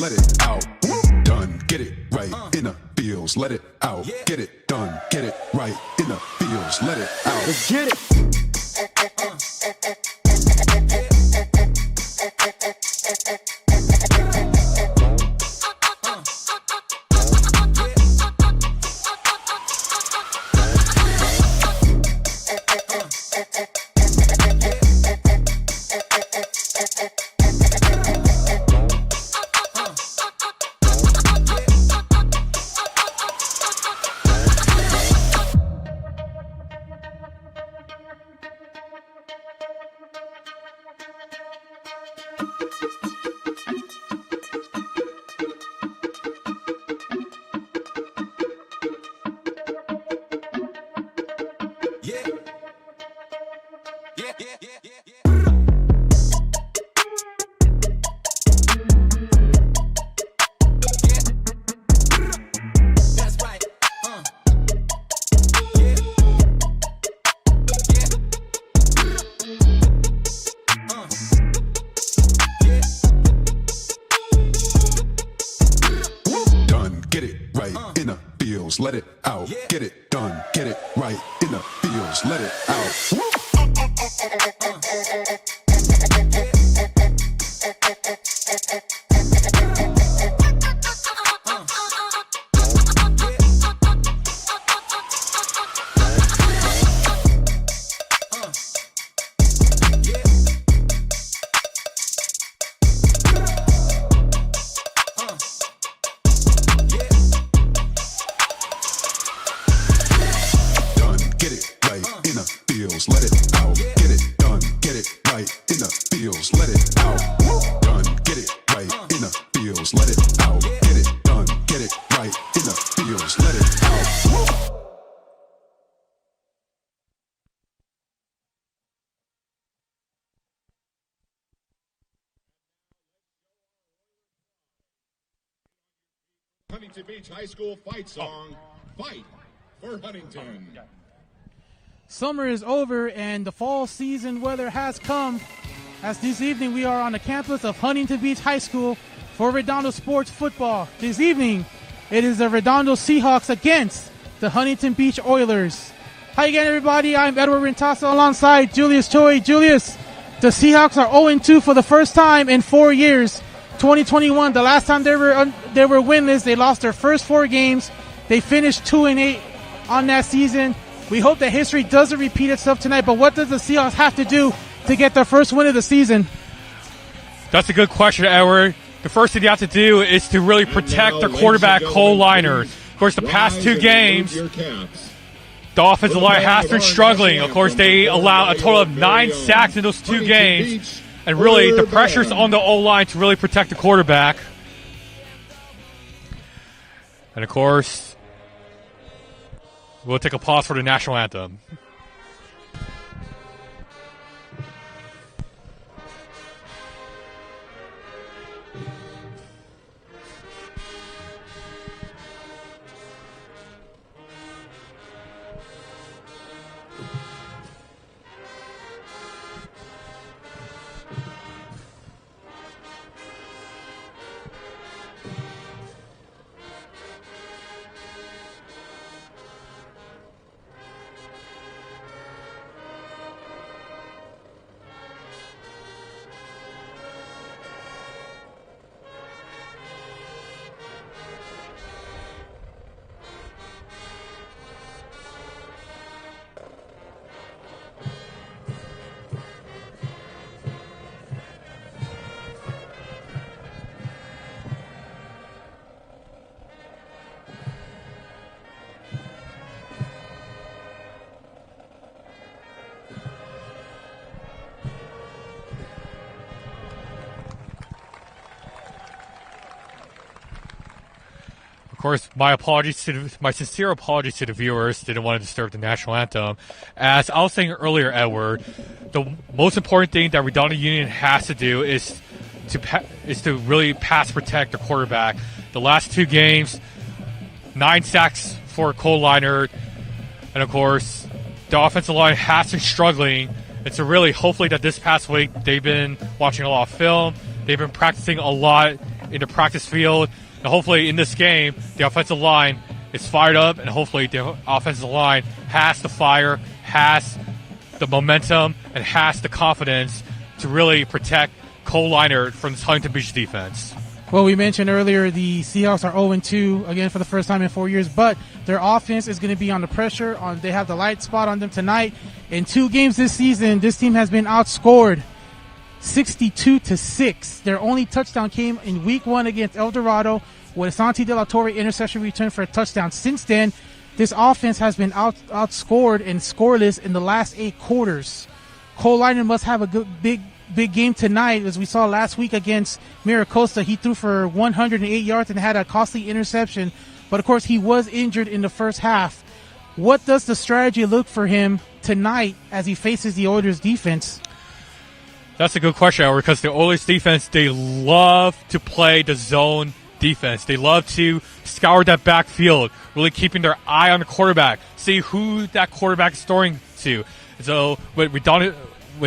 let it out. Done, get it right in the fields, let it out. Get it done, get it right in the fields, let it out. Let's get it. Let it out, get it done, get it right in the fields, let it out. Let it out, get it done, get it right in the fields, let it out. Done, get it right in the fields, let it out. Get it done, get it right in the fields, let it out. Huntington Beach High School fight song, Fight for Huntington. Summer is over and the fall season weather has come, as this evening we are on the campus of Huntington Beach High School for Redondo Sports Football. This evening it is the Redondo Seahawks against the Huntington Beach Oilers. Hi again, everybody. I'm Edward Rentasa alongside Julius Choi. Julius, the Seahawks are 0-2 for the first time in 4 years. 2021, the last time they were winless, they lost their first 4 games. They finished 2-8 on that season. We hope that history doesn't repeat itself tonight, but what does the Seahawks have to do to get their first win of the season? That's a good question, Edward. The first thing you have to do is to really protect their quarterback, Cole Liner. Of course, the past 2 games, the offensive line has been struggling. Of course, they allow a total of 9 sacks in those 2 games. And really, the pressure's on the O-line to really protect the quarterback. And, of course, we'll take a pause for the national anthem. Of course, my sincere apologies to the viewers. Didn't want to disturb the national anthem. As I was saying earlier, Edward, the most important thing that Redondo Union has to do is to really pass protect the quarterback. The last 2 games, 9 sacks for Cole Liner, and of course, the offensive line has been struggling. And so really, hopefully that this past week, they've been watching a lot of film. They've been practicing a lot in the practice field. And hopefully in this game, the offensive line is fired up, and hopefully the offensive line has the fire, has the momentum, and has the confidence to really protect Cole Leinert from this Huntington Beach defense. Well, we mentioned earlier the Seahawks are 0-2, again, for the first time in 4 years, but their offense is going to be on the pressure. They have the light spot on them tonight. In 2 games this season, this team has been outscored 62-6. Their only touchdown came in Week 1 against El Dorado, with Santi De La Torre interception return for a touchdown. Since then, this offense has been outscored and scoreless in the last 8 quarters. Cole Leinert must have a good big game tonight, as we saw last week against Maricosta. He threw for 108 yards and had a costly interception, but of course he was injured in the first half. What does the strategy look for him tonight as he faces the Oilers defense? That's a good question, Edward, because the Oilers defense, they love to play the zone defense. They love to scour that backfield, really keeping their eye on the quarterback, see who that quarterback is throwing to. So with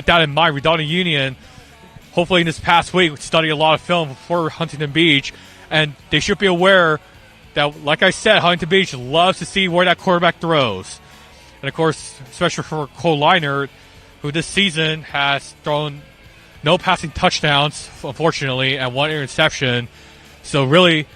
that in mind, Redondo Union, hopefully in this past week, studied a lot of film for Huntington Beach, and they should be aware that, like I said, Huntington Beach loves to see where that quarterback throws. And, of course, especially for Cole Leinert, who this season has thrown no passing touchdowns, unfortunately, and 1 interception. So, really,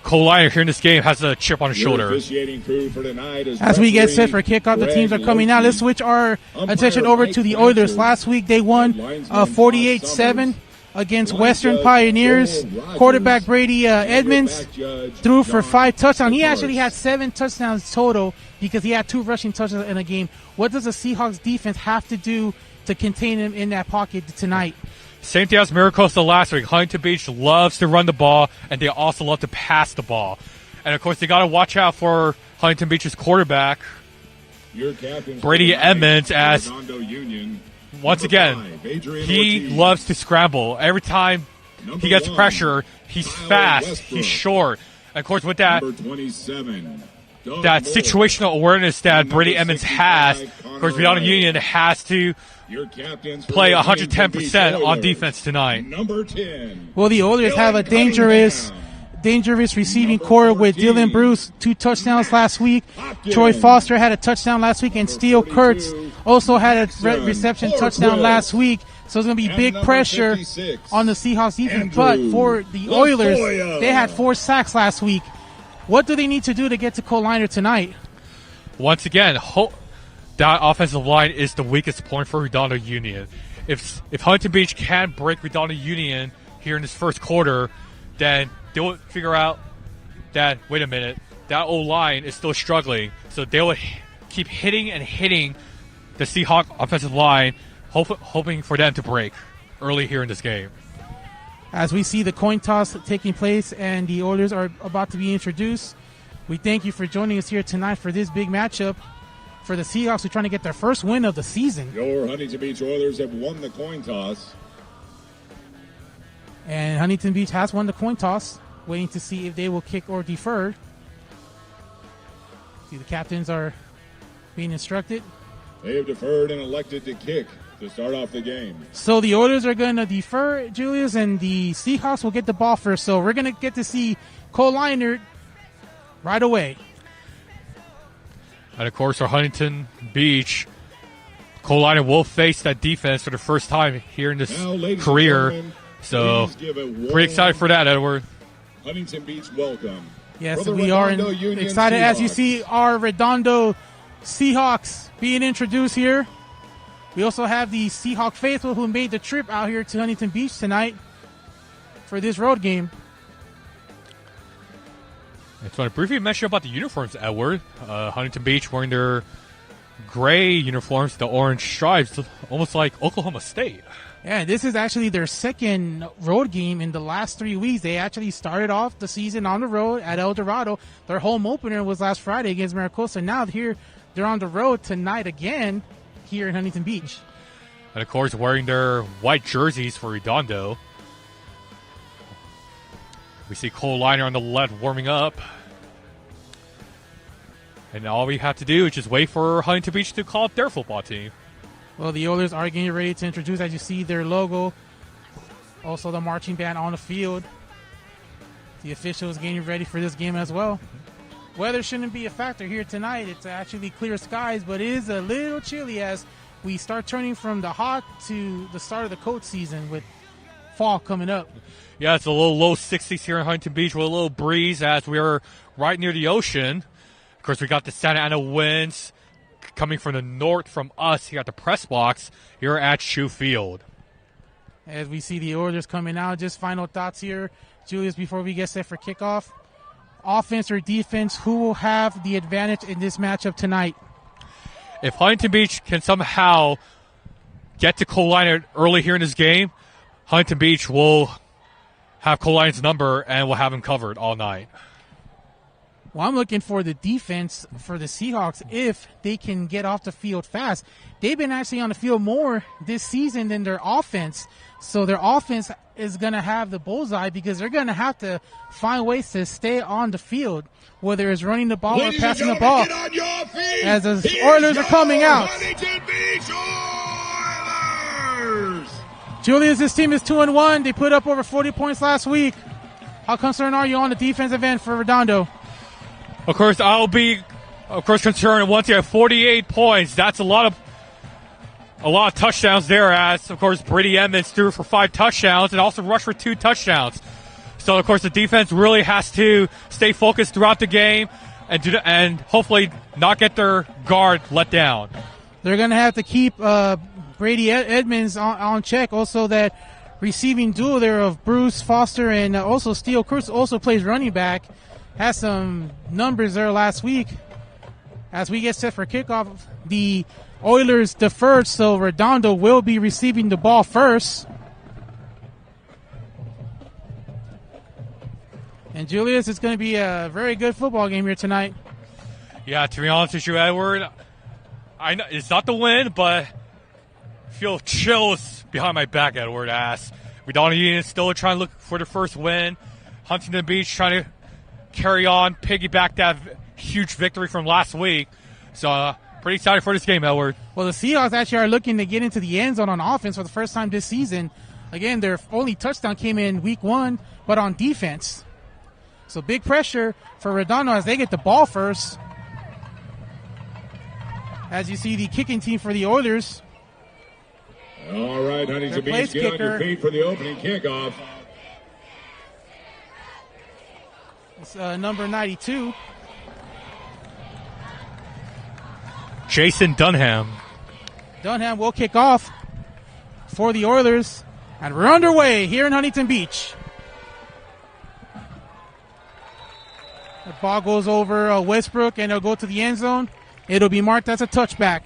Cole Leinert here in this game has a chip on his shoulder. As we get set for kickoff, the teams are coming out. Let's switch our attention over to the Oilers. Last week, they won 48-7 against Western Pioneers. Quarterback Brady Edmonds threw for 5 touchdowns. He actually had 7 touchdowns total because he had 2 rushing touchdowns in a game. What does the Seahawks defense have to do to contain him in that pocket tonight? Same thing as Maricosta last week. Huntington Beach loves to run the ball, and they also love to pass the ball. And, of course, they got to watch out for Huntington Beach's quarterback, Brady Edmonds, as, once again, he loves to scramble. Every time he gets pressure, he's fast, he's short. And, of course, with that situational awareness that Brady Edmonds has, of course, Redondo Union has to play 110% on defense tonight. Well, the Oilers have a dangerous receiving core with Dylan Bruce, 2 touchdowns last week. Troy Foster had a touchdown last week, and Steele Kurtz also had a reception touchdown last week. So it's going to be big pressure on the Seahawks defense. But for the Oilers, they had 4 sacks last week. What do they need to do to get to Cole Leinert tonight? Once again, that offensive line is the weakest point for Redondo Union. If Huntington Beach can break Redondo Union here in this first quarter, then they'll figure out that, wait a minute, that O-line is still struggling. So they will keep hitting the Seahawks offensive line, hoping for them to break early here in this game. As we see the coin toss taking place and the Oilers are about to be introduced, we thank you for joining us here tonight for this big matchup. For the Seahawks, who are trying to get their first win of the season. Your Huntington Beach Oilers have won the coin toss. And Huntington Beach has won the coin toss, waiting to see if they will kick or defer. See, the captains are being instructed. They have deferred and elected to kick to start off the game. So the Oilers are going to defer, Julius, and the Seahawks will get the ball first. So we're going to get to see Cole Leinert right away. And, of course, for Huntington Beach, Cole Leinert will face that defense for the first time here in this career. So, pretty excited for that, Edward. Huntington Beach, welcome. Yes, we are excited as you see our Redondo Seahawks being introduced here. We also have the Seahawk faithful who made the trip out here to Huntington Beach tonight for this road game. I just want to briefly mention about the uniforms, Edward. Huntington Beach wearing their gray uniforms, the orange stripes, almost like Oklahoma State. Yeah, this is actually their second road game in the last 3 weeks. They actually started off the season on the road at El Dorado. Their home opener was last Friday against Maricosta. Now here they're on the road tonight again here in Huntington Beach. And, of course, wearing their white jerseys for Redondo. We see Cole Leinert on the left warming up. And all we have to do is just wait for Huntington Beach to call up their football team. Well, the Oilers are getting ready to introduce, as you see, their logo. Also the marching band on the field. The officials getting ready for this game as well. Weather shouldn't be a factor here tonight. It's actually clear skies, but it is a little chilly as we start turning from the hot to the start of the cold season with fall coming up. Yeah, it's a little low 60s here in Huntington Beach with a little breeze as we're right near the ocean. Of course, we got the Santa Ana winds coming from the north from us here at the press box here at Shoe Field. As we see the orders coming out, just final thoughts here, Julius, before we get set for kickoff. Offense or defense, who will have the advantage in this matchup tonight? If Huntington Beach can somehow get to Colina early here in this game, Huntington Beach will have Colina's number and will have him covered all night. Well, I'm looking for the defense for the Seahawks if they can get off the field fast. They've been actually on the field more this season than their offense. So their offense is going to have the bullseye because they're going to have to find ways to stay on the field, whether it's running the ball or passing the ball. Get on your feet. As the Oilers are coming out. Huntington Beach Oilers! Julius, this team is 2-1. They put up over 40 points last week. How concerned are you on the defensive end for Redondo? Of course, I'll be, concerned once you have 48 points. That's a lot of touchdowns there. As of course, Brady Edmonds threw for 5 touchdowns and also rushed for 2 touchdowns. So of course, the defense really has to stay focused throughout the game and hopefully not get their guard let down. They're going to have to keep Brady Edmonds on check. Also, that receiving duo there of Bruce Foster and also Steele Cruz also plays running back. Has some numbers there last week. As we get set for kickoff, the Oilers deferred, so Redondo will be receiving the ball first. And Julius, it's going to be a very good football game here tonight. Yeah, to be honest with you, Edward, I know it's not the win, but I feel chills behind my back, Edward, as Redondo Union is still trying to look for the first win. Huntington Beach trying to carry on, piggyback that huge victory from last week. So, pretty excited for this game, Edward. Well, the Seahawks actually are looking to get into the end zone on offense for the first time this season. Again, their only touchdown came in week 1, but on defense. So, big pressure for Redondo as they get the ball first. As you see, the kicking team for the Oilers. All right, Huntington Their place Beach, get on your kicker. feet for the opening kickoff. It's number 92. Jason Dunham. Dunham will kick off for the Oilers. And we're underway here in Huntington Beach. The ball goes over Westbrook and it'll go to the end zone. It'll be marked as a touchback.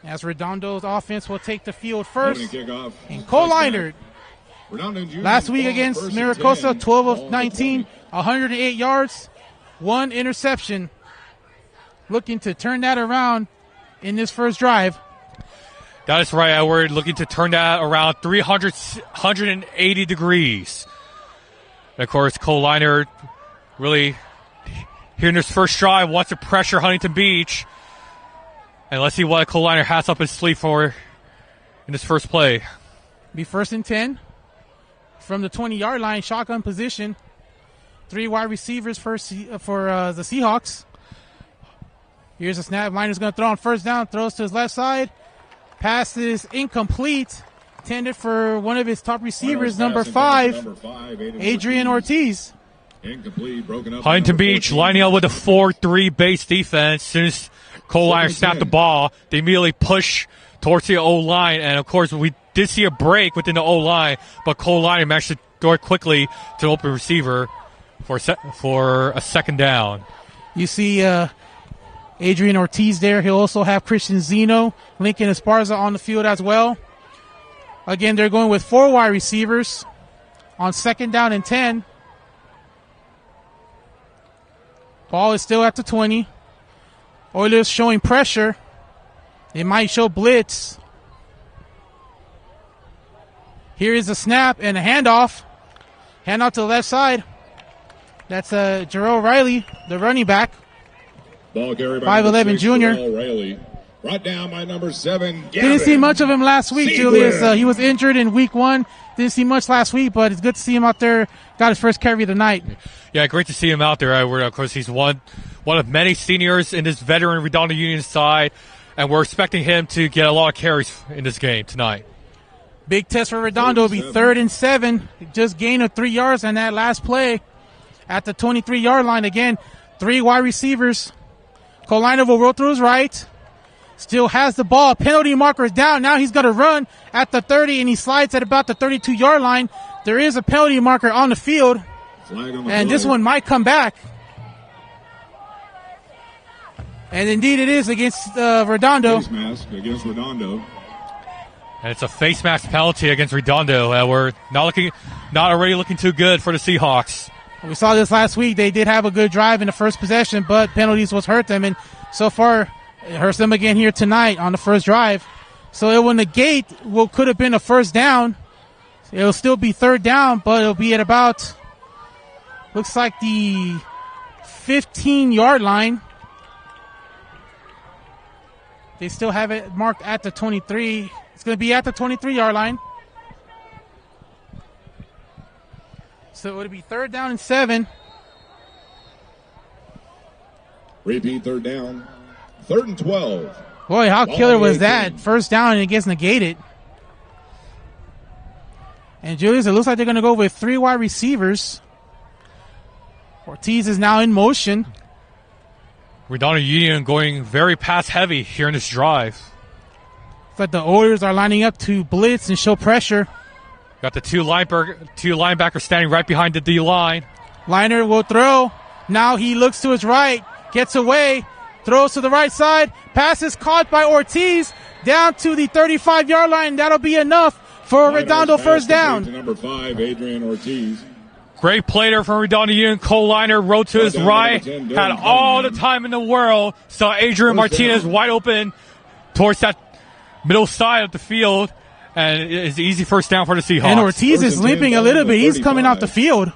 As Redondo's offense will take the field first. Opening kickoff. And Cole Leinert, Redondo Union last week ball, against first and Maricosa, 10. 12 Ball of at the 19, 20. 108 yards, 1 interception. Looking to turn that around in this first drive. That is right, Edward. Looking to turn that around 180 degrees. And of course, Cole Leinert really, here in this first drive, wants to pressure Huntington Beach. And let's see what Cole Leinert has up his sleeve for in this first play. Be first and 10 from the 20-yard line, shotgun position. 3 wide receivers for the Seahawks. Here's a snap. Liner's going to throw on first down. Throws to his left side. Pass is incomplete. Intended for one of his top receivers, number 5, Adrian Ortiz. Incomplete, broken up. Huntington Beach lining up with a 4-3 base defense. As soon as Cole Leinert snapped the ball, they immediately push towards the O-line. And, of course, we did see a break within the O-line, but Cole Leinert managed to throw it quickly to an open receiver for a second down. You see Adrian Ortiz there. He'll also have Christian Zeno, Lincoln Esparza on the field as well. Again, they're going with 4 wide receivers on second down and 10. Ball is still at the 20. Oilers showing pressure. They might show blitz. Here is a snap and a handoff. Handoff to the left side. That's Jarrell Riley, the running back. Ball carried by 5'11" junior. O'Reilly. Brought down by number 7, Gavin. Didn't see much of him last week, Julius. He was injured in week 1. Didn't see much last week, but it's good to see him out there. Got his first carry of the night. Yeah, great to see him out there, Edward. Of course, he's one of many seniors in this veteran Redondo Union side, and we're expecting him to get a lot of carries in this game tonight. Big test for Redondo will be 3rd and 7. Just gained of 3 yards on that last play at the 23-yard line. Again, 3 wide receivers. Colina will roll through his right. Still has the ball. Penalty marker is down. Now he's going to run at the 30, and he slides at about the 32-yard line. There is a penalty marker on the field, and this one might come back. And indeed it is against Redondo. Face mask against Redondo. And it's a face mask penalty against Redondo. We're not already looking too good for the Seahawks. We saw this last week. They did have a good drive in the first possession, but penalties was hurt them, and so far it hurts them again here tonight on the first drive. So it will negate what could have been a first down. It'll still be 3rd down, but it'll be at about, looks like the 15-yard line. They still have it marked at the 23. It's going to be at the 23-yard line. So it'll be 3rd down and 7. Repeat 3rd down. 3rd and 12. Boy, how killer was that? First down and it gets negated. And Julius, it looks like they're going to go with 3 wide receivers. Ortiz is now in motion. Redondo Union going very pass heavy here in this drive. It's like the Oilers are lining up to blitz and show pressure. Got the two linebackers standing right behind the D line. Liner will throw. Now he looks to his right, gets away, throws to the right side. Pass is caught by Ortiz down to the 35-yard line. That'll be enough for Redondo first down. To number 5, Adrian Ortiz. Great play there from Redondo Union. Cole Liner rode to his right, had all the time in the world. Saw Adrian Martinez wide open towards that middle side of the field, and it's an easy first down for the Seahawks. And Ortiz is limping a little bit. He's coming off the field.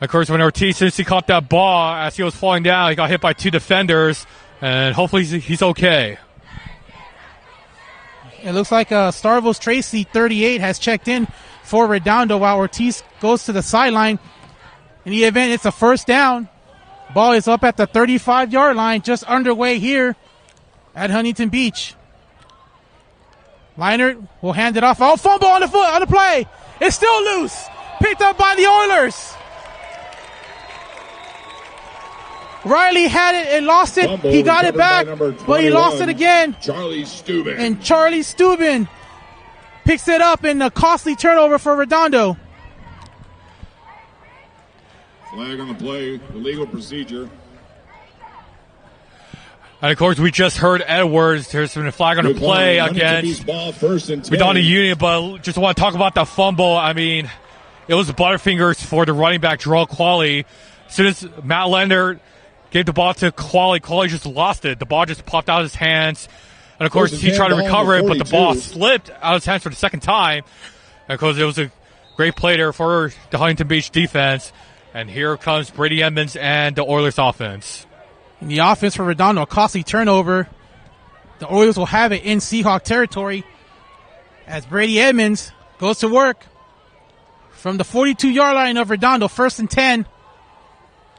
Of course, when Ortiz, since he caught that ball as he was falling down, he got hit by 2 defenders, and hopefully he's okay. It looks like Starvos Tracy, 38, has checked in for Redondo while Ortiz goes to the sideline. In the event, it's a first down. Ball is up at the 35-yard line, just underway here at Huntington Beach. Leinert will hand it off. Oh, fumble on the play. It's still loose. Picked up by the Oilers. Riley had it and lost it. Fumble He got it back, but he lost it again. Charlie Steuben. And Charlie Steuben picks it up in a costly turnover for Redondo. Flag on the play, illegal procedure. And, of course, we just heard Edwards. There's been a flag on the play against Redondo Union, but just want to talk about the fumble. I mean, it was Butterfingers for the running back, Jarrell Qualley. As soon as Matt Leonard gave the ball to Qualley, Qualley just lost it. The ball just popped out of his hands. And, of course, he tried to recover it, but the ball slipped out of his hands for the second time. And, of course, it was a great play there for the Huntington Beach defense. And here comes Brady Edmonds and the Oilers offense. In the offense for Redondo, a costly turnover. The Oilers will have it in Seahawk territory as Brady Edmonds goes to work from the 42-yard line of Redondo, 1st and 10.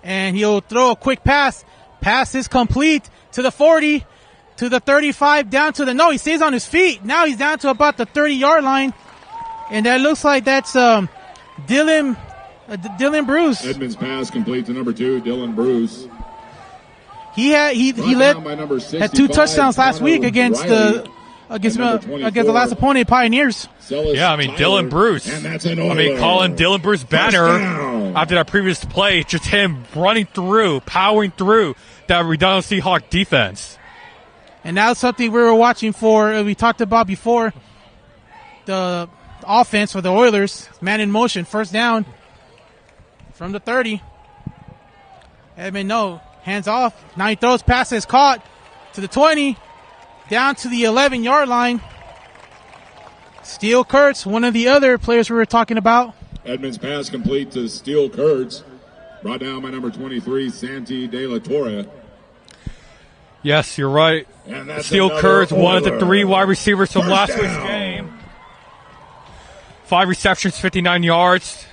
And he'll throw a quick pass. Pass is complete to the 40, to the 35, down to the... No, he stays on his feet. Now he's down to about the 30-yard line. And that looks like that's Dylan Bruce. Edmonds pass complete to number 2, Dylan Bruce. He had 2 touchdowns last week against the last opponent, Pioneers. Yeah, I mean, Dylan Bruce. Calling Dylan Bruce banner after that previous play, just him running through, powering through that Redondo Seahawk defense. And that's something we were watching for. We talked about before the offense for the Oilers. Man in motion, first down from the 30. Edmond, hands off. Now he throws, pass is caught to the 20, down to the 11-yard line. Steele Kurtz, one of the other players we were talking about. Edmonds pass complete to Steele Kurtz. Brought down by number 23, Santi De La Torre. Yes, you're right. And that's Steal another Kerr's one of the Oiler. 3 wide receivers from First last week's down. game. 5 receptions, 59 yards,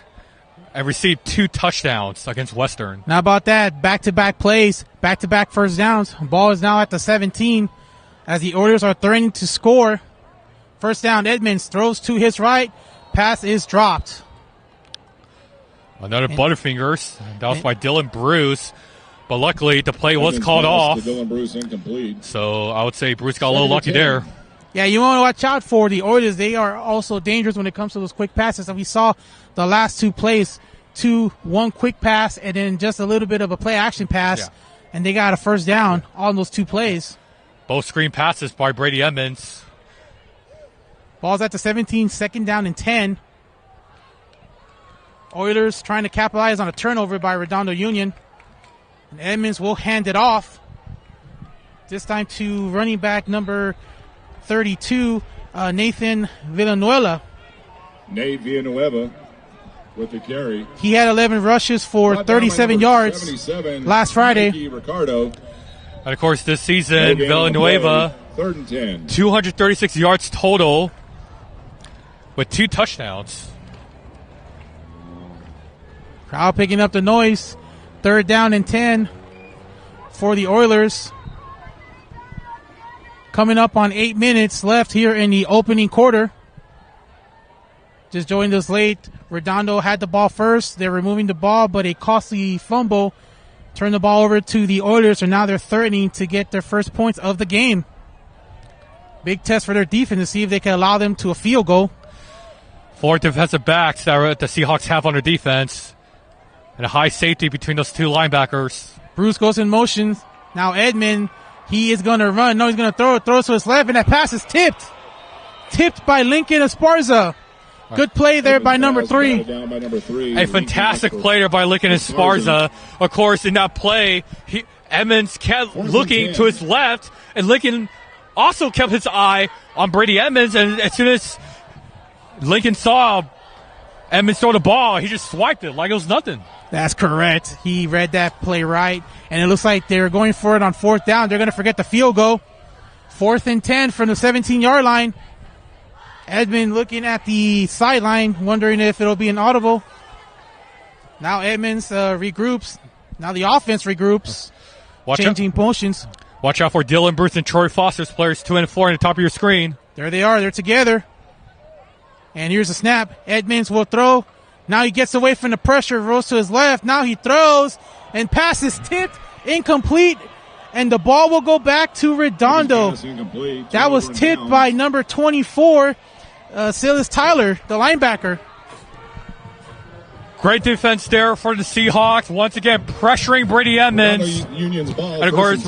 and received 2 touchdowns against Western. Now about that, back-to-back plays, back-to-back first downs. Ball is now at the 17 as the Oilers are threatening to score. First down, Edmonds throws to his right. Pass is dropped. Another Butterfingers. That was by Dylan Bruce. But luckily, the play was called off. Dylan Bruce incomplete. So I would say Bruce got a little lucky there. Yeah, you want to watch out for the Oilers. They are also dangerous when it comes to those quick passes. And we saw the last 2 plays, 1 quick pass and then just a little bit of a play-action pass. Yeah. And they got a first down on those 2 plays. Both screen passes by Brady Edmonds. Ball's at the 17, second down and 10. Oilers trying to capitalize on a turnover by Redondo Union. And Edmonds will hand it off. This time to running back number 32, Nathan Villanueva. Nate Villanueva with the carry. He had 11 rushes for Brought down by 37 number yards 77, last Friday. Mikey Ricardo. And of course, this season, No gain on the Villanueva, play. 3rd and 10. 236 yards total with 2 touchdowns. Crowd picking up the noise. 3rd down and 10 for the Oilers. Coming up on 8 minutes left here in the opening quarter. Just joined us late. Redondo had the ball first. They're removing the ball, but a costly fumble turned the ball over to the Oilers, and now they're threatening to get their first points of the game. Big test for their defense to see if they can allow them to a field goal. 4 defensive backs that the Seahawks have on their defense. And a high safety between those 2 linebackers. Bruce goes in motion. Now Edmond, he is going to run. No, he's going to throw it. Throws to his left, and that pass is tipped. Tipped by Lincoln Esparza. Good play there by number 3. Down by number 3. A fantastic play there by Lincoln Esparza. Of course, in that play, Edmonds kept looking to his left, and Lincoln also kept his eye on Brady Edmonds. And as soon as Lincoln saw Edmonds throw the ball, he just swiped it like it was nothing. That's correct. He read that play right, and it looks like they're going for it on 4th down. They're going to forget the field goal. 4th and 10 from the 17-yard line. Edmond looking at the sideline, wondering if it'll be an audible. Now Edmonds regroups. Now the offense regroups, changing motions. Watch out for Dylan Bruce and Troy Foster's players 2 and 4 on the top of your screen. There they are. They're together. And here's a snap. Edmonds will throw. Now he gets away from the pressure, rolls to his left. Now he throws, and pass is tipped, incomplete, and the ball will go back to Redondo. That was tipped by number 24, Silas Tyler, the linebacker. Great defense there for the Seahawks. Once again, pressuring Brady Edmonds. Union's ball. And of course,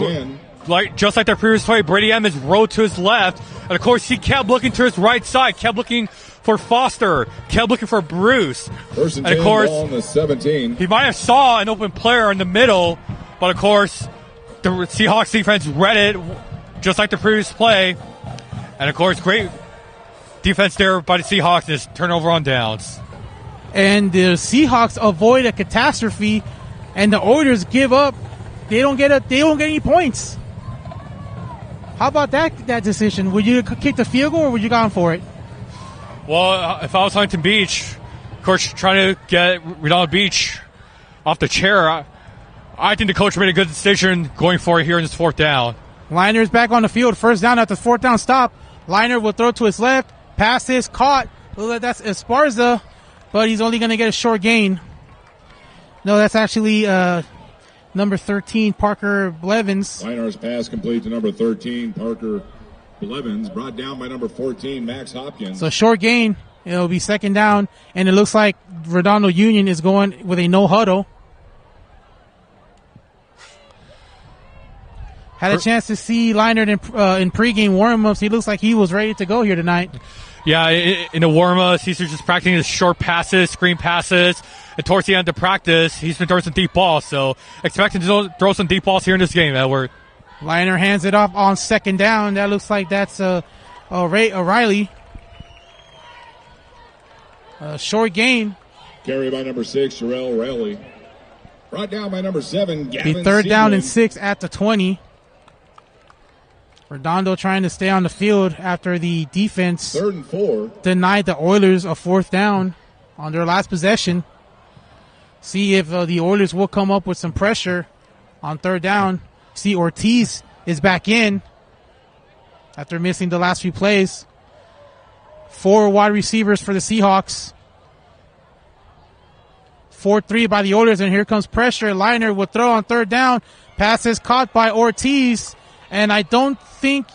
just like their previous play, Brady Edmonds rode to his left. And of course, he kept looking to his right side, kept looking for Foster, kept looking for Bruce. First and of 10, course, ball on the 17. he might have saw an open player in the middle, but of course, the Seahawks defense read it just like the previous play. And of course, great defense there by the Seahawks is turnover on downs. And the Seahawks avoid a catastrophe, and the Oilers give up. They don't get any points. How about that decision? Would you kick the field goal, or would you gone for it? Well, if I was Huntington Beach, of course, trying to get Redondo Beach off the chair, I think the coach made a good decision going for it here in this 4th down. Liner's back on the field. First down at the 4th down stop. Liner will throw to his left. Pass is caught. That's Esparza, but he's only going to get a short gain. No, that's actually number 13, Parker Blevins. Liner's pass complete to number 13, Parker Blevins, brought down by number 14, Max Hopkins. So short gain. It'll be 2nd down, and it looks like Redondo Union is going with a no huddle. Had a chance to see Leinert in pregame warm-ups. He looks like he was ready to go here tonight. Yeah, in the warm-ups, he's just practicing his short passes, screen passes, and towards the end of practice, he's been throwing some deep balls. So expect him to throw some deep balls here in this game, Edward. Liner hands it off on 2nd down. That looks like that's O'Reilly. Short gain. Carry by number 6, Sherelle O'Reilly. Brought down by number 7, Gavin The 3rd down and Seaman. 6 at the 20. Redondo trying to stay on the field after the defense 3rd and 4. denied the Oilers a 4th down on their last possession. See if the Oilers will come up with some pressure on 3rd down. See Ortiz is back in after missing the last few plays. 4 wide receivers for the Seahawks. 4-3 by the Oilers, and here comes pressure. Liner will throw on 3rd down. Pass is caught by Ortiz, and I don't think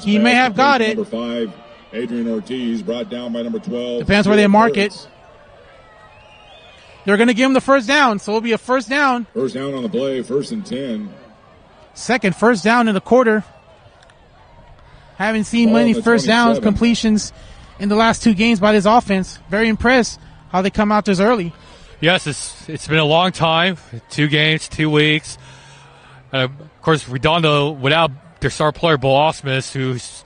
he may have got it. Number 5, Adrian Ortiz, brought down by number 12. Depends where they mark it. They're going to give him the 1st down, so it'll be a 1st down. 1st down on the play, 1st and 10. Second 1st down in the quarter. Haven't seen many 1st downs completions in the last 2 games by this offense. Very impressed how they come out this early. Yes, it's been a long time. 2 games, 2 weeks. Of course, Redondo, without their star player, Bo Osmus, who's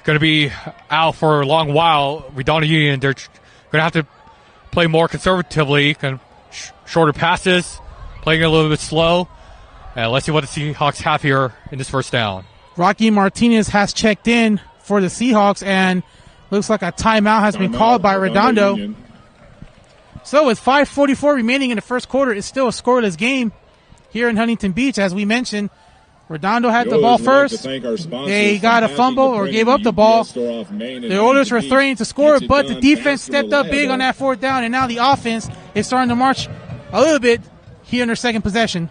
going to be out for a long while. Redondo Union, they're going to have to play more conservatively, kind of shorter passes, playing a little bit slow. And let's see what the Seahawks have here in this 1st down. Rocky Martinez has checked in for the Seahawks, and looks like a timeout has been called by Redondo. Union. So with 5:44 remaining in the 1st quarter, it's still a scoreless game here in Huntington Beach. As we mentioned, Redondo had the ball first. They got a fumble or gave up the ball. The Oilers were threatening to score, but the defense stepped up big on that 4th down, and now the offense is starting to march a little bit here in their 2nd possession.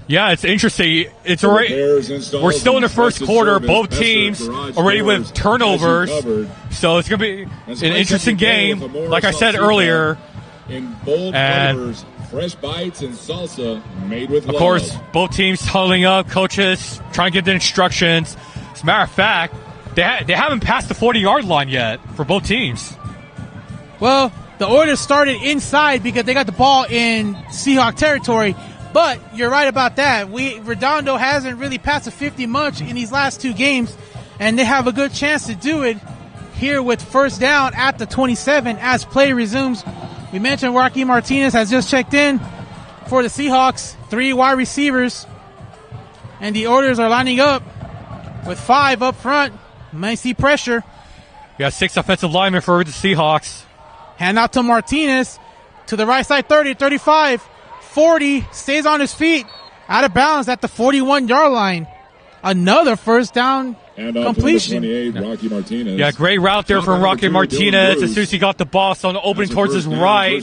Yeah, it's interesting. It's already, we're still in the 1st quarter. Both teams already with turnovers, so it's going to be an interesting game. Like I said earlier, in bold flavors, fresh bites and salsa made with love. Of course, both teams huddling up, coaches trying to get the instructions. As a matter of fact, they haven't passed the 40-yard line yet for both teams. Well, the Oilers started inside because they got the ball in Seahawk territory. But you're right about that. Redondo hasn't really passed the 50 much in these last 2 games, and they have a good chance to do it here with 1st down at the 27 as play resumes. We mentioned Rocky Martinez has just checked in for the Seahawks. 3 wide receivers, and the Oilers are lining up with 5 up front. Might see pressure. We got 6 offensive linemen for the Seahawks. Hand out to Martinez to the right side, 30, 35. 40, stays on his feet, out of bounds at the 41-yard line. Another 1st down completion. 28, Rocky Martinez. Yeah, great route there from Rocky Martinez. As soon as he got the ball, so opening towards his right,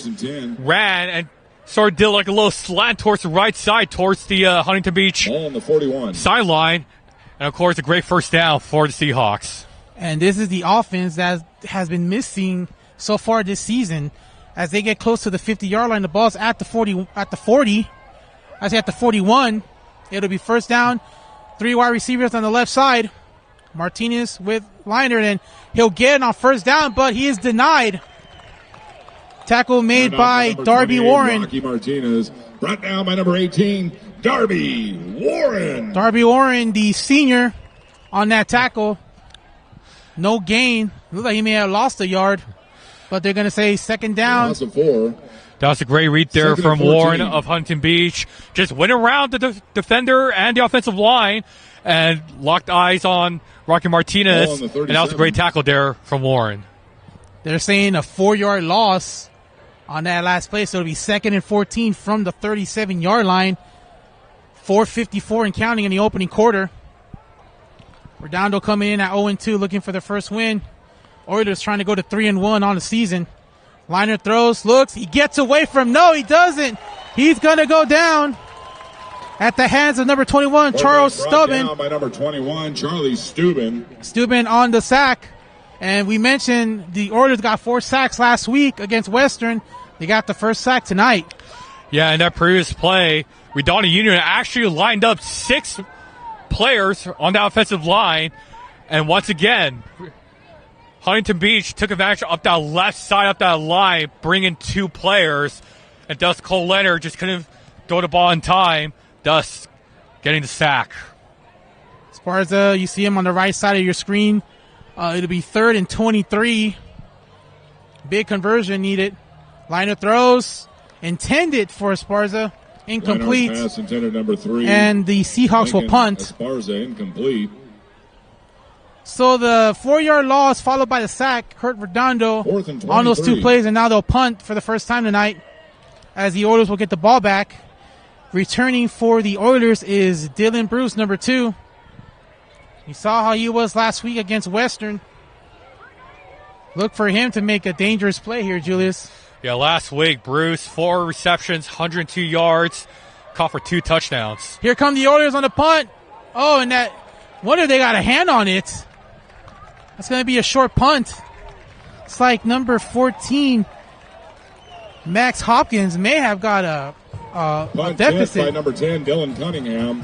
ran and sort of did like a little slant towards the right side, towards the Huntington Beach on the 41 sideline. And, of course, a great 1st down for the Seahawks. And this is the offense that has been missing so far this season. As they get close to the 50-yard line, the ball's at the 40. I say at the 41. It'll be 1st down. 3 wide receivers on the left side. Martinez with Liner, and he'll get it on 1st down, but he is denied. Tackle made by Darby Warren. Rocky Martinez brought down by number 18, Darby Warren. Darby Warren, the senior, on that tackle. No gain. Looks like he may have lost a yard. But they're going to say 2nd down. Loss of 4. That was a great read there from Warren of Huntington Beach. Just went around the defender and the offensive line and locked eyes on Rocky Martinez. And that was a great tackle there from Warren. They're saying a 4-yard loss on that last play. So it'll be 2nd and 14 from the 37-yard line. 4:54 and counting in the opening quarter. Redondo coming in at 0-2, looking for their 1st win. Oilers trying to go to 3-1 on the season. Liner throws, looks, he gets away from, no, he doesn't. He's going to go down at the hands of number 21, Charles Steuben. Down by number 21, Charlie Steuben. Steuben on the sack. And we mentioned the Oilers got 4 sacks last week against Western. They got the 1st sack tonight. Yeah, in that previous play, Redondo Union actually lined up 6 players on the offensive line. And once again, Huntington Beach took advantage up that left side, up that line, bringing 2 players, and thus Cole Leonard just couldn't throw the ball in time, thus getting the sack. Esparza, you see him on the right side of your screen. It'll be 3rd and 23. Big conversion needed. Liner throws, intended for Esparza, incomplete. Pass intended number 3. And the Seahawks will punt. Esparza incomplete. So the 4-yard loss followed by the sack hurt Redondo 4th and on those 2 23. plays, and now they'll punt for the first time tonight as the Oilers will get the ball back. Returning for the Oilers is Dylan Bruce, number 2. You saw how he was last week against Western. Look for him to make a dangerous play here, Julius. Yeah, last week, Bruce, 4 receptions, 102 yards, caught for 2 touchdowns. Here come the Oilers on the punt. Oh, and that, wonder if they got a hand on it. That's going to be a short punt. It's like number 14, Max Hopkins, may have got a Punt deficit. tipped by number 10, Dylan Cunningham.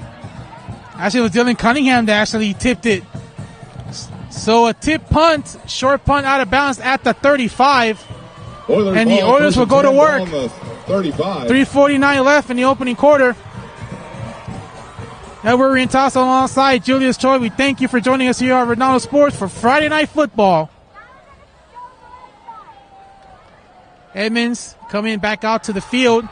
Actually, it was Dylan Cunningham that actually tipped it. So a tip punt, short punt out of bounds at the 35. Oilers And the ball, Oilers first will and go to 10 work. on the 35. 3:49 left in the opening quarter. Edward Rientosa alongside Julius Choi. We thank you for joining us here on Redondo Sports for Friday Night Football. Edmonds coming back out to the field.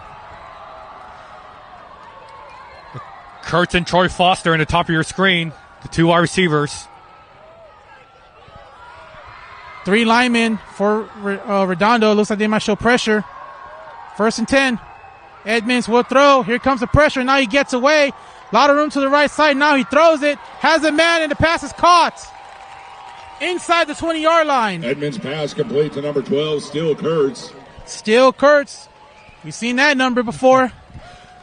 Kurtz and Troy Foster in the top of your screen, the 2 wide receivers. 3 linemen for Redondo. Looks like they might show pressure. 1st and 10. Edmonds will throw. Here comes the pressure. Now he gets away. A lot of room to the right side. Now he throws it. Has a man, and the pass is caught inside the 20-yard line. Edmonds pass complete to number 12, Still Kurtz. Still Kurtz. We've seen that number before.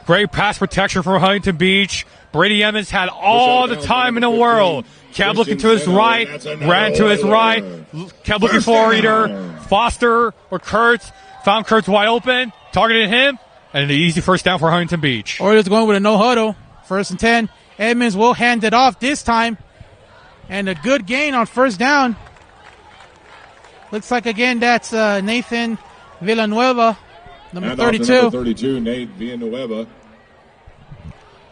Great pass protection from Huntington Beach. Brady Emmons had all the time in the world. Kept looking to his right, ran to his right, kept looking for either Foster or Kurtz. Found Kurtz wide open, targeted him, and an easy first down for Huntington Beach. Oilers going with a no huddle. 1st and 10. Edmonds will hand it off this time. And a good gain on 1st down. Looks like, again, that's Nathan Villanueva, number 32. Number 32, Nate Villanueva.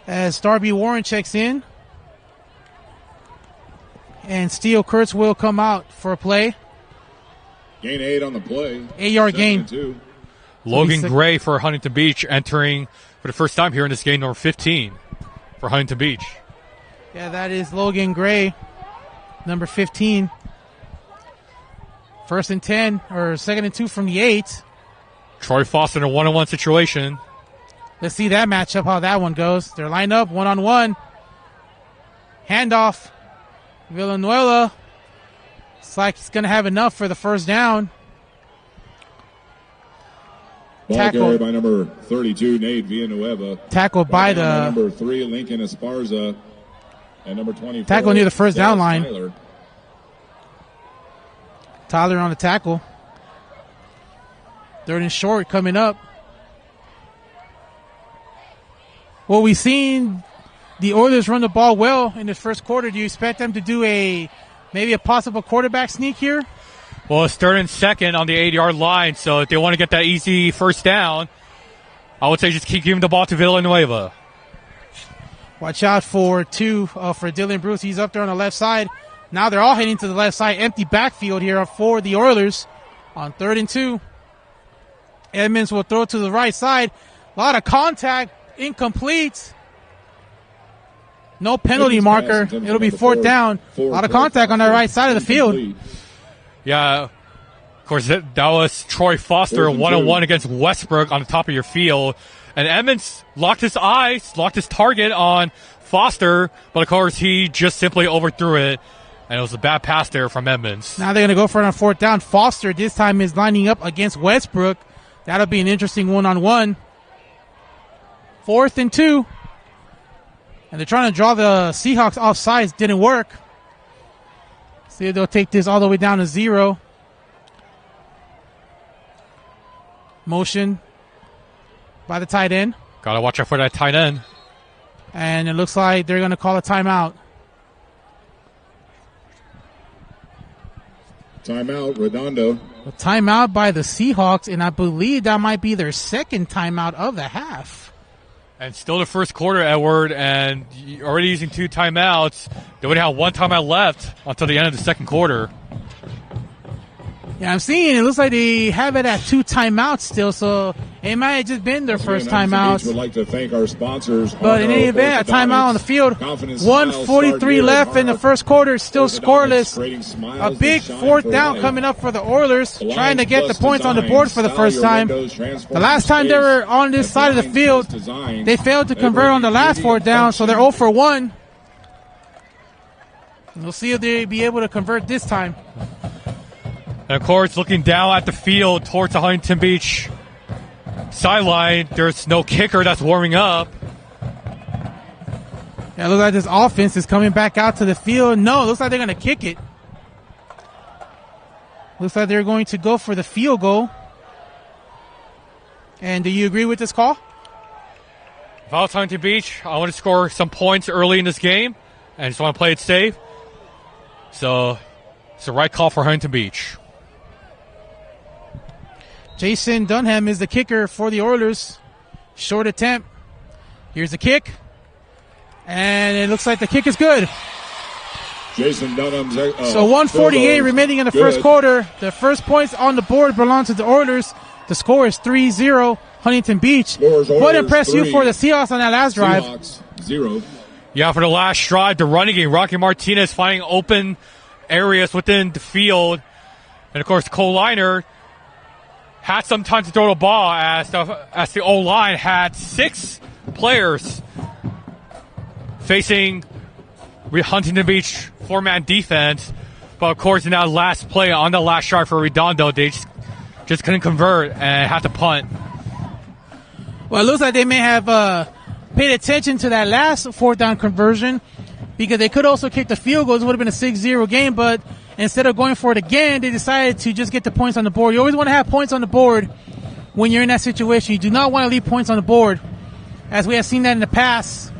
As Darby Warren checks in. And Steele Kurtz will come out for a play. Gain 8 on the play. 8-yard gain. 2. Logan Gray for Huntington Beach entering for the first time here in this game, number 15 for Huntington Beach. Yeah, that is Logan Gray, number 15. 1st and 10, or 2nd and 2 from the 8. Troy Foster in a 1-on-1 situation. Let's see that matchup, how that one goes. They're lined up, 1-on-1. Handoff. Villanueva. It's like he's going to have enough for the 1st down. Ball Tackle. carried by number 32, Nate Villanueva. Tackled by number 3, Lincoln Esparza. And number 24. Tackle near the 1st down line. Tyler. Tyler on the tackle. 3rd and short coming up. Well, we've seen the Oilers run the ball well in this 1st quarter. Do you expect them to do maybe a possible quarterback sneak here? Well, it's 3rd and 2nd on the 8-yard line, so if they want to get that easy 1st down, I would say just keep giving the ball to Villanueva. Watch out for Dylan Bruce. He's up there on the left side. Now they're all heading to the left side. Empty backfield here for the Oilers on 3rd and 2. Edmonds will throw to the right side. A lot of contact. Incomplete. No penalty marker. It'll be 4th down. A lot of contact on the right side of the field. Yeah, of course, that was Troy Foster, 1-on-1 against Westbrook on the top of your field. And Edmonds locked his target on Foster, but of course he just simply overthrew it. And it was a bad pass there from Edmonds. Now they're going to go for it on 4th down. Foster this time is lining up against Westbrook. That'll be an interesting 1-on-1. 4th and 2. And they're trying to draw the Seahawks off sides. Didn't work. See if they'll take this all the way down to 0. Motion by the tight end. Got to watch out for that tight end. And it looks like they're going to call a timeout. Timeout, Redondo. A timeout by the Seahawks, and I believe that might be their 2nd timeout of the half. And still the 1st quarter, Edward, and already using 2 timeouts. They only have 1 timeout left until the end of the 2nd quarter. Yeah, I'm seeing it looks like they have it at 2 timeouts still, so It might have just been their first Huntington timeout. Beach would like to thank our sponsors. But in any event, a timeout on the field. 1:43 left in the first quarter, still scoreless. A big fourth down coming up for the Oilers, trying to get the points on the board for the first time. The last time they were on this side of the field, they failed to convert on the last fourth down, so they're 0 for 1. We'll see if they'll be able to convert this time. And of course, looking down at the field towards the Huntington Beach sideline, there's no kicker that's warming up. Yeah, it looks like this offense is coming back out to the field. No, it looks like they're going to kick it. Looks like they're going to go for the field goal. And do you agree with this call? If I was Huntington Beach, I want to score some points early in this game and just want to play it safe. So it's the right call for Huntington Beach. Jason Dunham is the kicker for the Oilers. Short attempt. Here's the kick. And it looks like the kick is good. Jason Dunham's So 1:48 remaining in the first quarter. The first points on the board belong to the Oilers. The score is 3-0 Huntington Beach. What impressed you for the Seahawks on that last drive? Seahawks 0. Yeah, for the last drive, the running game, Rocky Martinez finding open areas within the field. And, of course, Cole Liner had some time to throw the ball as the O-line had 6 players facing Huntington Beach 4-man defense. But, of course, in that last play on the last drive for Redondo, they just couldn't convert and had to punt. Well, it looks like they may have paid attention to that last fourth down conversion because they could also kick the field goals. It would have been a 6-0 game, but instead of going for it again, they decided to just get the points on the board. You always want to have points on the board when you're in that situation. You do not want to leave points on the board, as we have seen that in the past,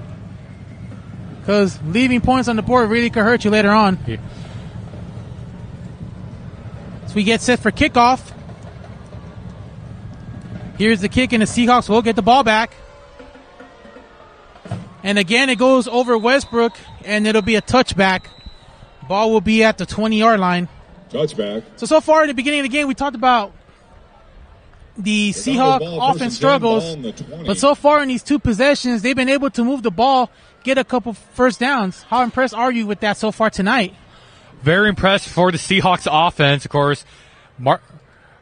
because leaving points on the board really could hurt you later on. Yeah. So we get set for kickoff. Here's the kick, and the Seahawks will get the ball back. And again, it goes over Westbrook, and it'll be a touchback. Ball will be at the 20-yard line. Touchback. So far in the beginning of the game, we talked about the Seahawks offense struggles. But so far in these 2 possessions, they've been able to move the ball, get a couple first downs. How impressed are you with that so far tonight? Very impressed for the Seahawks offense. Of course,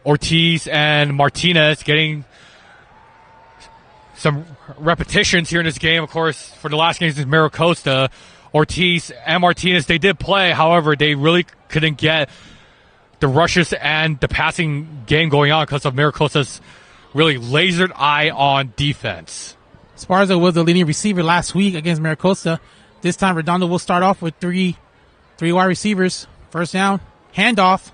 Ortiz and Martinez getting some repetitions here in this game. Of course, for the last game against Maricosta, Ortiz and Martinez, they did play. However, they really couldn't get the rushes and the passing game going on because of Maricosta's really lasered eye on defense. Esparza was the leading receiver last week against Maricosta. This time, Redondo will start off with three wide receivers. First down, handoff.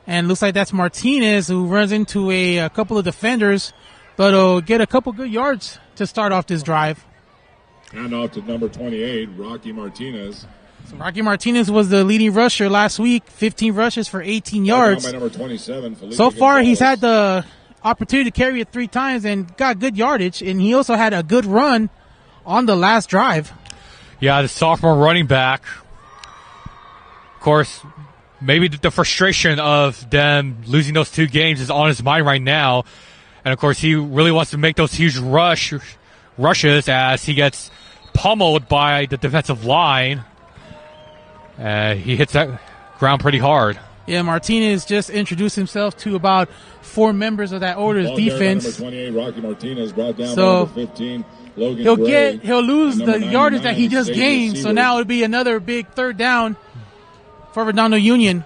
And looks like that's Martinez who runs into a couple of defenders, but he'll get a couple good yards to start off this drive. Hand off to number 28, Rocky Martinez. So Rocky Martinez was the leading rusher last week, 15 rushes for 18 yards. By number 27, Felipe so far, Gonzalez. he's had the opportunity to carry it 3 times and got good yardage, and he also had a good run on the last drive. Yeah, the sophomore running back. Of course, maybe the frustration of them losing those 2 games is on his mind right now. And, of course, he really wants to make those huge rushes as he gets pummeled by the defensive line. He hits that ground pretty hard. Yeah, Martinez just introduced himself to about 4 members of that Oilers defense. Number 28, Rocky Martinez, brought down So by number 15, Logan Gray. he'll lose the yardage that he just Xavier gained. So Seward. now it'll be another big third down for Redondo Union.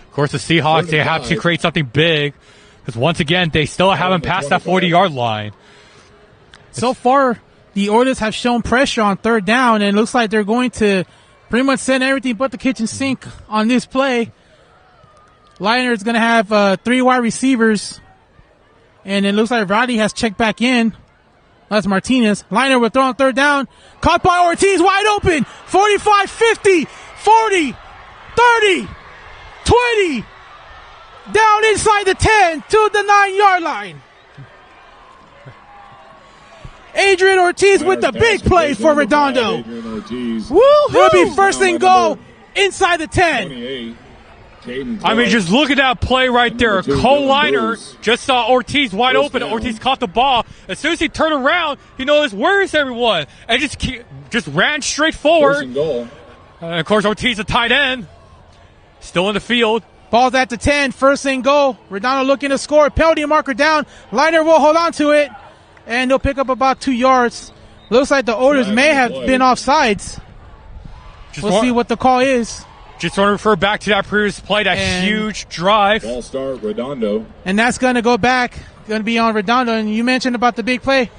Of course, the Seahawks, they have to create something big because, once again, they still haven't passed that 40-yard line. So far, the Oilers have shown pressure on third down, and it looks like they're going to pretty much send everything but the kitchen sink on this play. Liner is going to have 3 wide receivers, and it looks like Roddy has checked back in. That's Martinez. Liner will throw on third down. Caught by Ortiz, wide open. 45, 50, 40, 30, 20. Down inside the 10 to the 9-yard line. Adrian Ortiz with the big play for Redondo. Adrian Ortiz. Woo-hoo! It'll be first and goal inside the 10. 28. I mean, just look at that play right there. Cole Liner just saw Ortiz wide open. Ortiz caught the ball. As soon as he turned around, he noticed, where is everyone? And just ran straight forward. And, of course, Ortiz, a tight end, still in the field. Ball's at the 10, first and goal. Redondo looking to score. Penalty marker down. Liner will hold on to it, and they'll pick up about 2 yards. Looks like the Oilers may have been offsides. We'll see what the call is. Just want to refer back to that previous play, that huge drive. Ball start, Redondo. And that's going to go back, going to be on Redondo. And you mentioned about the big play.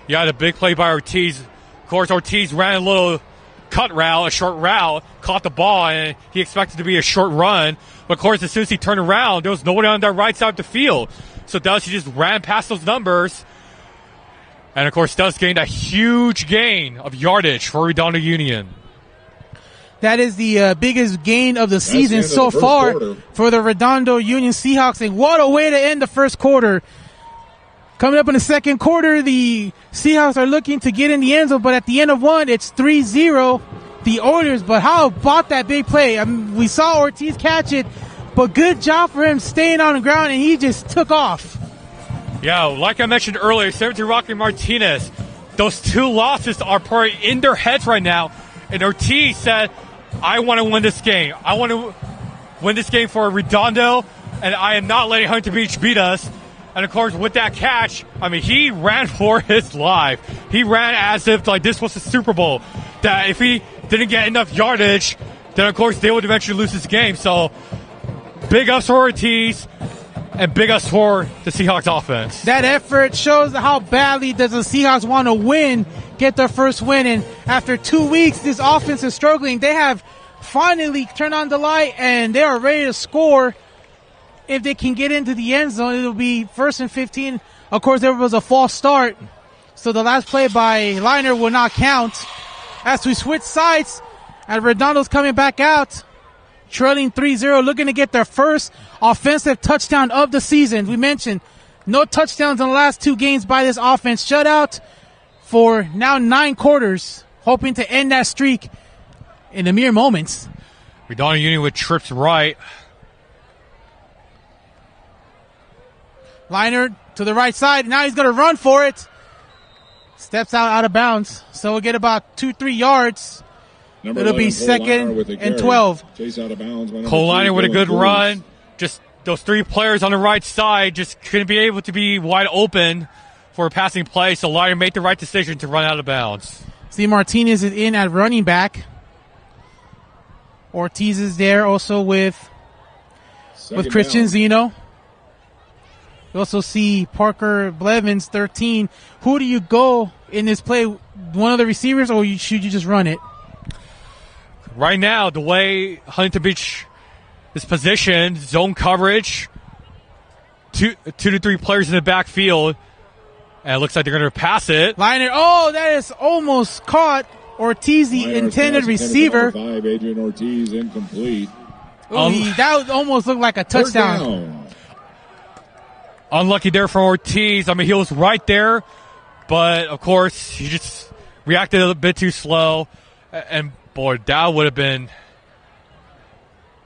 Yeah, the big play by Ortiz. Of course, Ortiz ran a little cut route, a short route, caught the ball, and he expected to be a short run. But, of course, as soon as he turned around, there was nobody on that right side of the field. So, he just ran past those numbers. And, of course, gained a huge gain of yardage for Redondo Union. That is the biggest gain of the season so far for the Redondo Union Seahawks. And what a way to end the first quarter. Coming up in the second quarter, the Seahawks are looking to get in the end zone, but at the end of one, it's 3-0, the Oilers. But how about that big play? I mean, we saw Ortiz catch it, but good job for him staying on the ground, and he just took off. Yeah, like I mentioned earlier, 17 Rocky Martinez, those 2 losses are probably in their heads right now. And Ortiz said, I want to win this game. I want to win this game for Redondo, and I am not letting Huntington Beach beat us. And, of course, with that catch, I mean, he ran for his life. He ran as if, like, this was the Super Bowl. That if he didn't get enough yardage, then, of course, they would eventually lose this game. So, big ups for Ortiz, and big ups for the Seahawks offense. That effort shows how badly does the Seahawks want to win, get their first win. And after 2 weeks, this offense is struggling. They have finally turned on the light, and they are ready to score. If they can get into the end zone, it'll be 1st and 15. Of course, there was a false start, so the last play by Liner will not count. As we switch sides, and Redondo's coming back out, trailing 3-0, looking to get their first offensive touchdown of the season. We mentioned no touchdowns in the last 2 games by this offense. Shutout for now 9 quarters, hoping to end that streak in a mere moments. Redondo Union with trips right. Liner to the right side. Now he's going to run for it. Steps out of bounds. So we'll get about 2-3 yards. It'll be 2nd and 12. Chase out of bounds. Cole Liner with a good run. Just those 3 players on the right side just couldn't be able to be wide open for a passing play. So Liner made the right decision to run out of bounds. See, Martinez is in at running back. Ortiz is there also with Christian Zeno. You also see Parker Blevins, 13. Who do you go in this play? One of the receivers, or should you just run it? Right now, the way Huntington Beach is positioned, zone coverage, 2 to 3 players in the backfield, and it looks like they're going to pass it. Liner, that is almost caught. Ortiz, the intended receiver. 5, Adrian Ortiz, incomplete. That almost looked like a touchdown. Unlucky there for Ortiz. I mean, he was right there, but, of course, he just reacted a bit too slow. And, boy, that would have been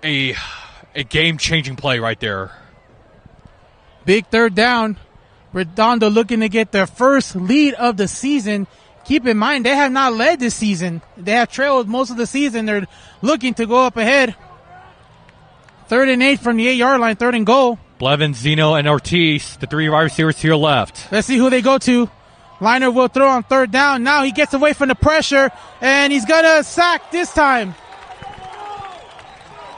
a game-changing play right there. Big 3rd down. Redondo looking to get their first lead of the season. Keep in mind, they have not led this season. They have trailed most of the season. They're looking to go up ahead. 3rd and 8 from the 8-yard line, 3rd and goal. Blevins, Zeno, and Ortiz, the 3 wide receivers to your left. Let's see who they go to. Liner will throw on 3rd down. Now he gets away from the pressure, and he's going to sack this time.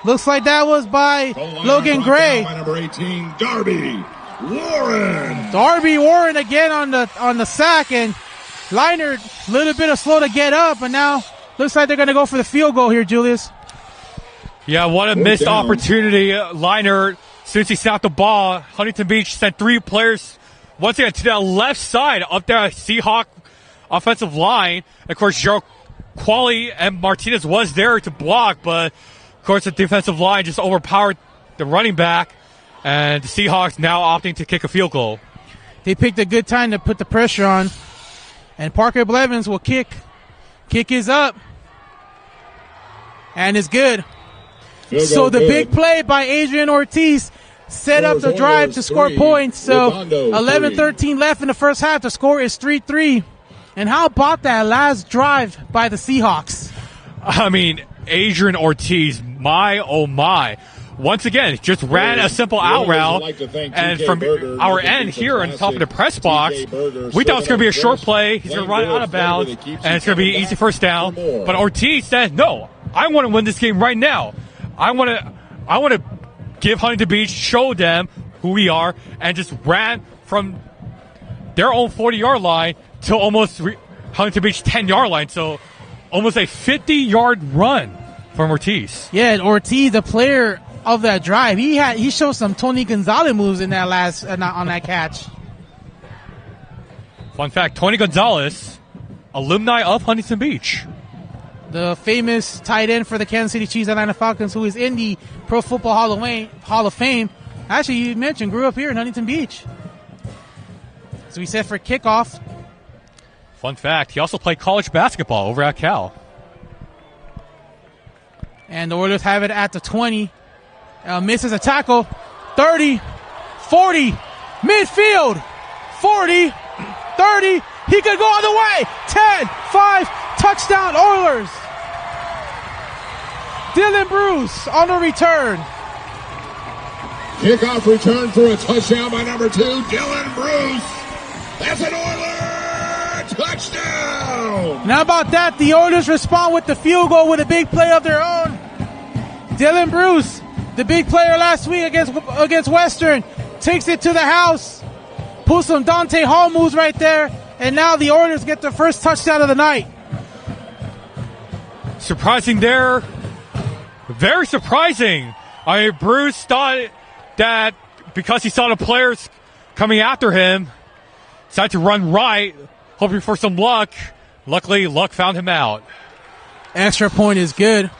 Looks like that was by Logan Gray. By number 18, Darby Warren. Darby Warren again on the sack, and Liner a little bit of slow to get up, and now looks like they're going to go for the field goal here, Julius. Yeah, what a missed opportunity. Liner, since he snapped the ball, Huntington Beach sent 3 players once again to the left side up there, Seahawk offensive line. And of course, Gerald Qualley and Martinez was there to block, but of course the defensive line just overpowered the running back, and the Seahawks now opting to kick a field goal. They picked a good time to put the pressure on, and Parker Blevins will kick. Kick is up, and it's good. So the big play by Adrian Ortiz set up the drive to score points. So 11-13 left in the first half. The score is 3-3. And how about that last drive by the Seahawks? I mean, Adrian Ortiz, my oh my. Once again, just ran a simple out route, and from our end here on top of the press box, we thought it was going to be a short play. He's going to run out of bounds, and it's going to be an easy first down. But Ortiz said, no, I want to win this game right now. I want to give Huntington Beach, show them who we are, and just ran from their own 40-yard line to almost Huntington Beach 10-yard line. So almost a 50-yard run from Ortiz. Yeah, and Ortiz, the player of that drive, he showed some Tony Gonzalez moves in that last on that catch. Fun fact: Tony Gonzalez, alumni of Huntington Beach, the famous tight end for the Kansas City Chiefs, Atlanta Falcons, who is in the Pro Football Hall of Fame. Actually, you mentioned grew up here in Huntington Beach. So we set for kickoff. Fun fact: he also played college basketball over at Cal. And the Oilers have it at the 20. Misses a tackle. 30, 40, midfield. 40, 30. He could go all the way. 10, 5, touchdown Oilers. Dylan Bruce on the return. Kickoff return for a touchdown by number 2, Dylan Bruce. That's an Oiler touchdown. Now about that, the Oilers respond with the field goal with a big play of their own. Dylan Bruce, the big player last week against Western, takes it to the house. Pulls some Dante Hall moves right there. And now the Oilers get their first touchdown of the night. Surprising there. Very surprising. I mean, Bruce thought that because he saw the players coming after him, decided to run right, hoping for some luck. Luckily, luck found him out. Extra point is good.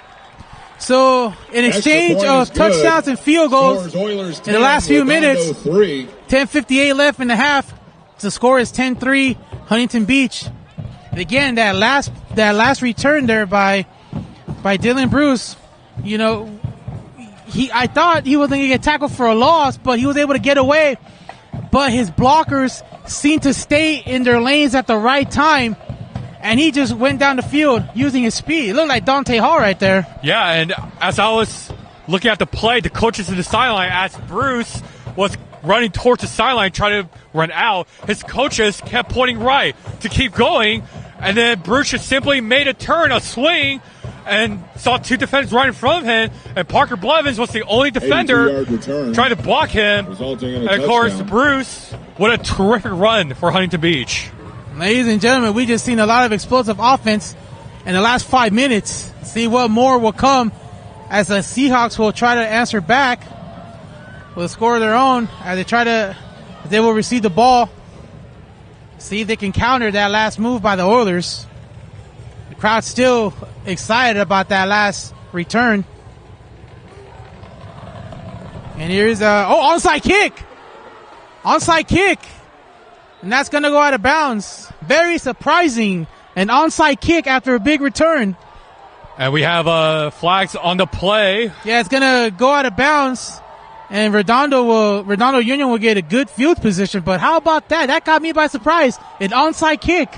So, in exchange of touchdowns and field goals in the last few minutes, 10:58 left in the half. The score is 10-3, Huntington Beach. And again, that last return there by Dylan Bruce, you know, I thought he wasn't going to get tackled for a loss, but he was able to get away. But his blockers seemed to stay in their lanes at the right time. And he just went down the field using his speed. It looked like Dante Hall right there. Yeah, and as I was looking at the play, the coaches in the sideline, as Bruce was running towards the sideline, trying to run out, his coaches kept pointing right to keep going. And then Bruce just simply made a turn, a swing, and saw two defenders right in front of him. And Parker Blevins was the only defender trying to block him. And of course, Bruce, what a terrific run for Huntington Beach. Ladies and gentlemen, we just seen a lot of explosive offense in the last 5 minutes. See what more will come as the Seahawks will try to answer back with a score of their own as they will receive the ball. See if they can counter that last move by the Oilers. The crowd's still excited about that last return. And here's onside kick. Onside kick. And that's going to go out of bounds. Very surprising. An onside kick after a big return. And we have flags on the play. Yeah, it's going to go out of bounds. And Redondo Union will get a good field position. But how about that? That got me by surprise. An onside kick.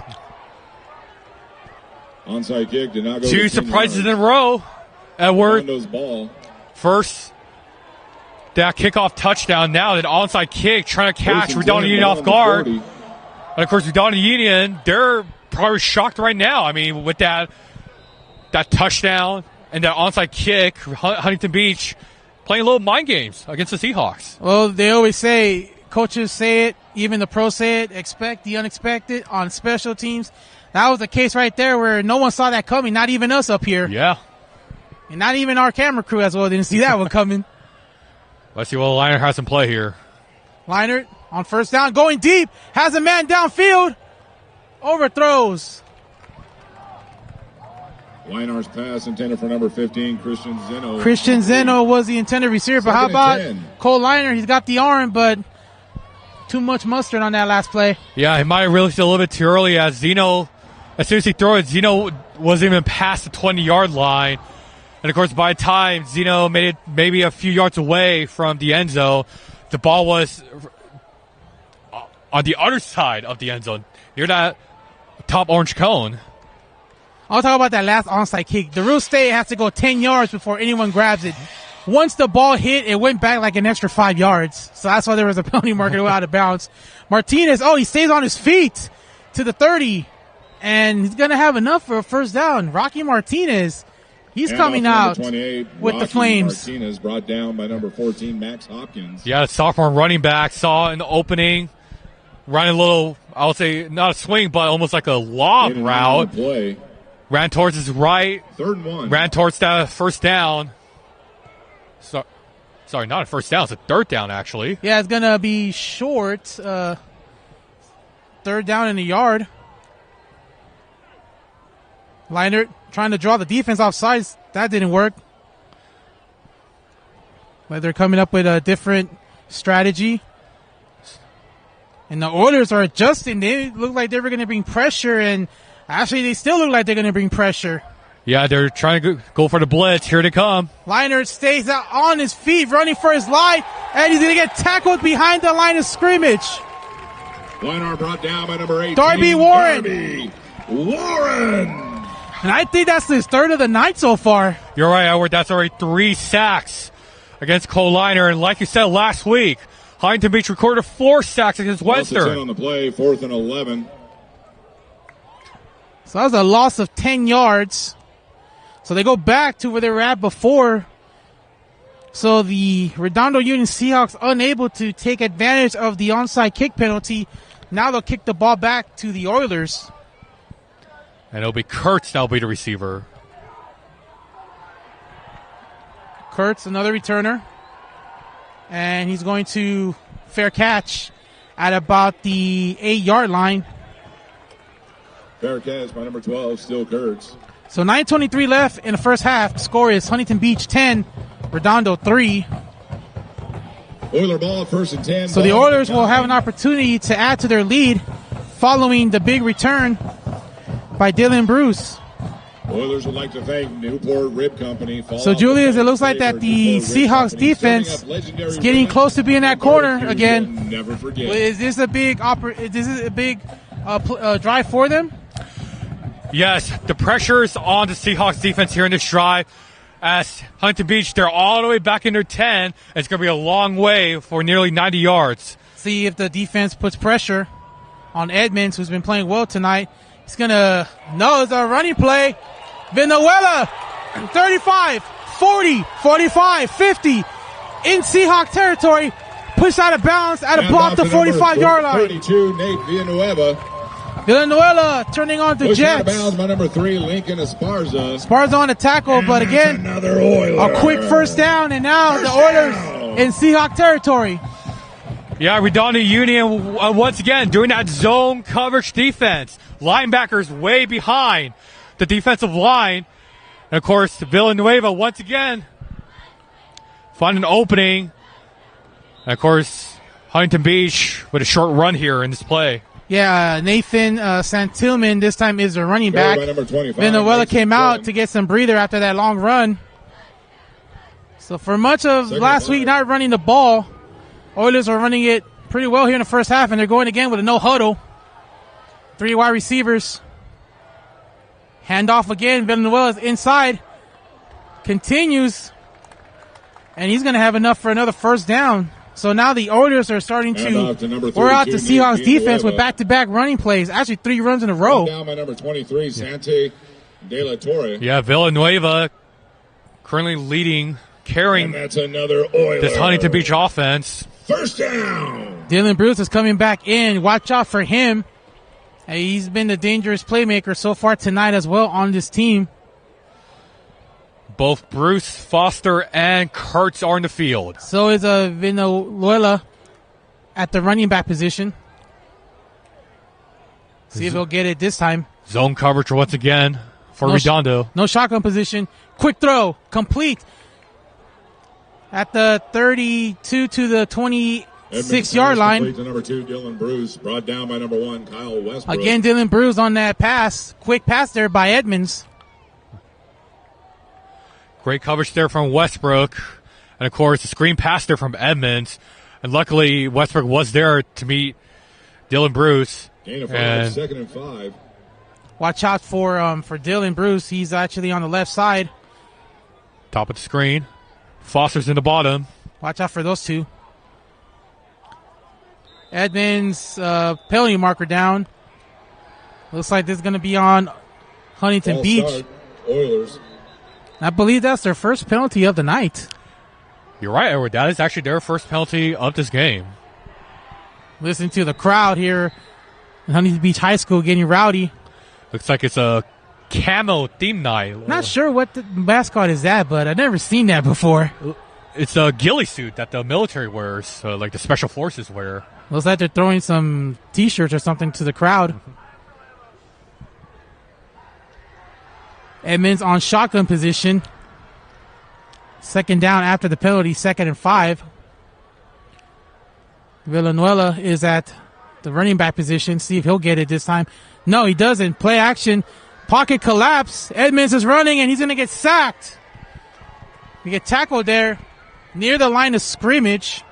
Onside kick did not go. Two surprises in a row. Edward. Ball. First, that kickoff touchdown. Now that onside kick trying to catch Redondo Union off guard. And of course, Redondo Union, they're probably shocked right now. I mean, with that touchdown and that onside kick, Huntington Beach playing little mind games against the Seahawks. Well, they always say, coaches say it, even the pros say it, expect the unexpected on special teams. That was the case right there where no one saw that coming, not even us up here. Yeah. And not even our camera crew as well didn't see that one coming. Let's see what Leinart has in play here. Leinart on first down, going deep, has a man downfield, overthrows. Leinart's pass intended for number 15, Christian Zeno. Christian Zeno was the intended receiver, but how about Cole Leinart? He's got the arm, but too much mustard on that last play. Yeah, he might have released it a little bit too early as Zeno, as soon as he threw it, Zeno wasn't even past the 20-yard line. And, of course, by the time Zeno made it maybe a few yards away from the end zone, the ball was on the other side of the end zone, near that top orange cone. I'll talk about that last onside kick. The Rule State has to go 10 yards before anyone grabs it. Once the ball hit, it went back like an extra 5 yards. So that's why there was a penalty marker out of bounds. Martinez, he stays on his feet to the 30. And he's going to have enough for a first down. Rocky Martinez, he's coming out with the Flames. Martinez brought down by number 14, Max Hopkins. Yeah, the sophomore running back saw in the opening, running a little, I would say, not a swing, but almost like a lob route. Ran towards his right. 3rd and 1. Ran towards that first down. Sorry, not a first down. It's a 3rd down, actually. Yeah, it's going to be short. 3rd down in the yard. Leinert trying to draw the defense off sides. That didn't work. But they're coming up with a different strategy. And the Oilers are adjusting. They look like they were going to bring pressure, and actually they still look like they're going to bring pressure. Yeah, they're trying to go for the blitz. Here they come. Leinert stays out on his feet, running for his life, and he's going to get tackled behind the line of scrimmage. Leinart brought down by number 18. Darby Warren. Darby Warren. And I think that's his 3rd of the night so far. You're right, Edward. That's already 3 sacks against Cole Leinart. And like you said last week, Huntington Beach recorded 4 sacks against Western. On the play, 4th and 11. So that was a loss of 10 yards. So they go back to where they were at before. So the Redondo Union Seahawks unable to take advantage of the onside kick penalty. Now they'll kick the ball back to the Oilers. And it'll be Kurtz that'll be the receiver. Kurtz, another returner. And he's going to fair catch at about the 8-yard line. Fair catch by number 12, still Kurtz. So 9:23 left in the first half. The score is Huntington Beach 10, Redondo 3. Oiler ball, 1st and 10. So the Oilers will have an opportunity to add to their lead following the big return by Dylan Bruce. Oilers would like to thank Newport Rib Company. So Julius, it looks like that the Seahawks defense is getting close to being that corner again. Never forget. Is this a big drive for them? Yes, the pressure is on the Seahawks defense here in this drive. As Huntington Beach, they're all the way back in their 10. It's going to be a long way for nearly 90 yards. See if the defense puts pressure on Edmonds, who's been playing well tonight. He's going to, no, it's a running play. Vinuela, 35, 40, 45, 50, in Seahawk territory. Pushed out of bounds at about the 45-yard line. 32, Nate Villanueva. Villanueva turning on the Pushed out of Jets. bounds by number 3, Lincoln Esparza. Esparza on the tackle, but again, Another Oiler. a quick first down, and now the Oilers in Seahawk territory. Yeah, Redondo Union once again doing that zone coverage defense. Linebackers way behind the defensive line. And, of course, Villanueva once again find an opening. And, of course, Huntington Beach with a short run here in this play. Yeah, Nathan Santilman this time is the running back. Villanueva came out to get some breather after that long run. So for much of last week not running the ball, Oilers are running it pretty well here in the first half, and they're going again with a no huddle. 3 wide receivers. Handoff again. Villanueva is inside. Continues. And he's going to have enough for another first down. So now the Oilers are starting to wear out the Seahawks defense with back-to-back running plays. Actually, 3 runs in a row. Down by number 23, Sante De La Torre. Yeah, Villanueva currently leading, carrying And that's another Oiler. this Huntington Beach offense. First down. Dylan Bruce is coming back in. Watch out for him. He's been the dangerous playmaker so far tonight as well on this team. Both Bruce, Foster, and Kurtz are in the field. So is Villanueva at the running back position. See if he'll get it this time. Zone coverage once again for Redondo. No shotgun position. Quick throw. Complete. At the 32 to the 26-yard line. To number 2, Dylan Bruce. Brought down by number 1, Kyle Westbrook. Again, Dylan Bruce on that pass. Quick pass there by Edmonds. Great coverage there from Westbrook. And, of course, the screen pass there from Edmonds. And luckily, Westbrook was there to meet Dylan Bruce. Gain of 5, second and 5. Watch out for Dylan Bruce. He's actually on the left side. Top of the screen. Foster's in the bottom. Watch out for those two. Edmonds, penalty marker down. Looks like this is going to be on Huntington Ball Beach. start, Oilers. I believe that's their first penalty of the night. You're right, Edward. That is actually their first penalty of this game. Listen to the crowd here in Huntington Beach High School getting rowdy. Looks like it's a camo theme night. Not sure what the mascot is at, but I've never seen that before. It's a ghillie suit that the military wears, like the special forces wear. Looks like they're throwing some T-shirts or something to the crowd. Edmonds on shotgun position. Second down after the penalty, 2nd and 5. Villanueva is at the running back position. See if he'll get it this time. No, he doesn't. Play action. Pocket collapse. Edmonds is running, and he's going to get sacked. We get tackled there near the line of scrimmage.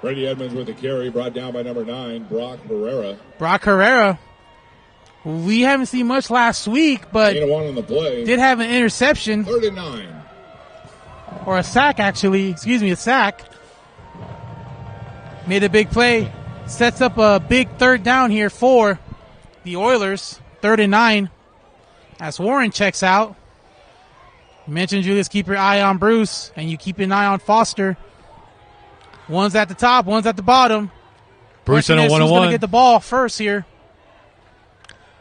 Brady Edmonds with the carry, brought down by number 9, Brock Herrera. Brock Herrera. We haven't seen much last week, but Gain of 1 on the play. did have an interception. 3rd and 9. Or a sack, actually. Excuse me, a sack. Made a big play. Sets up a big 3rd down here for the Oilers. 3rd and 9. As Warren checks out. You mentioned, Julius, keep your eye on Bruce, and you keep an eye on Foster. One's at the top, one's at the bottom. Bruce in a Who's 1-on-1. going to get the ball first here?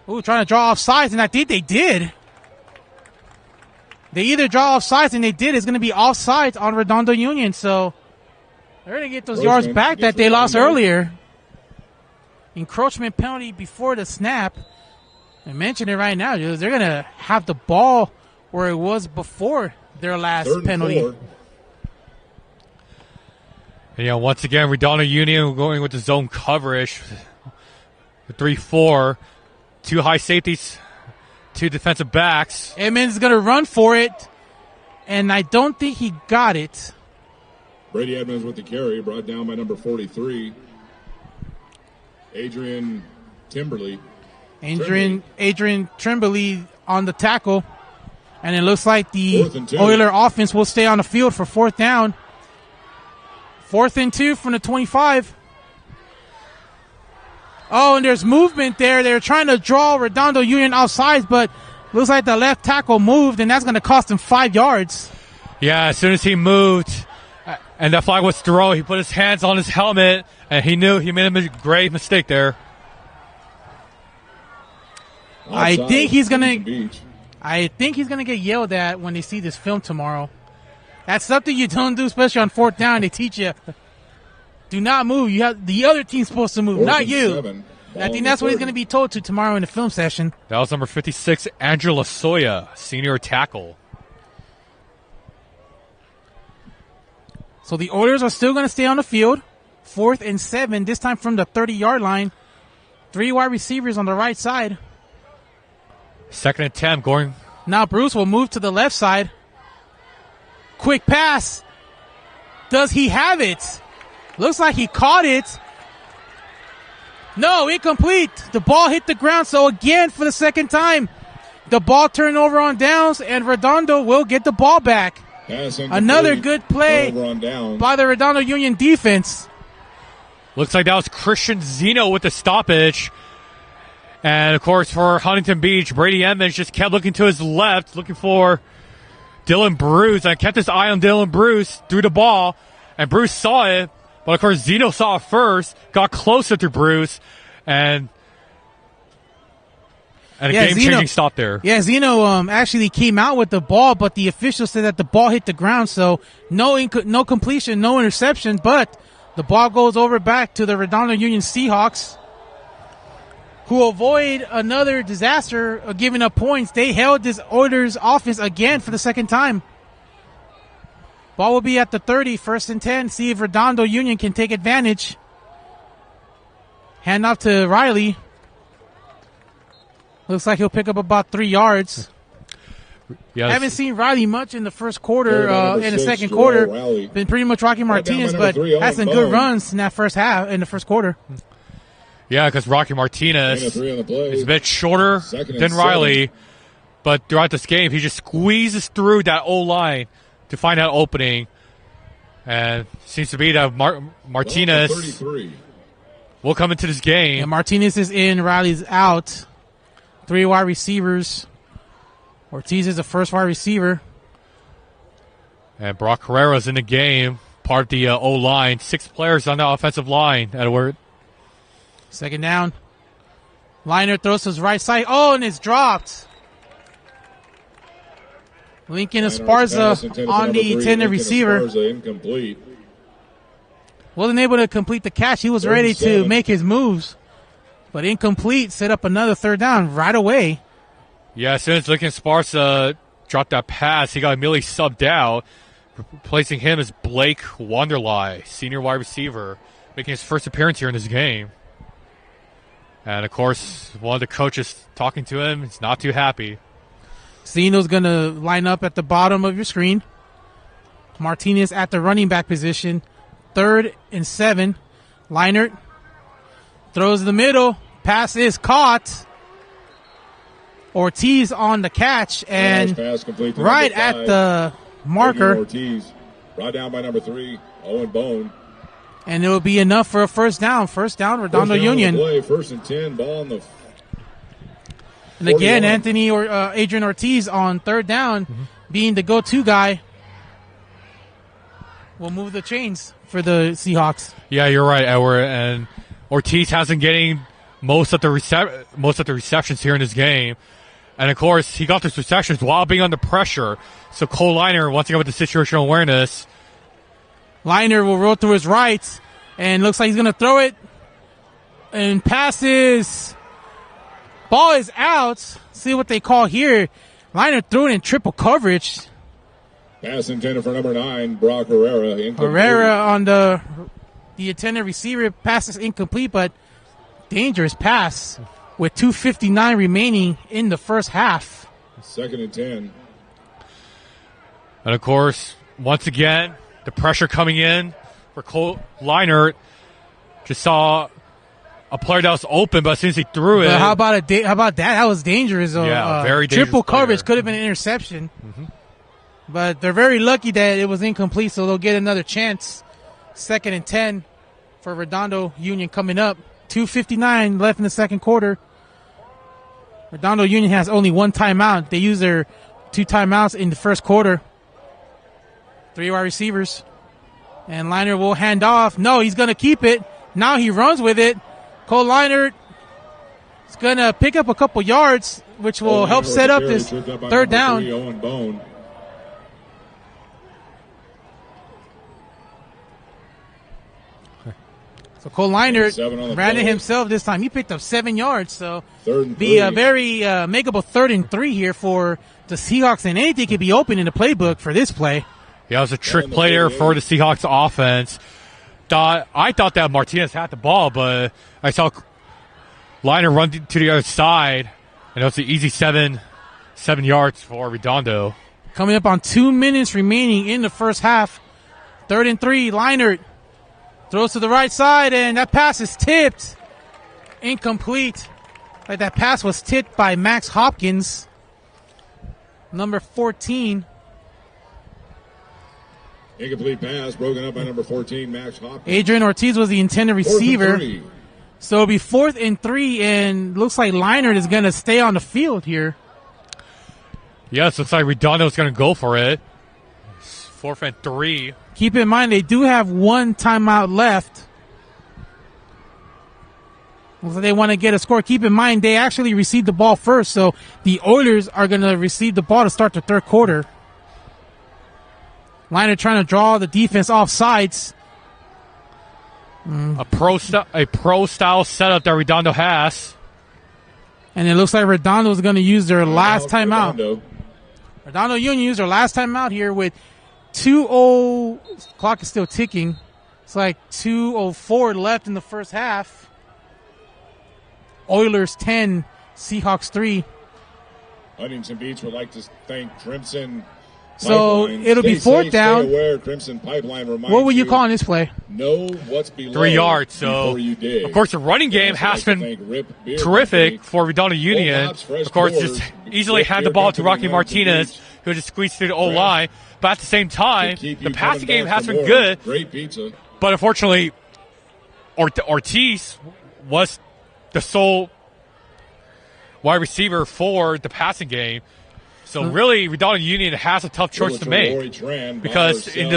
Ooh, trying to draw off sides, and I think they did. They either draw off sides, and they did. It's going to be offsides on Redondo Union, so they're going to get those yards back that they lost earlier. Encroachment penalty before the snap. I mentioned it right now. They're going to have the ball where it was before their last 3rd and penalty. 4. And, once again, Redondo Union going with the zone coverage. 3-4. 2 high safeties, 2 defensive backs. Edmonds is going to run for it, and I don't think he got it. Brady Edmonds with the carry, brought down by number 43, Adrian Timberley. Adrian Trimbley on the tackle. And it looks like the 4th and 2. Oiler offense will stay on the field for 4th down. 4th and 2 from the 25. Oh, and there's movement there. They're trying to draw Redondo Union outside, but looks like the left tackle moved, and that's going to cost him 5 yards. Yeah, as soon as he moved and that flag was thrown, he put his hands on his helmet, and he knew he made a grave mistake there. I Outside, think he's going Huntington to... Beach. I think he's going to get yelled at when they see this film tomorrow. That's something you don't do, especially on 4th down. They teach you, do not move. You have the other team's supposed to move, 4th not and you. 7. I think that's what he's going to be told to tomorrow in the film session. That was number 56, Andrew Lasoya, senior tackle. So the Oilers are still going to stay on the field. 4th and 7, this time from the 30-yard line. 3 wide receivers on the right side. 2nd and 10 going. Now Bruce will move to the left side. Quick pass. Does he have it? Looks like he caught it. No, incomplete. The ball hit the ground. So again, for the 2nd time, the ball turned over on downs, and Redondo will get the ball back. Another good play by the Redondo Union defense. Looks like that was Christian Zeno with the stoppage. And, of course, for Huntington Beach, Brady Edmonds just kept looking to his left, looking for Dylan Bruce, and kept his eye on Dylan Bruce, threw the ball, and Bruce saw it. But, of course, Zeno saw it first, got closer to Bruce, and a game-changing stop there. Yeah, Zeno actually came out with the ball, but the official said that the ball hit the ground, so no completion, no interception, but the ball goes over back to the Redondo Union Seahawks, who avoid another disaster of giving up points. They held this Oilers offense again for the 2nd time. Ball will be at the 30, 1st and 10. See if Redondo Union can take advantage. Hand off to Riley. Looks like he'll pick up about 3 yards. Yes. Haven't seen Riley much in the first quarter, in the second Joel quarter. Riley. Been pretty much Rocky Martinez, number but 3, had some Owen good Bone. runs in that first half, in the first quarter. Yeah, because Rocky Martinez Gain of 3 on the play. is a bit shorter Second and than 7. Riley, but throughout this game, he just squeezes through that O-line to find that opening. And seems to be that Martinez 33. will come into this game. And Martinez is in, Riley's out. 3 wide receivers. Ortiz is the first wide receiver. And Brock Herrera's in the game, part of the O-line. 6 players on the offensive line, Edward. Second down. Liner throws to his right side. Oh, and it's dropped. Lincoln Esparza on the intended receiver. Esparza incomplete. Wasn't able to complete the catch. He was ready to make his moves. But incomplete, set up another third down right away. Yeah, as soon as Lincoln Esparza dropped that pass, he got immediately subbed out, replacing him as Blake Wanderlei, senior wide receiver, making his first appearance here in this game. And, of course, one of the coaches talking to him is not too happy. Zeno's going to line up at the bottom of your screen. Martinez at the running back position. 3rd and 7. Leinert throws in the middle. Pass is caught. Ortiz on the catch. And Pass complete to right number 5. at the marker. Ortiz. Brought down by number 3, Owen Bone. And it will be enough for a first down. First down, Redondo First down on the Union. play, 1st and 10, ball on the And again, 41. Anthony or Adrian Ortiz on 3rd down, being the go-to guy, will move the chains for the Seahawks. Yeah, you're right, Edward. And Ortiz hasn't getting most of the receptions here in this game. And, of course, he got those receptions while being under pressure. So Cole Liner, once again with the situational awareness. Liner will roll through his right, and looks like he's going to throw it. And passes. Ball is out. See what they call here. Liner threw it in triple coverage. pass intended for number 9, Brock Herrera. Incomplete. Herrera on the intended receiver. Pass is incomplete, but dangerous pass with 2:59 remaining in the first half. 2nd and 10. And, of course, once again, the pressure coming in for Cole Leinert. Just saw a player that was open, but as soon as he threw it. But how about that? That was dangerous. Yeah, very dangerous Triple coverage player. could have been an interception. But they're very lucky that it was incomplete, so they'll get another chance. 2nd and 10 for Redondo Union coming up. 2:59 left in the second quarter. Redondo Union has only 1 timeout. They use their 2 timeouts in the first quarter. 3 wide receivers. And Liner will hand off. No, he's going to keep it. Now he runs with it. Cole Liner is going to pick up a couple yards, which will help set up this third down. 3, Owen Bone. So Cole Liner 7 on the ran it play. himself this time. He picked up 7 yards. So 3rd and be a 3. very makeable 3rd and 3 here for the Seahawks, and anything could be open in the playbook for this play. Yeah, it was a trick play there for the Seahawks offense. I thought that Martinez had the ball, but I saw Liner run to the other side, and it was an easy 7 yards for Redondo. Coming up on 2 minutes remaining in the first half. 3rd and 3, Leinert throws to the right side, and that pass is tipped. Incomplete. Like that pass was tipped by Max Hopkins, number 14. Incomplete pass broken up by number 14, Max Hopkins. Adrian Ortiz was the intended 4th and receiver. 3. So it'll be 4th and 3, and looks like Leinert is going to stay on the field here. Yes, looks like Redondo's going to go for it. 4th and 3. Keep in mind, they do have 1 timeout left. So they want to get a score. Keep in mind, they actually received the ball first, so the Oilers are going to receive the ball to start the third quarter. Liner trying to draw the defense off sides. A pro style setup that Redondo has. And it looks like Redondo is going to use their last timeout. Redondo. Redondo Union used their last timeout here with 2:0. Clock is still ticking. It's like 2:04 left in the first half. Oilers 10, Seahawks 3. Huntington Beach would like to thank Crimson So Pipeline. it'll be Stay fourth safe, down. Stay aware. Crimson Pipeline reminds What were you calling this play? Know what's below 3 yards. So, before you dig. of course, the running game has been terrific for Redondo Union. Of course, just easily hand the ball to Rocky Martinez, who just squeezed through the O-line. But at the same time, the passing game has been good. Great pizza. But unfortunately, Ortiz was the sole wide receiver for the passing game. So really, Redondo Union has a tough choice to make because in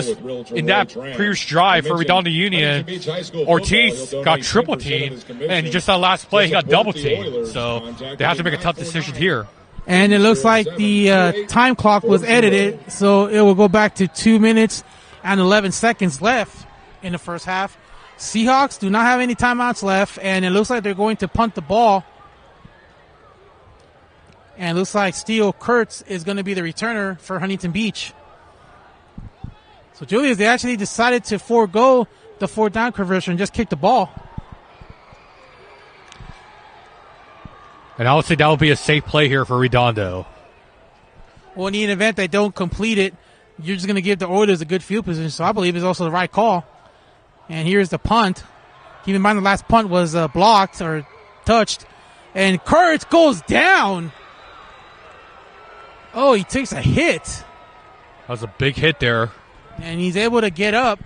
that previous drive for Redondo Union, Ortiz got triple teamed, and just on last play, he got double teamed. So they have to make a tough decision here. And it looks like the time clock was edited, so it will go back to 2 minutes and 11 seconds left in the first half. Seahawks do not have any timeouts left, and it looks like they're going to punt the ball. And it looks like Steele Kurtz is going to be the returner for Huntington Beach. So, Julius, they actually decided to forego the fourth down conversion and just kick the ball. And I would say that would be a safe play here for Redondo. Well, in the event they don't complete it, you're just going to give the Oilers a good field position. So I believe it's also the right call. And here's the punt. Keep in mind the last punt was blocked or touched. And Kurtz goes down. Oh, he takes a hit. That was a big hit there. And he's able to get up.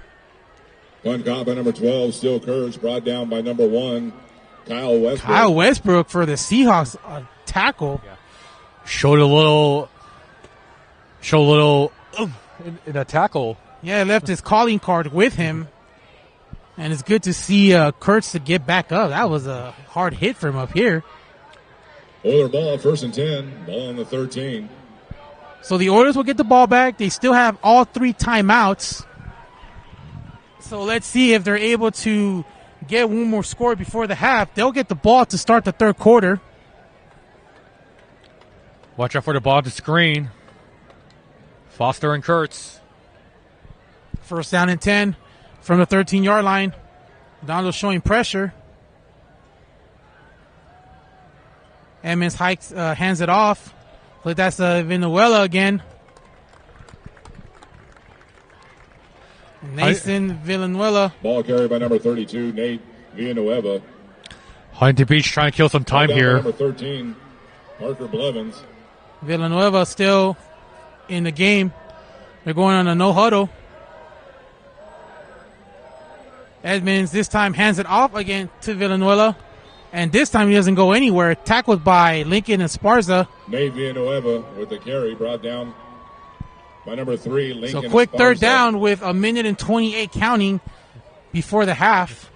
Punt caught by number 12, Still Kurtz, brought down by number 1, Kyle Westbrook. Kyle Westbrook for the Seahawks tackle. Yeah. Showed a little in that tackle. Yeah, left his calling card with him. And it's good to see Kurtz to get back up. That was a hard hit from up here. Oiler ball, 1st and 10, ball on the 13. So the Oilers will get the ball back. They still have all 3 timeouts. So let's see if they're able to get one more score before the half. They'll get the ball to start the third quarter. Watch out for the ball to screen. Foster and Kurtz. First down and 10 from the 13-yard line. Redondo showing pressure. Edmonds hikes, hands it off. But that's Villanueva again. Nathan Villanueva. Ball carried by number 32, Nate Villanueva. Huntington Beach trying to kill some time here. Number 13, Parker Blevins. Villanueva still in the game. They're going on a no huddle. Edmonds this time hands it off again to Villanueva. And this time he doesn't go anywhere. Tackled by Lincoln Esparza. Nate Villanueva with the carry, brought down by number 3, Lincoln So quick Esparza. third down with 1:28 counting before the half.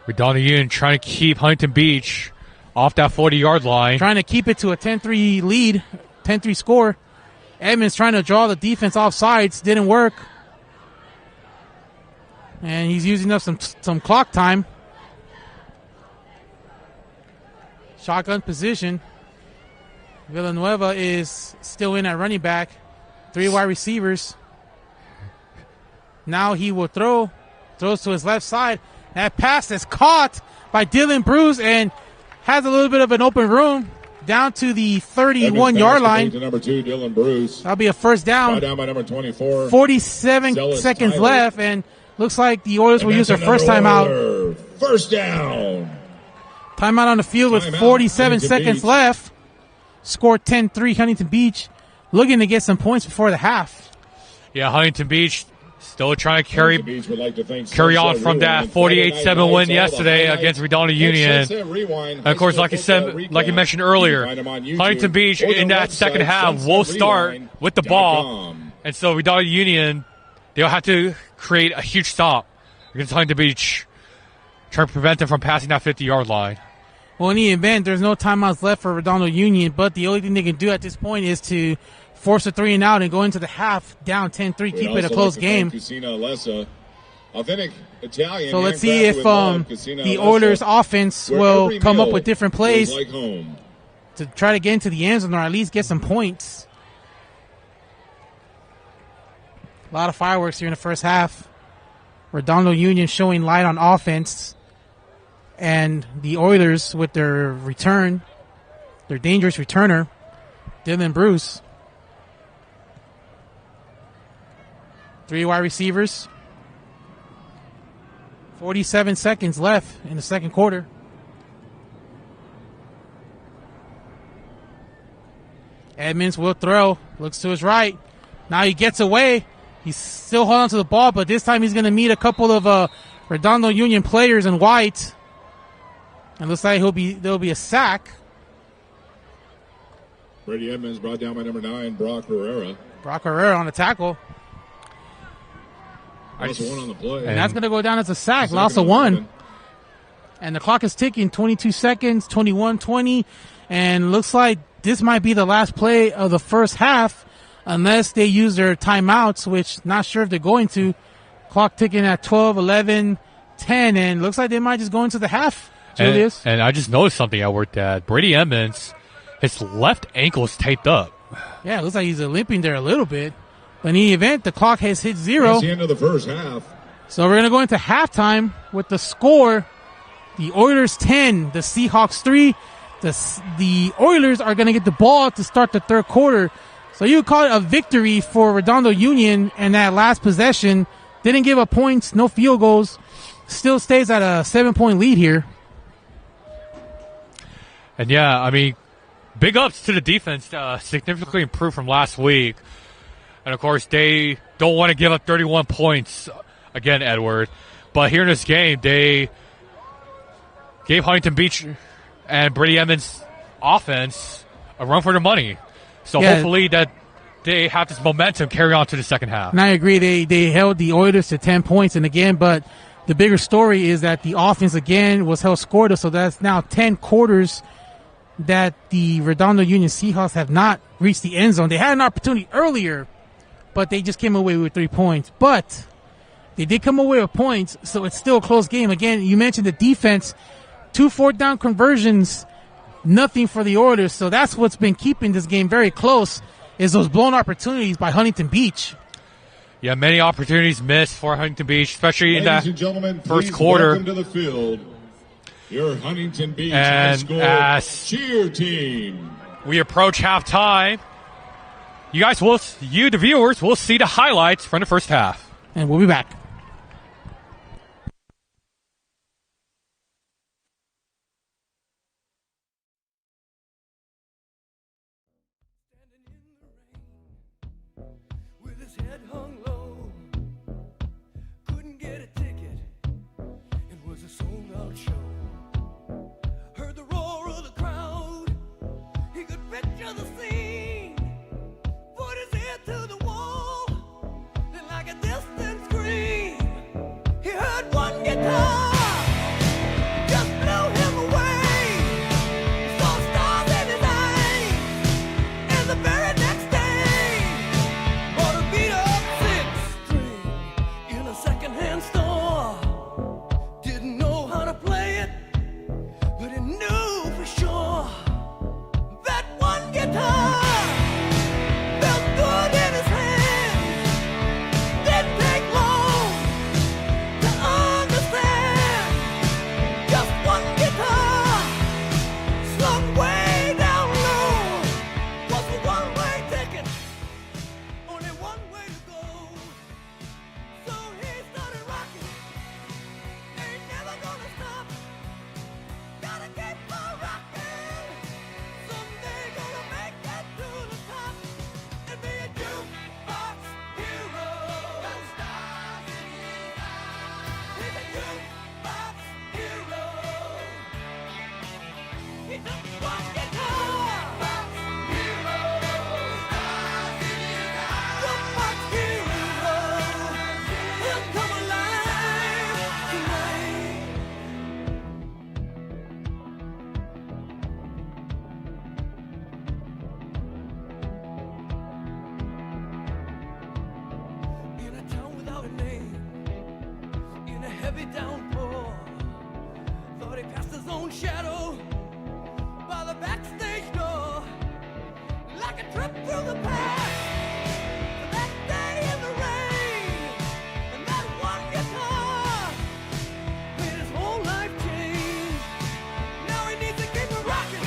Redondo Union trying to keep Huntington Beach off that 40-yard line. Trying to keep it to a 10-3 lead, 10-3 score. Edmonds trying to draw the defense off sides. Didn't work. And he's using up some clock time. Shotgun position. Villanueva is still in at running back. 3 wide receivers. Now he will throw. Throws to his left side. That pass is caught by Dylan Bruce and has a little bit of an open room down to the 31-yard line. To number 2, Dylan Bruce. That'll be a first down. Brought down by number 24. 47 seconds Tyler. left, and looks like the Oilers will use their first timeout. First down. Timeout on the field with Timeout, 47 Huntington seconds Beach. left. Score 10-3 Huntington Beach. Looking to get some points before the half. Yeah, Huntington Beach still trying to carry Beach would like to thank on Sunset from that Rewind. 48-7 win Friday night yesterday lights, against Redondo Union. Sunset Rewind, And of course, like you said, like you mentioned earlier, Find them on YouTube Huntington Beach or in their that second website, half will start with the ball. sunsetrewind.com. And so Redondo Union, they'll have to create a huge stop against Huntington Beach, trying to prevent them from passing that 50-yard line. Well, in the event, there's no timeouts left for Redondo Union, but the only thing they can do at this point is to force a 3 and out and go into the half down 10-3, keep it a close game. Casina Alessa, authentic Italian. So let's see if Casina the Alessa, Oilers offense where will every come up meal with different feels plays like home. to try to get into the end zone or at least get some points. A lot of fireworks here in the first half. Redondo Union showing light on offense. And the Oilers with their return, their dangerous returner, Dylan Bruce. 3 wide receivers. 47 seconds left in the second quarter. Edmonds will throw. Looks to his right. Now he gets away. He's still holding on to the ball, but this time he's going to meet a couple of Redondo Union players in white. And looks like there'll be a sack. Brady Edmonds brought down by number 9, Brock Herrera. Brock Herrera on the tackle. Loss of 1 on the play. And that's going to go down as a sack. Loss of 1. And the clock is ticking. 22 seconds, 21-20. And looks like this might be the last play of the first half unless they use their timeouts, which not sure if they're going to. Clock ticking at 12, 11, 10. And looks like they might just go into the half, Julius. And I just noticed something I worked at. Brady Edmonds, his left ankle is taped up. Yeah, it looks like he's limping there a little bit. But in the event, the clock has hit 0. That's the end of the first half. So we're going to go into halftime with the score. The Oilers 10, the Seahawks 3. The Oilers are going to get the ball to start the third quarter. So you would call it a victory for Redondo Union, and that last possession didn't give up points, no field goals. Still stays at a 7-point lead here. And yeah, I mean, big ups to the defense, significantly improved from last week. And, of course, they don't want to give up 31 points again, Edward. But here in this game, they gave Huntington Beach and Brady Edmonds' offense a run for their money. So hopefully that they have this momentum carry on to the second half. And I agree. They held the Oilers to 10 points. And, again, but the bigger story is that the offense, again, was held scoreless. So that's now 10 quarters that the Redondo Union Seahawks have not reached the end zone. They had an opportunity earlier, but they just came away with 3 points. But they did come away with points, so it's still a close game. Again, you mentioned the defense. 2 4th-down conversions, nothing for the Oilers. So that's what's been keeping this game very close, is those blown opportunities by Huntington Beach. Yeah, many opportunities missed for Huntington Beach, especially in that first quarter. quarter. Welcome to the field, your Huntington Beach High And School as cheer team. we approach halftime, the viewers, will see the highlights from the first half. And we'll be back. With his head hung low, couldn't get a ticket. It was a sold-out show. Heard the roar of the crowd. He could picture the scene. Put his ear to the wall, and like a distant scream, he heard one guitar. Just blew him away. Saw stars in his eyes, and the very next day, bought a beat-up 6-string in a second-hand store. Didn't know how to play it, but he knew for sure that one guitar felt good in his hand. Didn't take long to understand. Just one guitar slung way down low was a one-way ticket. Only one way to go. So he started rocking. Ain't never gonna stop. Gotta keep on rocking. Someday gonna make it to the top and be a jukebox hero. Got stars in his eyes. He's a jukebox hero. He took one guitar. Hero. Stars in his eyes. Jukebox hero. He'll come alive tonight. In a town without a name, in a heavy downpour, thought he passed his own shadow by the backstage door, like a trip through the past. That day in the rain, and that one guitar made his whole life change. Now he needs to keep it rocking.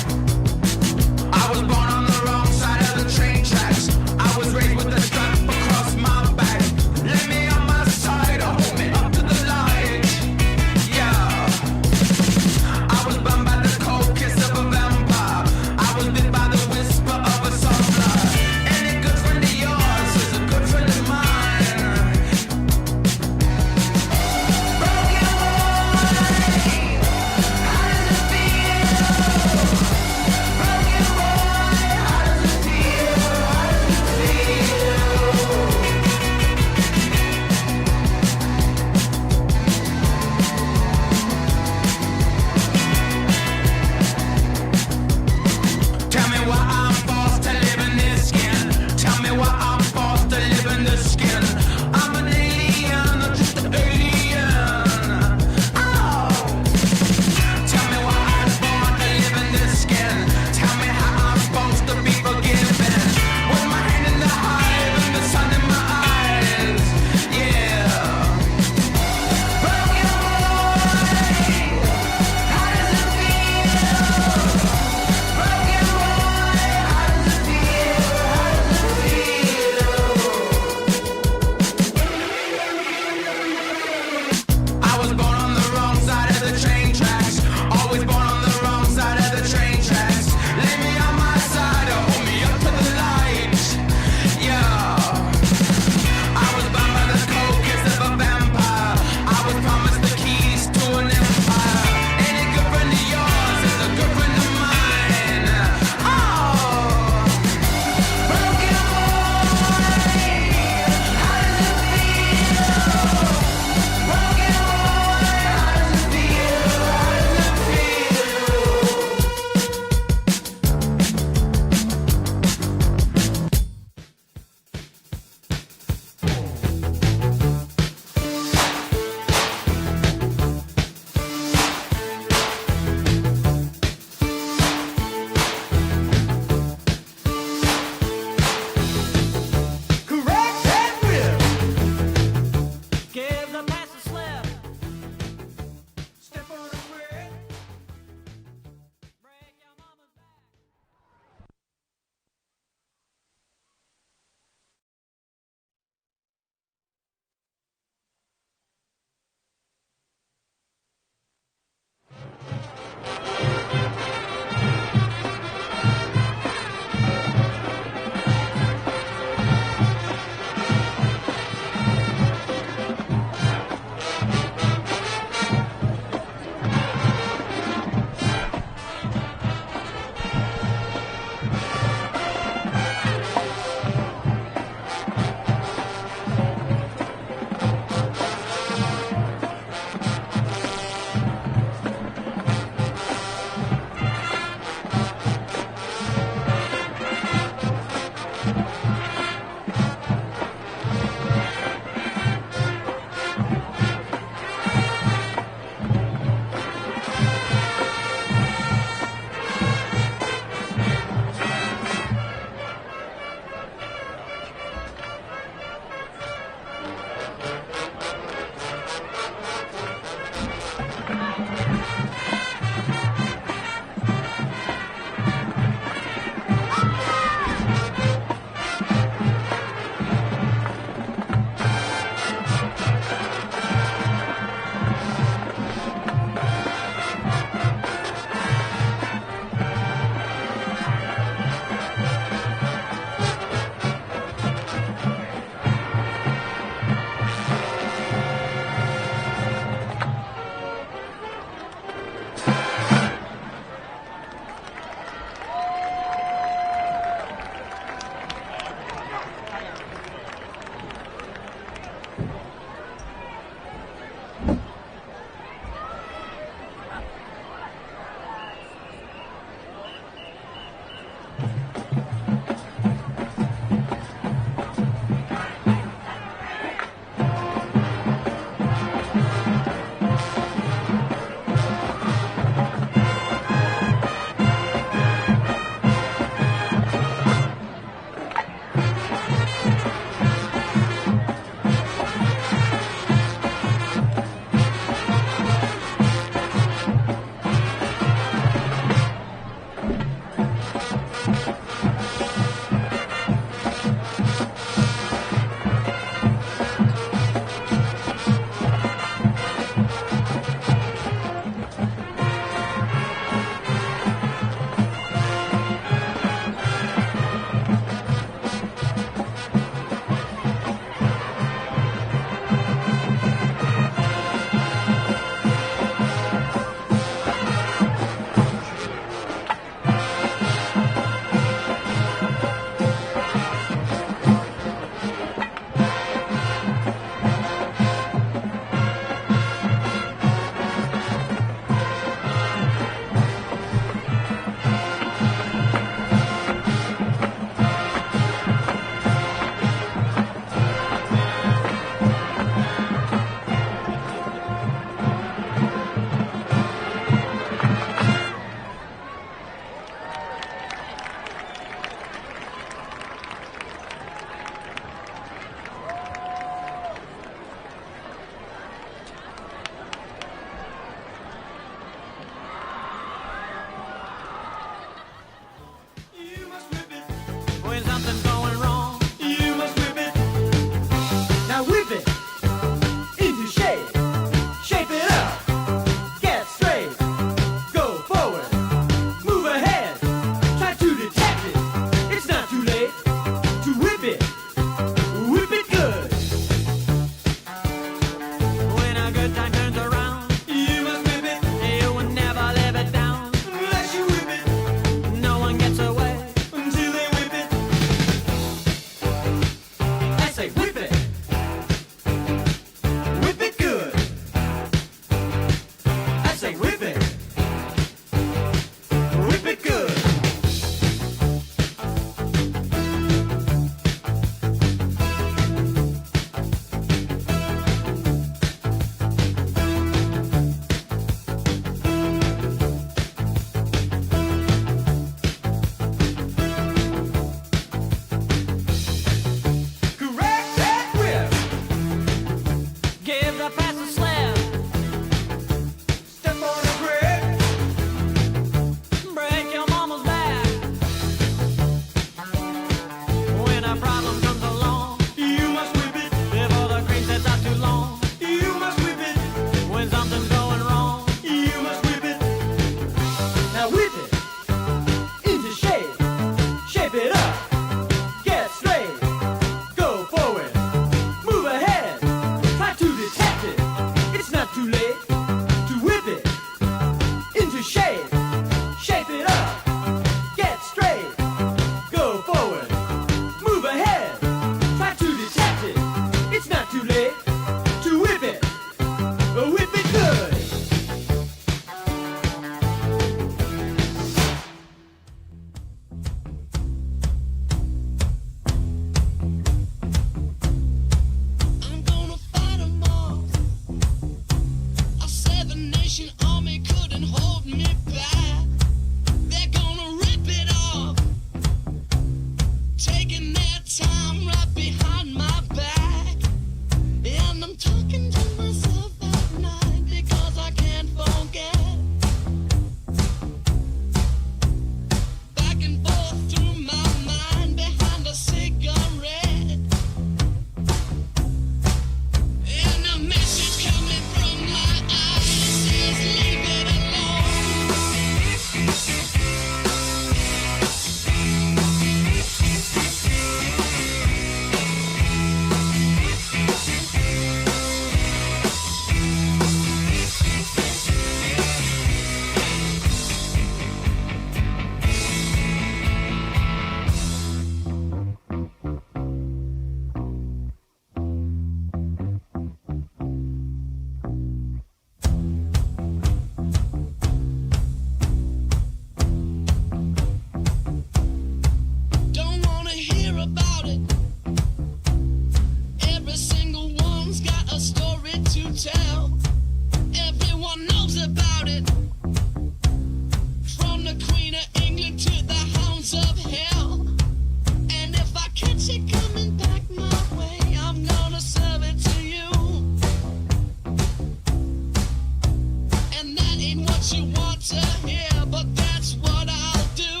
what you want to hear, but that's what I'll do.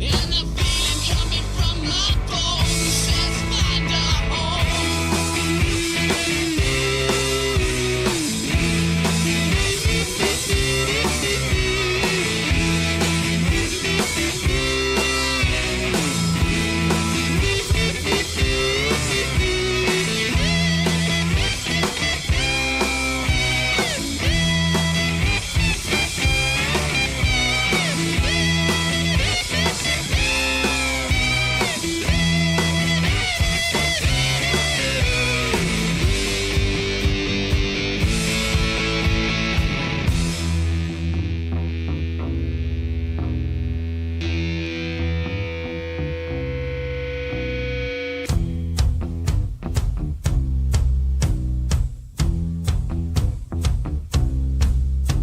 And the feeling coming from my bones says find a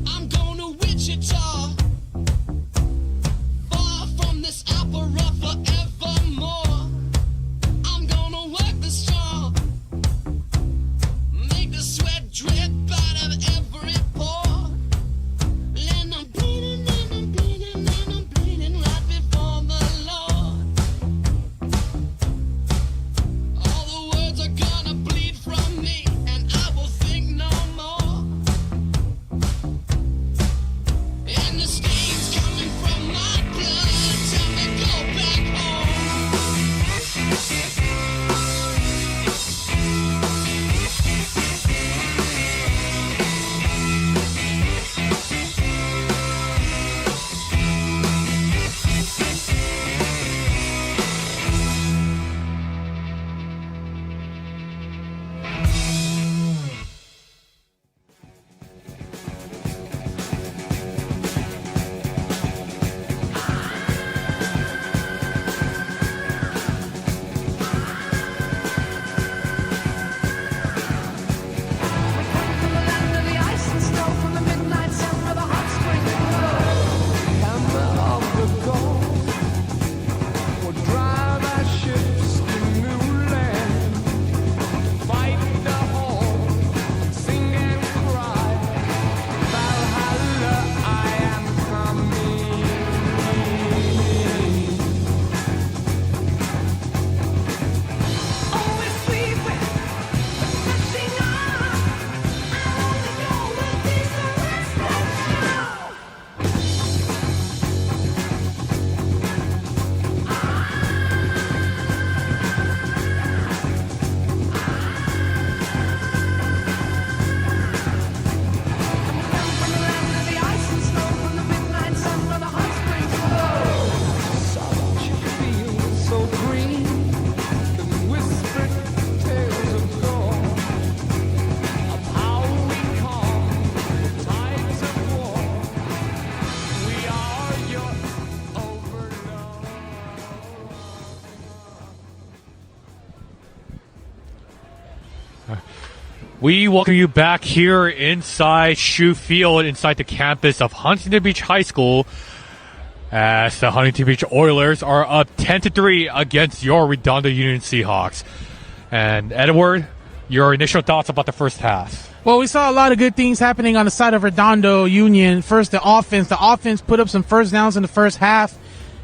I'm going to Wichita, far from this opera forevermore. I'm gonna work the straw, make the sweat drip out of every pore. And I'm bleeding, and I'm bleeding, and I'm bleeding right before the Lord. All the words are gonna bleed from me, and I will think no more. And the stains coming from my blood tell me go back home. We welcome you back here inside Shoe Field, inside the campus of Huntington Beach High School, as the Huntington Beach Oilers are up 10-3 against your Redondo Union Seahawks. And Edward, your initial thoughts about the first half? Well, we saw a lot of good things happening on the side of Redondo Union. First, the offense. The offense put up some first downs in the first half.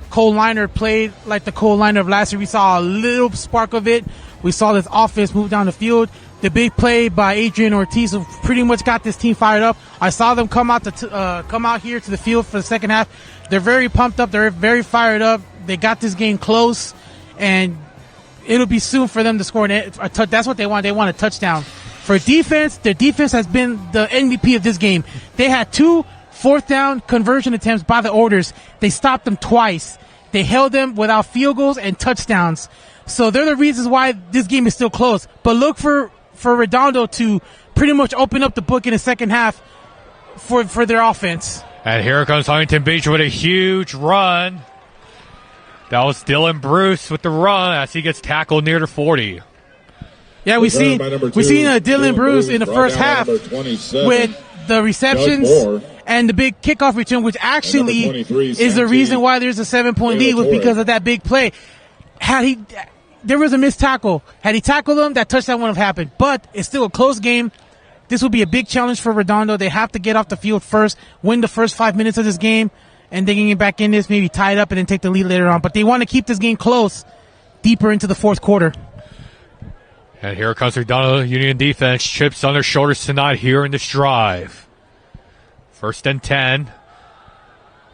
Cole Liner played like the Cole Liner of last year. We saw a little spark of it. We saw this offense move down the field. The big play by Adrian Ortiz pretty much got this team fired up. I saw them come out here to the field for the second half. They're very pumped up. They're very fired up. They got this game close, and it'll be soon for them to score a touchdown. That's what they want. They want a touchdown. For defense, their defense has been the MVP of this game. They had 2 fourth down conversion attempts by the Oilers. They stopped them twice. They held them without field goals and touchdowns. So they're the reasons why this game is still close. But look for Redondo to pretty much open up the book in the second half for their offense. And here comes Huntington Beach with a huge run. That was Dylan Bruce with the run as he gets tackled near the 40. Yeah, we seen Dylan Bruce in the first half with the receptions and the big kickoff return, which actually is the reason why there's a 7-point lead, was because of that big play. There was a missed tackle. Had he tackled him, that touchdown wouldn't have happened. But it's still a close game. this will be a big challenge for Redondo. They have to get off the field first, win the first 5 minutes of this game, and they can get back in this, maybe tie it up, and then take the lead later on. But they want to keep this game close deeper into the fourth quarter. And here comes Redondo Union defense. Chips on their shoulders tonight here in this drive. 1st and 10.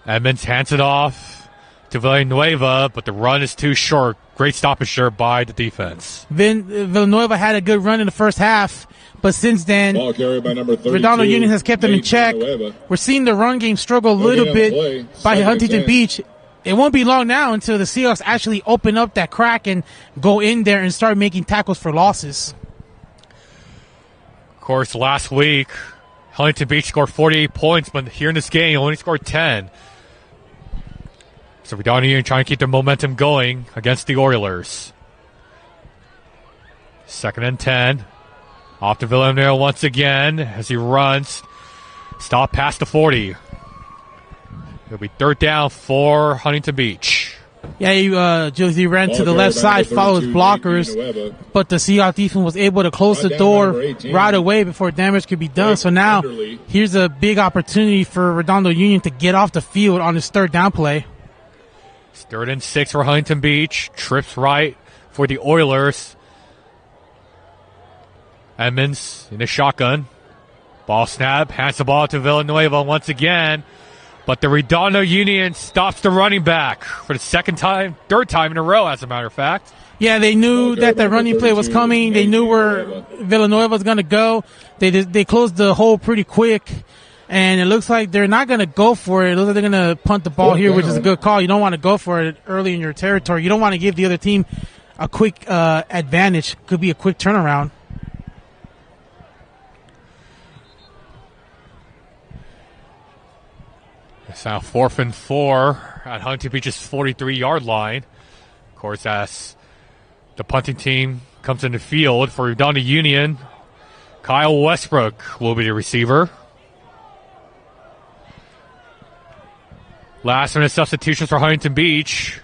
Edmonds hands it off to Villanueva, but the run is too short. Great stoppage there by the defense. Villanueva had a good run in the first half, but since then, Ball carried by number 32, Redondo Union has kept them in Nate check. Villanueva. We're seeing the run game struggle a little Looking at the bit play, by 2nd and Huntington 10. Beach. It won't be long now until the Seahawks actually open up that crack and go in there and start making tackles for losses. Of course, last week, Huntington Beach scored 48 points, but here in this game, only scored 10. So Redondo Union trying to keep their momentum going against the Oilers. 2nd and 10. Off to Villanueva once again as he runs. Stop past the 40. It'll be 3rd down for Huntington Beach. Yeah, he ran to the left side, followed blockers, but the Seahawks defense was able to close the door right away before damage could be done. So now here's a big opportunity for Redondo Union to get off the field on this 3rd down play. It's 3rd and 6 for Huntington Beach. Trips right for the Oilers. Edmonds in the shotgun. Ball snap, hands the ball to Villanueva once again. But the Redondo Union stops the running back for the 3rd time in a row, as a matter of fact. Yeah, they knew that the running play was coming. They knew where Villanueva was going to go. They closed the hole pretty quick, and it looks like they're not going to go for it. It looks like they're going to punt the ball here, which is a good call. You don't want to go for it early in your territory. You don't want to give the other team a quick advantage. Could be a quick turnaround. It's now 4th and 4 at Huntington Beach's 43-yard line. Of course, as the punting team comes in the field for Redondo Union, Kyle Westbrook will be the receiver. Last minute substitutions for Huntington Beach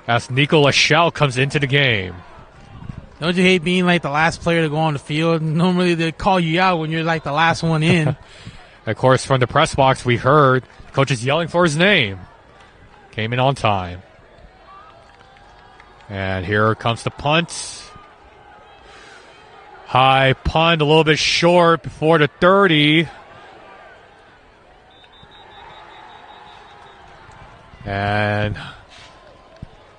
as Nico Lachelle comes into the game. Don't you hate being like the last player to go on the field? Normally they call you out when you're like the last one in. Of course, from the press box, we heard the coach is yelling for his name. Came in on time. And here comes the punt. High punt, a little bit short before the 30. And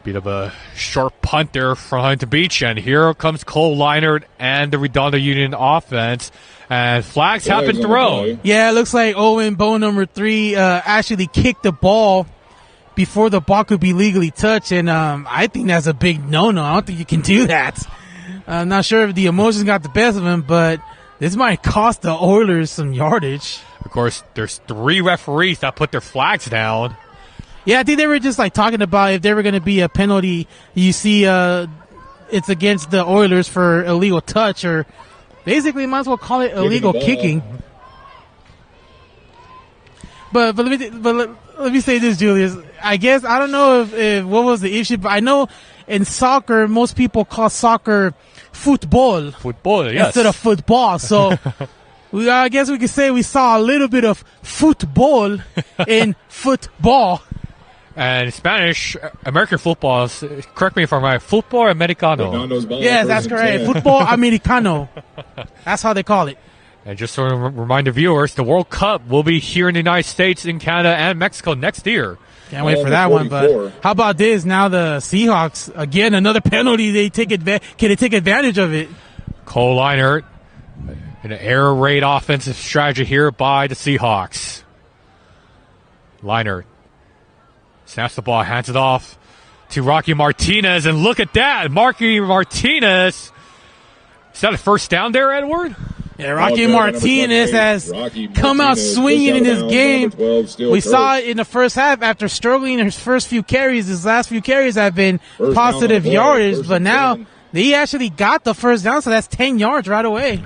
bit of a short punt there from Huntington Beach. And here comes Cole Leinert and the Redondo Union offense. And flags have been thrown. Yeah, it looks like Owen Bow number 3 actually kicked the ball before the ball could be legally touched. And I think that's a big no-no. I don't think you can do that. I'm not sure if the emotions got the best of him, but this might cost the Oilers some yardage. Of course, there's 3 referees that put their flags down. Yeah, I think they were just like talking about if there were going to be a penalty. You see it's against the Oilers for illegal touch, or basically might as well call it illegal kicking. But let me say this, Julius. I guess I don't know if what was the issue, but I know in soccer most people call soccer football. Football, yes. Instead of football. So I guess we could say we saw a little bit of football in football. And Spanish, American football, correct me if I'm right, football americano. Yes, that's correct. Football americano. That's how they call it. And just to remind the viewers, the World Cup will be here in the United States, in Canada, and Mexico next year. Can't wait for that one. But how about this? Now the Seahawks, again, another penalty. Can they take advantage of it? Cole Leinert, an air raid offensive strategy here by the Seahawks. Leinert snaps the ball, hands it off to Rocky Martinez, and look at that. Rocky Martinez. Is that a first down there, Edward? Yeah, Rocky Martinez has come out swinging in this game. We saw it in the first half after struggling in his first few carries. His last few carries have been positive yardage, but now he actually got the first down, so that's 10 yards right away.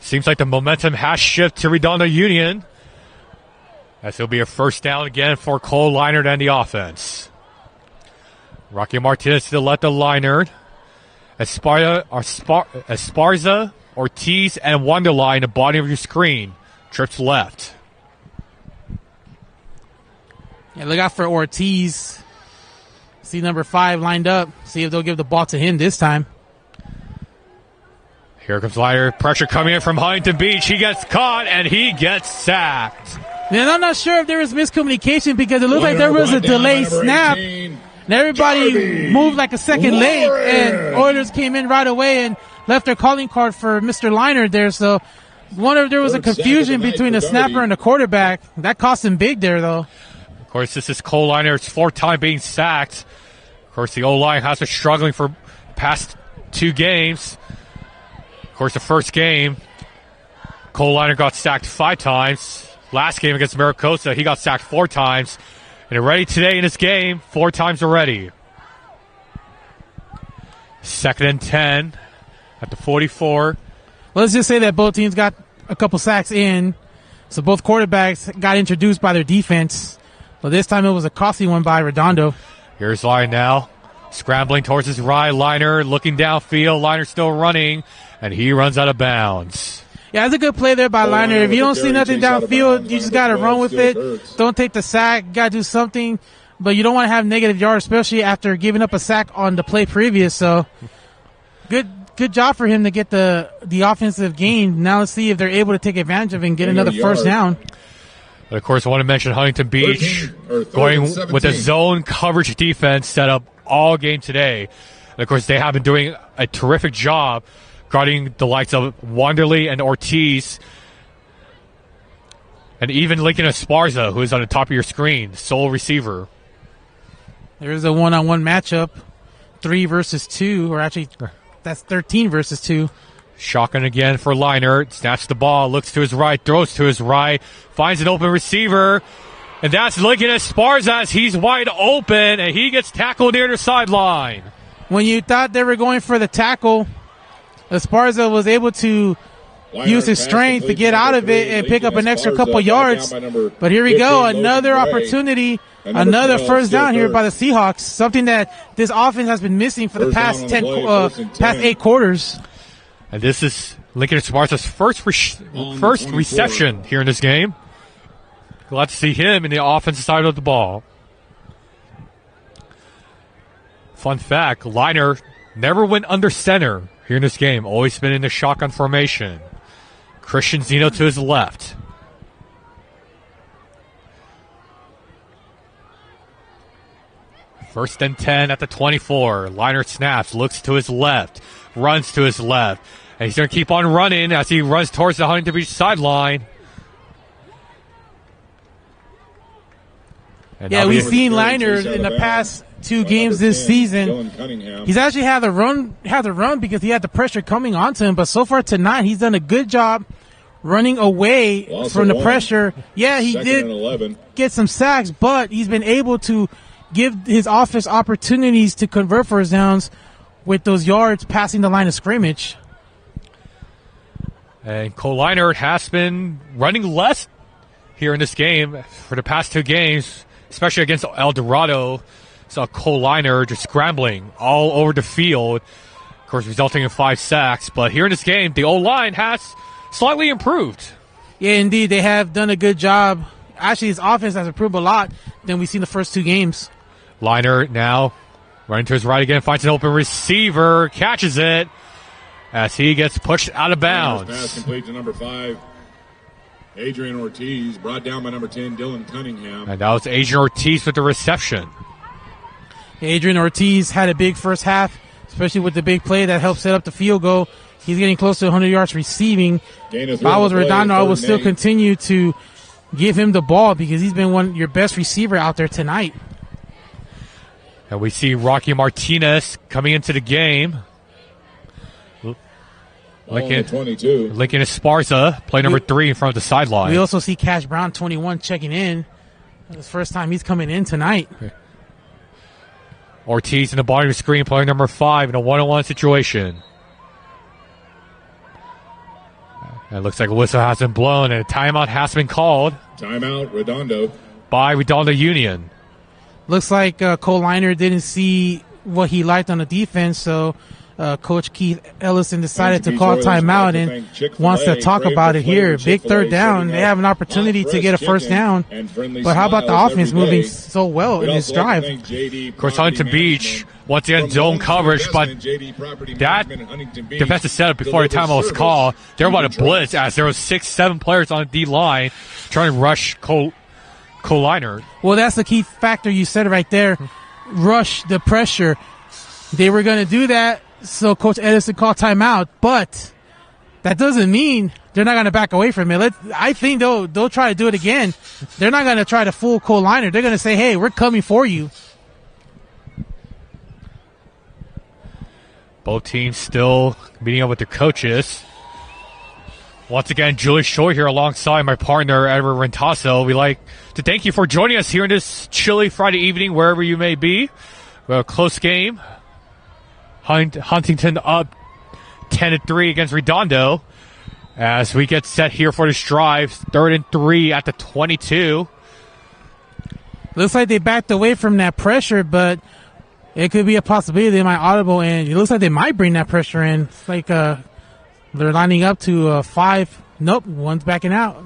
Seems like the momentum has shifted to Redondo Union, as it'll be a first down again for Cole Leinert and the offense. Rocky Martinez to let the Leinert. Esparza Ortiz and Wonderline, the bottom of your screen. Trips left. Yeah, look out for Ortiz. See number 5 lined up. See if they'll give the ball to him this time. Here comes Liner. Pressure coming in from Huntington Beach. He gets caught, and he gets sacked. And I'm not sure if there was miscommunication because it looked like there was a delayed snap. 18, And everybody Darby moved like a second late, and Lauren. Oilers came in right away and left their calling card for Mr. Liner there. So wonder if there was a Third sack of confusion the night between for the snapper Darby. and the quarterback. That cost him big there, though. Of course, this is Cole Liner's 4th time being sacked. Of course, the O-line has been struggling for past 2 games. Of course, the first game, Cole Liner got sacked 5 times. Last game against Maricosa, he got sacked 4 times. And already today in this game, 4 times already. 2nd and 10 at the 44. Let's just say that both teams got a couple sacks in. So both quarterbacks got introduced by their defense. But this time it was a costly one by Redondo. Here's Line now. Scrambling towards his right. Liner looking downfield. Liner still running. And he runs out of bounds. Yeah, it's a good play there by Liner. If you don't see nothing downfield, you just got to run with it. Hurts. Don't take the sack. Got to do something. But you don't want to have negative yards, especially after giving up a sack on the play previous. So good job for him to get the offensive gain. Now let's see if they're able to take advantage of it and get another first down. But of course, I want to mention Huntington Beach 13, or third going and 17. with a zone coverage defense set up all game today. And of course, they have been doing a terrific job guarding the likes of Wanderley and Ortiz. And even Lincoln Esparza, who is on the top of your screen, sole receiver. There's a one-on-one matchup, 3 versus 2, or actually that's 13 versus 2. Shotgun again for Liner. Snaps the ball, looks to his right, throws to his right, finds an open receiver. And that's Lincoln Esparza as he's wide open, and he gets tackled near the sideline. When you thought they were going for the tackle, Esparza was able to use his strength to get out of it and pick up an extra couple yards. But here we go, another opportunity, another first down here by the Seahawks, something that this offense has been missing for the past 8 quarters. And this is Lincoln Esparza's first reception here in this game. Glad to see him in the offensive side of the ball. Fun fact, Liner never went under center here in this game. Always been in the shotgun formation. Christian Zeno to his left. First and 10 at the 24. Liner snaps, looks to his left, runs to his left. And he's going to keep on running as he runs towards the Huntington Beach sideline. And Yeah, now we've the- seen Liner in the past 2 games this season. He's actually had the run because he had the pressure coming onto him. But so far tonight, he's done a good job running away from the pressure. Yeah, he did get some sacks, but he's been able to give his offense opportunities to convert first downs with those yards passing the line of scrimmage. And Cole Liner has been running less here in this game for the past 2 games, especially against El Dorado. Saw Cole Liner just scrambling all over the field, of course, resulting in 5 sacks. But here in this game, the O-line has slightly improved. Yeah, indeed. They have done a good job. Actually, his offense has improved a lot than we've seen the first 2 games. Liner now running to his right again, finds an open receiver, catches it as he gets pushed out of bounds. Pass complete to number 5. Adrian Ortiz, brought down by number 10, Dylan Cunningham. And that was Adrian Ortiz with the reception. Adrian Ortiz had a big first half, especially with the big play that helped set up the field goal. He's getting close to 100 yards receiving. If I was Redondo, I would still continue to give him the ball because he's been your best receiver out there tonight. And we see Rocky Martinez coming into the game. Lincoln Esparza, play number 3 in front of the sideline. We also see Cash Brown, 21, checking in. It's the first time he's coming in tonight. Ortiz in the bottom of the screen, player number 5 in a 1-on-1 situation. And it looks like a whistle has been blown and a timeout has been called. Timeout, Redondo. By Redondo Union. Looks like Cole Liner didn't see what he liked on the defense, so Coach Keith Ellison decided to call timeout and wants to talk about it here. Big third down. They have an opportunity to get a first down. But how about the offense moving so well in this drive? Of course, Huntington Beach, once again, zone coverage, but that defensive setup before the timeout was called, they were about to blitz as there was 6-7 players on the D-line trying to rush Coliner. Well, that's the key factor you said right there. Rush the pressure. They were going to do that, so Coach Edison called timeout, but that doesn't mean they're not going to back away from it. I think they'll try to do it again. They're not going to try to fool Coliner. They're going to say, hey, we're coming for you. Both teams still meeting up with their coaches. Once again, Julie Shore here alongside my partner, Edward Rentasso. We'd like to thank you for joining us here in this chilly Friday evening, wherever you may be. We have a close game. Huntington up 10-3 against Redondo as we get set here for this drive. 3rd and 3 at the 22. Looks like they backed away from that pressure, but it could be a possibility they might audible, and it looks like they might bring that pressure in. It's like they're lining up to 5. Nope, one's backing out.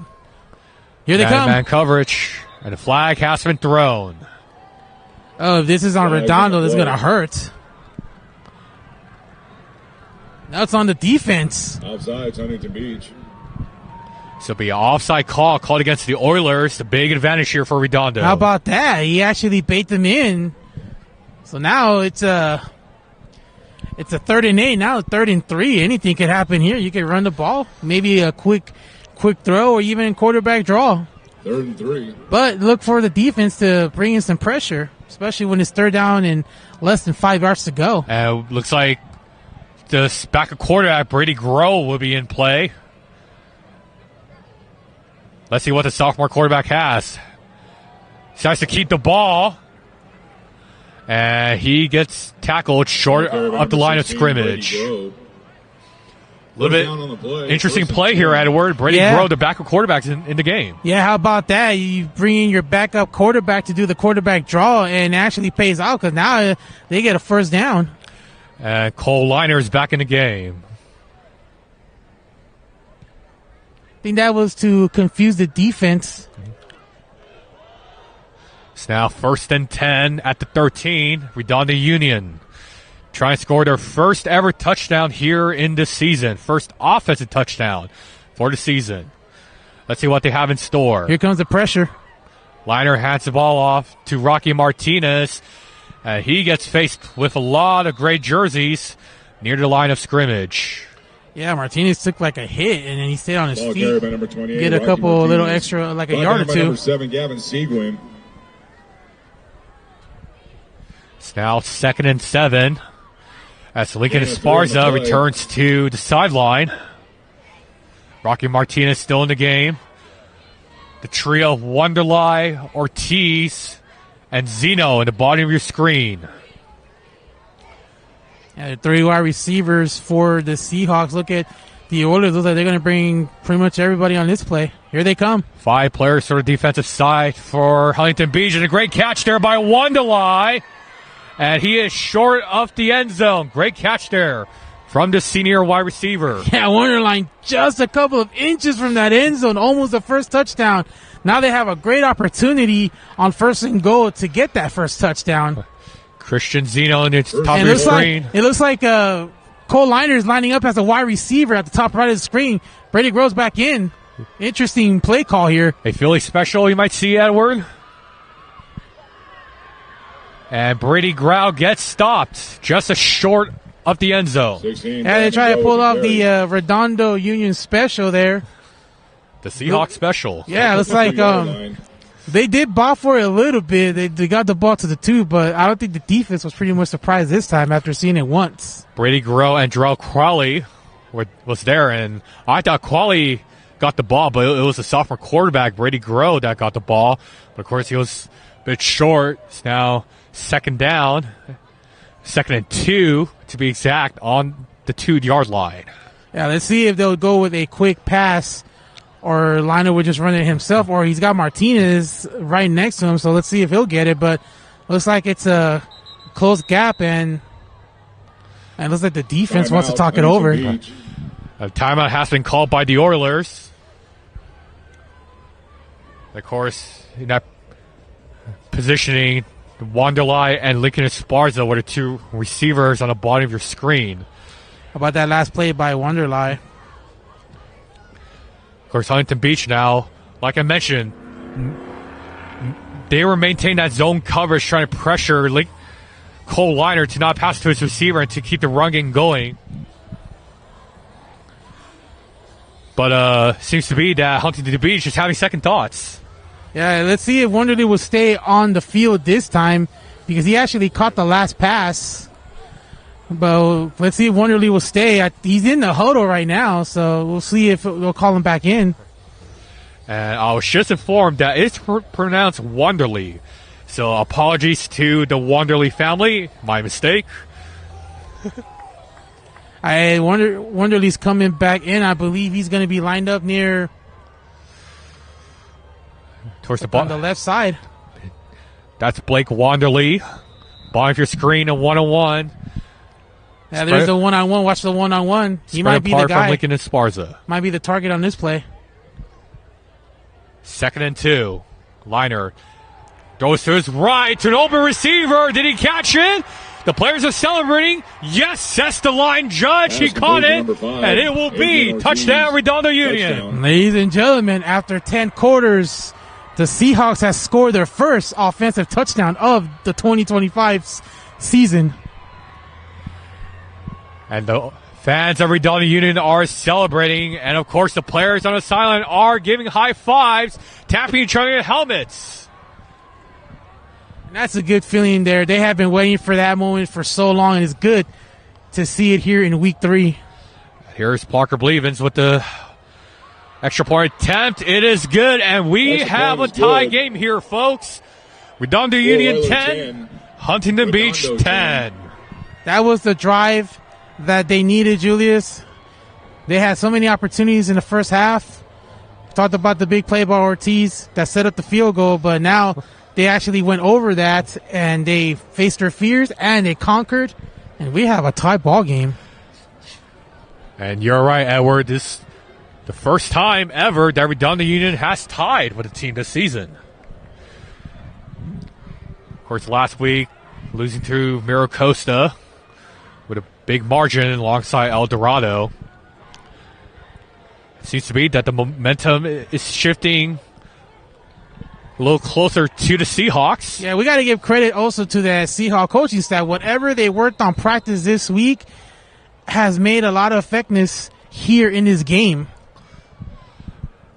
Here they come. Man coverage, and the flag has been thrown. Oh, if this is on Redondo, this is going to hurt. Now it's on the defense. Offside, Huntington Beach. So it'll be an offside call called against the Oilers. The big advantage here for Redondo. How about that? He actually bait them in. So now it's a 3rd and 8. Now 3rd and 3. Anything could happen here. You could run the ball, maybe a quick throw, or even quarterback draw. 3rd and 3. But look for the defense to bring in some pressure, especially when it's 3rd down and less than 5 yards to go. Looks like this backup quarterback, Brady Groh, will be in play. Let's see what the sophomore quarterback has. He tries to keep the ball. And he gets tackled short up the line of scrimmage. A little bit interesting play here, Edward. Brady Groh, the backup quarterback, in the game. Yeah, how about that? You bring in your backup quarterback to do the quarterback draw, and it actually pays out because now they get a first down. And Cole Liner is back in the game. I think that was to confuse the defense. It's now 1st and 10 at the 13. Redondo Union trying to score their first ever touchdown here in this season. First offensive touchdown for the season. Let's see what they have in store. Here comes the pressure. Liner hands the ball off to Rocky Martinez. He gets faced with a lot of gray jerseys near the line of scrimmage. Yeah, Martinez took like a hit, and then he stayed on his feet. By number 28, get a Rocky couple Martinez. little extra, like a yard or two. Number 7, Gavin Seguin. It's now 2nd and 7 as Lincoln Esparza returns to the sideline. Rocky Martinez still in the game. The trio of Wonderly, Ortiz, and Zeno in the bottom of your screen. Yeah, the 3 wide receivers for the Seahawks. Look at the Oilers. Looks like they're going to bring pretty much everybody on this play. Here they come. 5 players for the defensive side for Huntington Beach. And a great catch there by Wonderly. And he is short of the end zone. Great catch there from the senior wide receiver. Yeah, Wonderline just a couple of inches from that end zone. Almost the first touchdown. Now they have a great opportunity on 1st and goal to get that first touchdown. Christian Zeno in the top of the screen. It looks like Cole Liner is lining up as a wide receiver at the top right of the screen. Brady Groh's back in. Interesting play call here. A Philly special you might see, Edward. And Brady Groh gets stopped just a short of the end zone. Yeah, they try to pull off the Redondo Union special there. The Seahawks special. Yeah, it looks like they did ball for it a little bit. They got the ball to the 2, but I don't think the defense was pretty much surprised this time after seeing it once. Brady Groh and Jarrell Crawley was there, and I thought Crawley got the ball, but it was the sophomore quarterback, Brady Groh, that got the ball. But, of course, he was a bit short. It's now 2nd down, 2nd and 2 to be exact, on the 2-yard line. Yeah, let's see if they'll go with a quick pass, or Liner would just run it himself, or he's got Martinez right next to him, so let's see if he'll get it. But looks like it's a close gap, and And it looks like the defense wants to Timeout, talk it Huntington over. Beach. A timeout has been called by the Oilers. Of course, in that positioning, Wanderlei and Lincoln Esparza were the two receivers on the bottom of your screen. How about that last play by Wanderlei? Of course, Huntington Beach now, like I mentioned, they were maintaining that zone coverage, trying to pressure Cole Liner to not pass to his receiver and to keep the run game going. But seems to be that Huntington Beach is having second thoughts. Yeah, let's see if Wanderlei will stay on the field this time because he actually caught the last pass. But let's see if Wanderlei will stay. He's in the huddle right now, so we'll see if we'll call him back in. And I was just informed that it's pronounced Wanderlei. So apologies to the Wanderlei family. My mistake. Wanderlei's coming back in. I believe he's going to be lined up near Towards the on the left side. That's Blake Wanderlei. Bottom of your screen, a one-on-one. Yeah, there's the one-on-one. Watch the one-on-one. He might be the guy. From Lincoln Esparza. Might be the target on this play. 2nd and 2. Liner goes to his right to an open receiver. Did he catch it? The players are celebrating. Yes, that's the line judge. He caught it. And it will be touchdown, Redondo Union. Ladies and gentlemen, after 10 quarters, the Seahawks has scored their first offensive touchdown of the 2025 season. And the fans of Redondo Union are celebrating. And, of course, the players on the sideline are giving high fives, tapping each other in helmets. And that's a good feeling there. They have been waiting for that moment for so long, and it's good to see it here in Week 3. Here's Parker Blevins with the extra point attempt. It is good, and we have a tie game here, folks. Redondo Union 10, Huntington Beach 10. That was the drive that they needed, Julius. They had so many opportunities in the first half. Talked about the big play by Ortiz that set up the field goal, but now they actually went over that, and they faced their fears, and they conquered, and we have a tie ball game. And you're right, Edward. This the first time ever that Redondo Union has tied with a team this season. Of course, last week, losing to Mira Costa with a big margin alongside El Dorado. It seems to be that the momentum is shifting a little closer to the Seahawks. Yeah, we got to give credit also to the Seahawks coaching staff. Whatever they worked on practice this week has made a lot of effectiveness here in this game.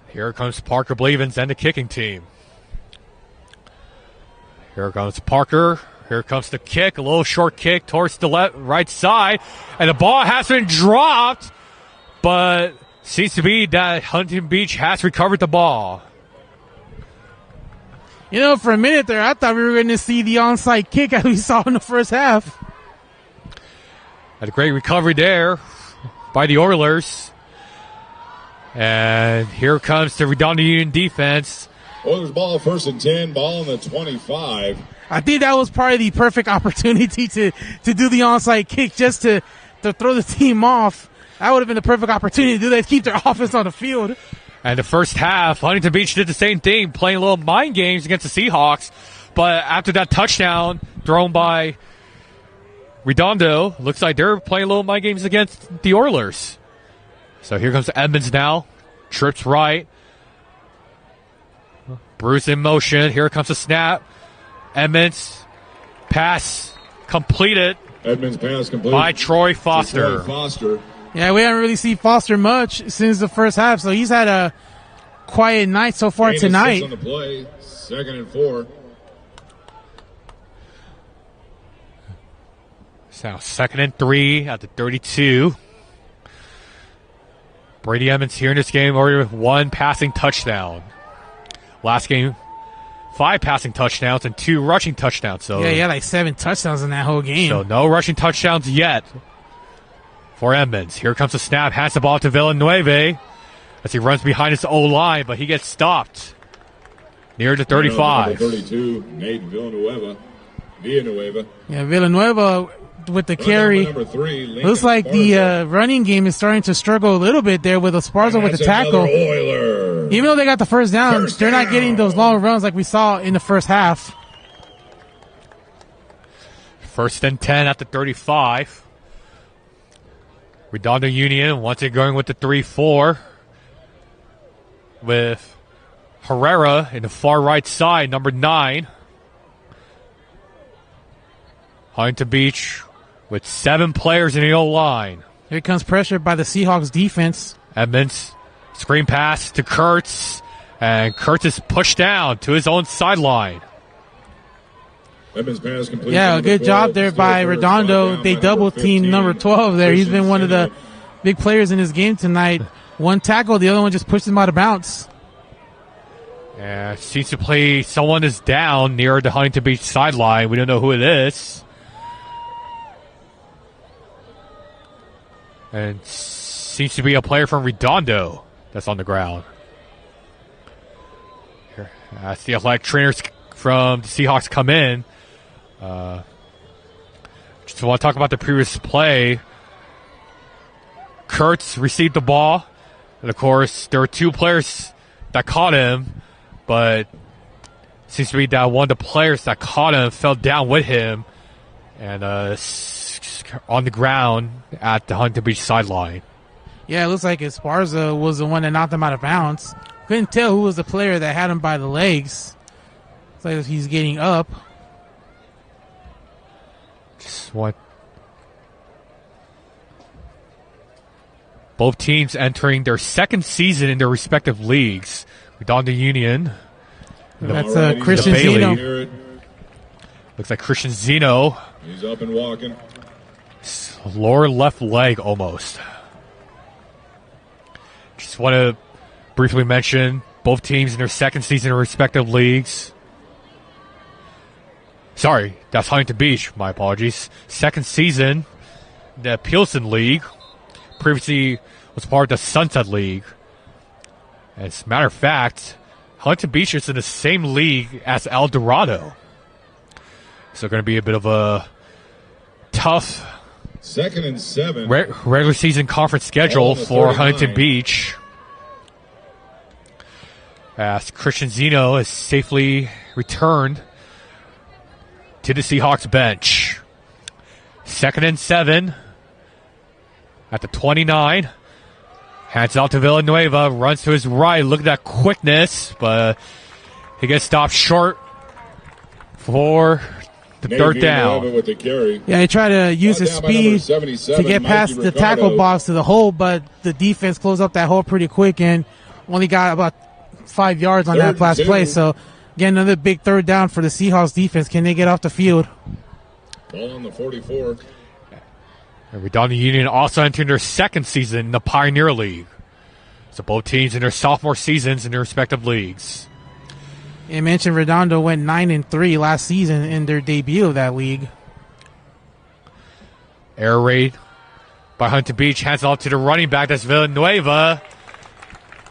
Here comes Parker Blevins and the kicking team. Here comes Parker. Here comes the kick. A little short kick towards the right side. And the ball has been dropped. But seems to be that Huntington Beach has recovered the ball. You know, for a minute there, I thought we were going to see the onside kick as we saw in the first half. Had a great recovery there by the Oilers. And here comes the Redondo Union defense. Oilers ball, 1st and 10, ball on the 25. I think that was probably the perfect opportunity to do the onside kick just to throw the team off. That would have been the perfect opportunity to do that, to keep their offense on the field. And the first half, Huntington Beach did the same thing, playing a little mind games against the Seahawks. But after that touchdown thrown by Redondo, looks like they're playing a little mind games against the Oilers. So here comes Edmonds now. Trips right. Bruce in motion. Here comes the snap. Edmonds. Pass completed. Edmonds pass completed by Troy Foster. Yeah, we haven't really seen Foster much since the first half, so he's had a quiet night so far tonight. On the play, 2nd and 4. So 2nd and 3 at the 32. Brady Edmonds here in this game already with 1 passing touchdown. Last game, 5 passing touchdowns and 2 rushing touchdowns. So yeah, like 7 touchdowns in that whole game. So no rushing touchdowns yet for Edmonds. Here comes the snap, hands the ball to Villanueva as he runs behind his O-line, but he gets stopped near the 35. 32, Nate Villanueva. Yeah, Villanueva with the carry. Looks like the running game is starting to struggle a little bit there with Esparza with the tackle. Even though they got the first down, they're not getting those long runs like we saw in the first half. 1st and 10 at the 35. Redondo Union once again going with the 3-4 with Herrera in the far right side, number 9. Huntington Beach with 7 players in the O-line. Here comes pressure by the Seahawks defense. Edmonds, screen pass to Kurtz, and Kurtz is pushed down to his own sideline. Yeah, a good job there by Redondo. They double team number 12 there. He's been one of the big players in this game tonight. One tackle, the other one just pushed him out of bounds. Yeah, seems to play someone is down near the Huntington Beach sideline. We don't know who it is. And seems to be a player from Redondo that's on the ground. Here, as the athletic trainers from the Seahawks come in. Just want to talk about the previous play. Kurtz received the ball. And, of course, there were 2 players that caught him. But it seems to be that one of the players that caught him fell down with him. And on the ground at the Huntington Beach sideline. Yeah, it looks like Esparza was the one that knocked him out of bounds. Couldn't tell who was the player that had him by the legs. It's like he's getting up. Just what? Both teams entering their 2nd season in their respective leagues. Redondo Union. That's Christian Zeno. Looks like Christian Zeno. He's up and walking. Lower left leg almost. Just want to briefly mention both teams in their 2nd season in their respective leagues. Sorry, that's Huntington Beach. My apologies. 2nd season, the Pilsen League. Previously was part of the Sunset League. As a matter of fact, Huntington Beach is in the same league as El Dorado. So going to be a bit of a tough 2nd and 7. Regular season conference schedule for Huntington Beach. As Christian Zeno is safely returned to the Seahawks bench. 2nd and 7 at the 29. Hands off to Villanueva. Runs to his right. Look at that quickness. But he gets stopped short for the 3rd down. With the carry. Yeah, he tried to use his speed to get past the tackle box to the hole, but the defense closed up that hole pretty quick and only got about 5 yards on that last play. So, again, another big 3rd down for the Seahawks defense. Can they get off the field? Ball on the 44. And Redondo Union also entering their 2nd season in the Pioneer League. So both teams in their sophomore seasons in their respective leagues. You mentioned Redondo went 9-3 last season in their debut of that league. Air raid by Huntington Beach. Hands off to the running back. That's Villanueva.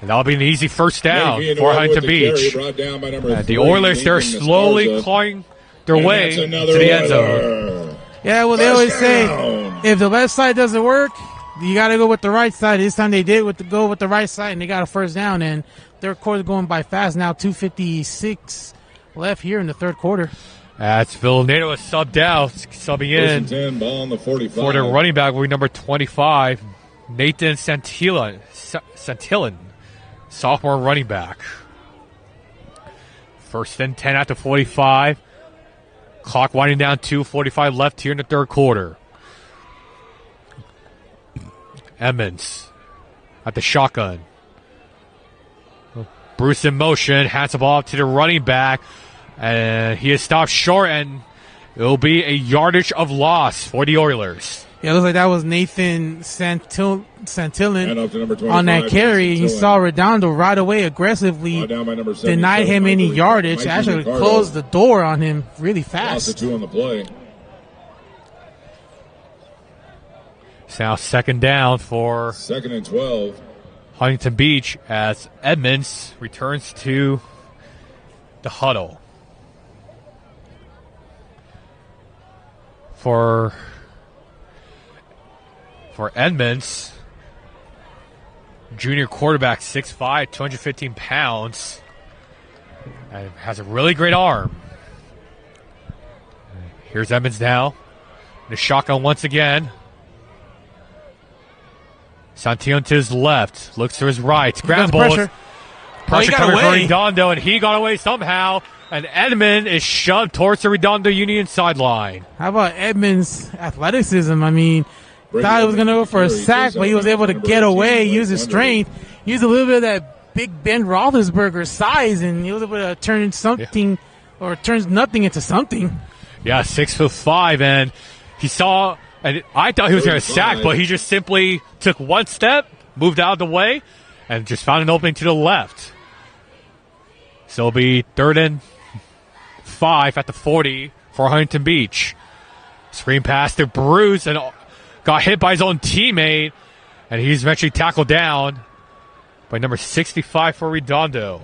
And that'll be an easy 1st down for Huntington Beach. The Oilers, they're slowly clawing their way to the end zone. Yeah, well, they always say, if the left side doesn't work, you got to go with the right side. This time they did go with the right side, and they got a 1st down. And 3rd quarter going by fast now. 2:56 left here in the 3rd quarter. That's Villanueva subbed out, subbing in 10, ball on the 45. for their running back, will be number 25, Nathan Santillan, sophomore running back. 1st and 10 at the 45. Clock winding down, 2:45 left here in the 3rd quarter. Edmonds at the shotgun. Bruce in motion, hands the ball to the running back, and he is stopped short, and it will be a yardage of loss for the Oilers. Yeah, it looks like that was Nathan Santillan on that carry. He saw Redondo right away aggressively, denied him any yardage, actually closed the door on him really fast. Lost the 2 on the play. It's now 2nd down for 2nd and 12. Huntington Beach as Edmonds returns to the huddle. For for Edmonds. Junior quarterback, 6'5", 215 pounds. And has a really great arm. Here's Edmonds now. The shotgun once again. Santillan to his left. Looks to his right. Scrambles. Pressure coming for Redondo, and he got away somehow. And Edmond is shoved towards the Redondo Union sideline. How about Edmonds' athleticism? I mean, thought he was going to go for a sack, but he was able to get away, use his strength, use a little bit of that big Ben Roethlisberger size, and he was able to turn something or turns nothing into something. Yeah, 6'5", and he saw, and I thought he was going to sack, but he just simply took one step, moved out of the way, and just found an opening to the left. So it'll be 3rd and 5 at the 40 for Huntington Beach. Screen pass to Bruce, and got hit by his own teammate, and he's eventually tackled down by number 65 for Redondo.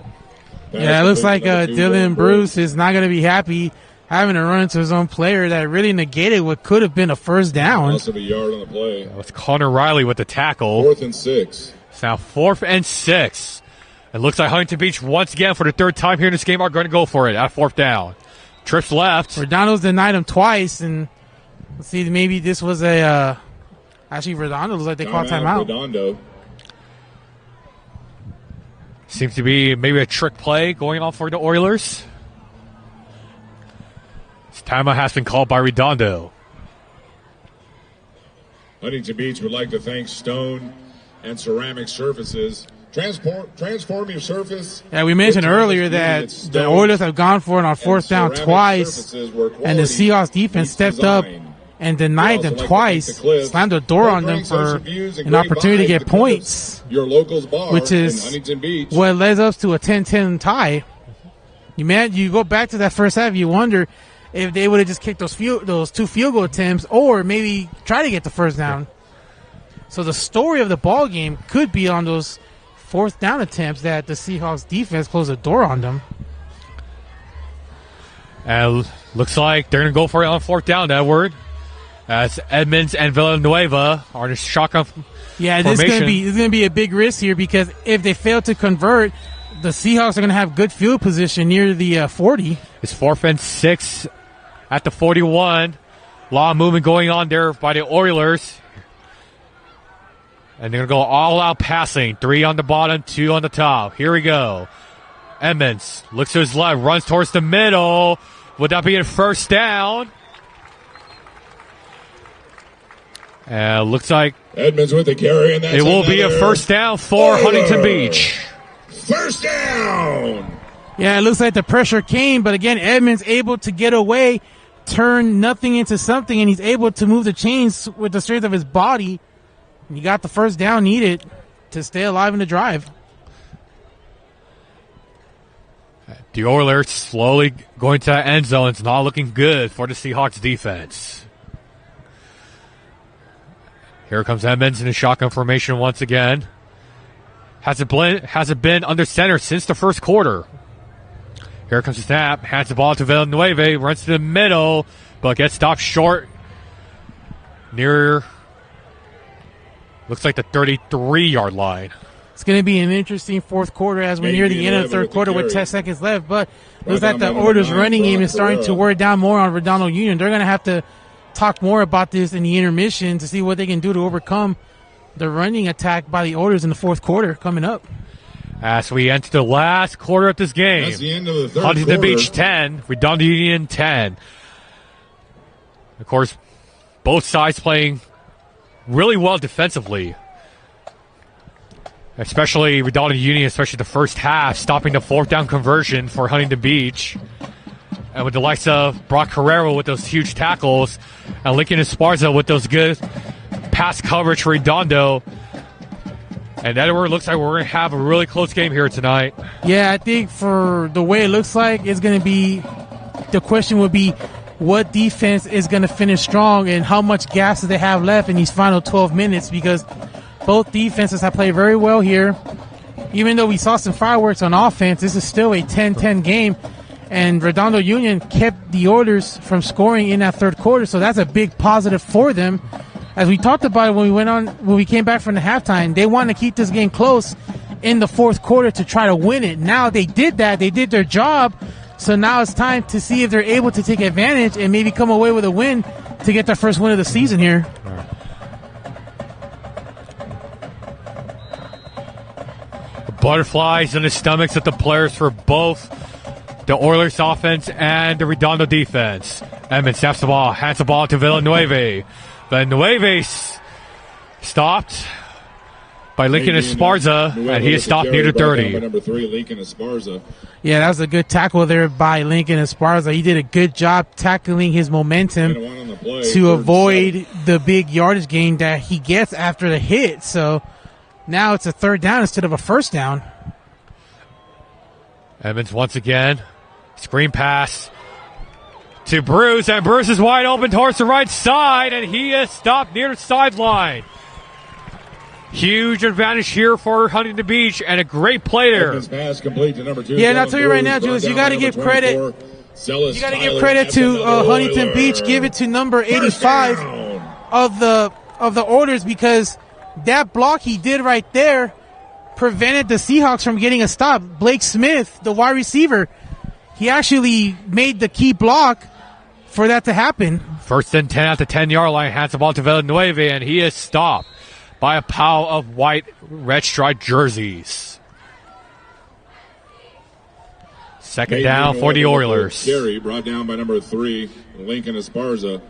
Yeah, it looks like Dylan Bruce is not going to be happy having to run into his own player that really negated what could have been a first down. Loss of a yard on the play. It's Connor Riley with the tackle. 4th and 6. It's now 4th and 6. It looks like Huntington Beach, once again, for the 3rd time here in this game, are going to go for it at 4th down. Trips left. Redondo's denied him twice, and let's see, maybe this was a actually Redondo looks like they called timeout. Redondo. Seems to be maybe a trick play going on for the Oilers. This timeout has been called by Redondo. Huntington Beach would like to thank Stone and Ceramic Surfaces. Transform your surface. Yeah, we mentioned earlier that the Oilers have gone for it on 4th down twice, and the Seahawks defense stepped up and denied them twice, slammed the door on them for an opportunity to get points, which is what led us to a 10-10 tie. You go back to that first half, you wonder if they would have just kicked those 2 field goal attempts or maybe try to get the first down. So the story of the ball game could be on those 4th down attempts that the Seahawks defense closed the door on them. And looks like they're going to go for it on 4th down, Edward. As Edmonds and Villanueva are in a shotgun formation. This is going to be a big risk here, because if they fail to convert, the Seahawks are going to have good field position near the 40. It's 4th and 6 at the 41. A lot of movement going on there by the Oilers. And they're going to go all out passing. 3 on the bottom, 2 on the top. Here we go. Edmonds looks to his left, runs towards the middle. Would that be a first down? And looks like Edmonds with the carry, and that's it will be a first down for Huntington Beach. First down. Yeah, it looks like the pressure came, but again, Edmonds able to get away, turn nothing into something, and he's able to move the chains with the strength of his body. He got the first down needed to stay alive in the drive. The Oilers slowly going to the end zone. It's not looking good for the Seahawks defense. Here comes Edmonds in the shotgun formation once again. Hasn't been under center since the first quarter. Here comes the snap. Hands the ball to Villanueva. Runs to the middle, but gets stopped short near, looks like the 33-yard line. It's going to be an interesting 4th quarter as we're near the end of the 3rd quarter with 10 seconds left. But it looks like the Oilers running game is starting to wear down more on Redondo Union. They're going to have to talk more about this in the intermission to see what they can do to overcome the running attack by the Oilers in the 4th quarter coming up. As we enter the last quarter of this game, That's the end of the 3rd Huntington quarter. Beach 10, Redondo Union 10. Of course, both sides playing really well defensively. Especially Redondo Union, especially the first half, stopping the 4th down conversion for Huntington Beach. And with the likes of Brock Carrero with those huge tackles, and Lincoln Esparza with those good pass coverage for Redondo. And Edward, looks like we're going to have a really close game here tonight. Yeah, I think for the way it looks like, it's going to be, the question would be, what defense is going to finish strong and how much gas do they have left in these final 12 minutes, because both defenses have played very well here. Even though we saw some fireworks on offense, this is still a 10-10 game. And Redondo Union kept the Oilers from scoring in that 3rd quarter, so that's a big positive for them. as we talked about it when we came back from the halftime, they want to keep this game close in the fourth quarter to try to win it. Now they did that. They did their job. So now it's time to see if they're able to take advantage and maybe come away with a win to get their first win of the season here. The butterflies in the stomachs of the players for both the Oilers offense and the Redondo defense. Edmonds snaps the ball, hands the ball to Villanueva. Villanueva stopped by Lincoln Esparza, and he is stopped near the 30. Number 3, Lincoln Esparza. Yeah, that was a good tackle there by Lincoln Esparza. He did a good job tackling his momentum to avoid the big yardage gain that he gets after the hit. So now it's a third down instead of a first down. Edmonds once again, screen pass to Bruce, and Bruce is wide open towards the right side, and he is stopped near the sideline. Huge advantage here for Huntington Beach, and a great play there. Pass complete to number 2. Yeah, and I'll tell you right now, Julius, you got to give credit. You got to give credit to Huntington Beach. Give it to number 85 of the Oilers, because that block he did right there prevented the Seahawks from getting a stop. Blake Smith, the wide receiver, he actually made the key block for that to happen. First and 10 at the 10-yard line. Hands the ball to Villanueva, and he is stopped by a pile of white red striped jerseys. Second down for the Oilers. Carry brought down by number 3, Lincoln Esparza.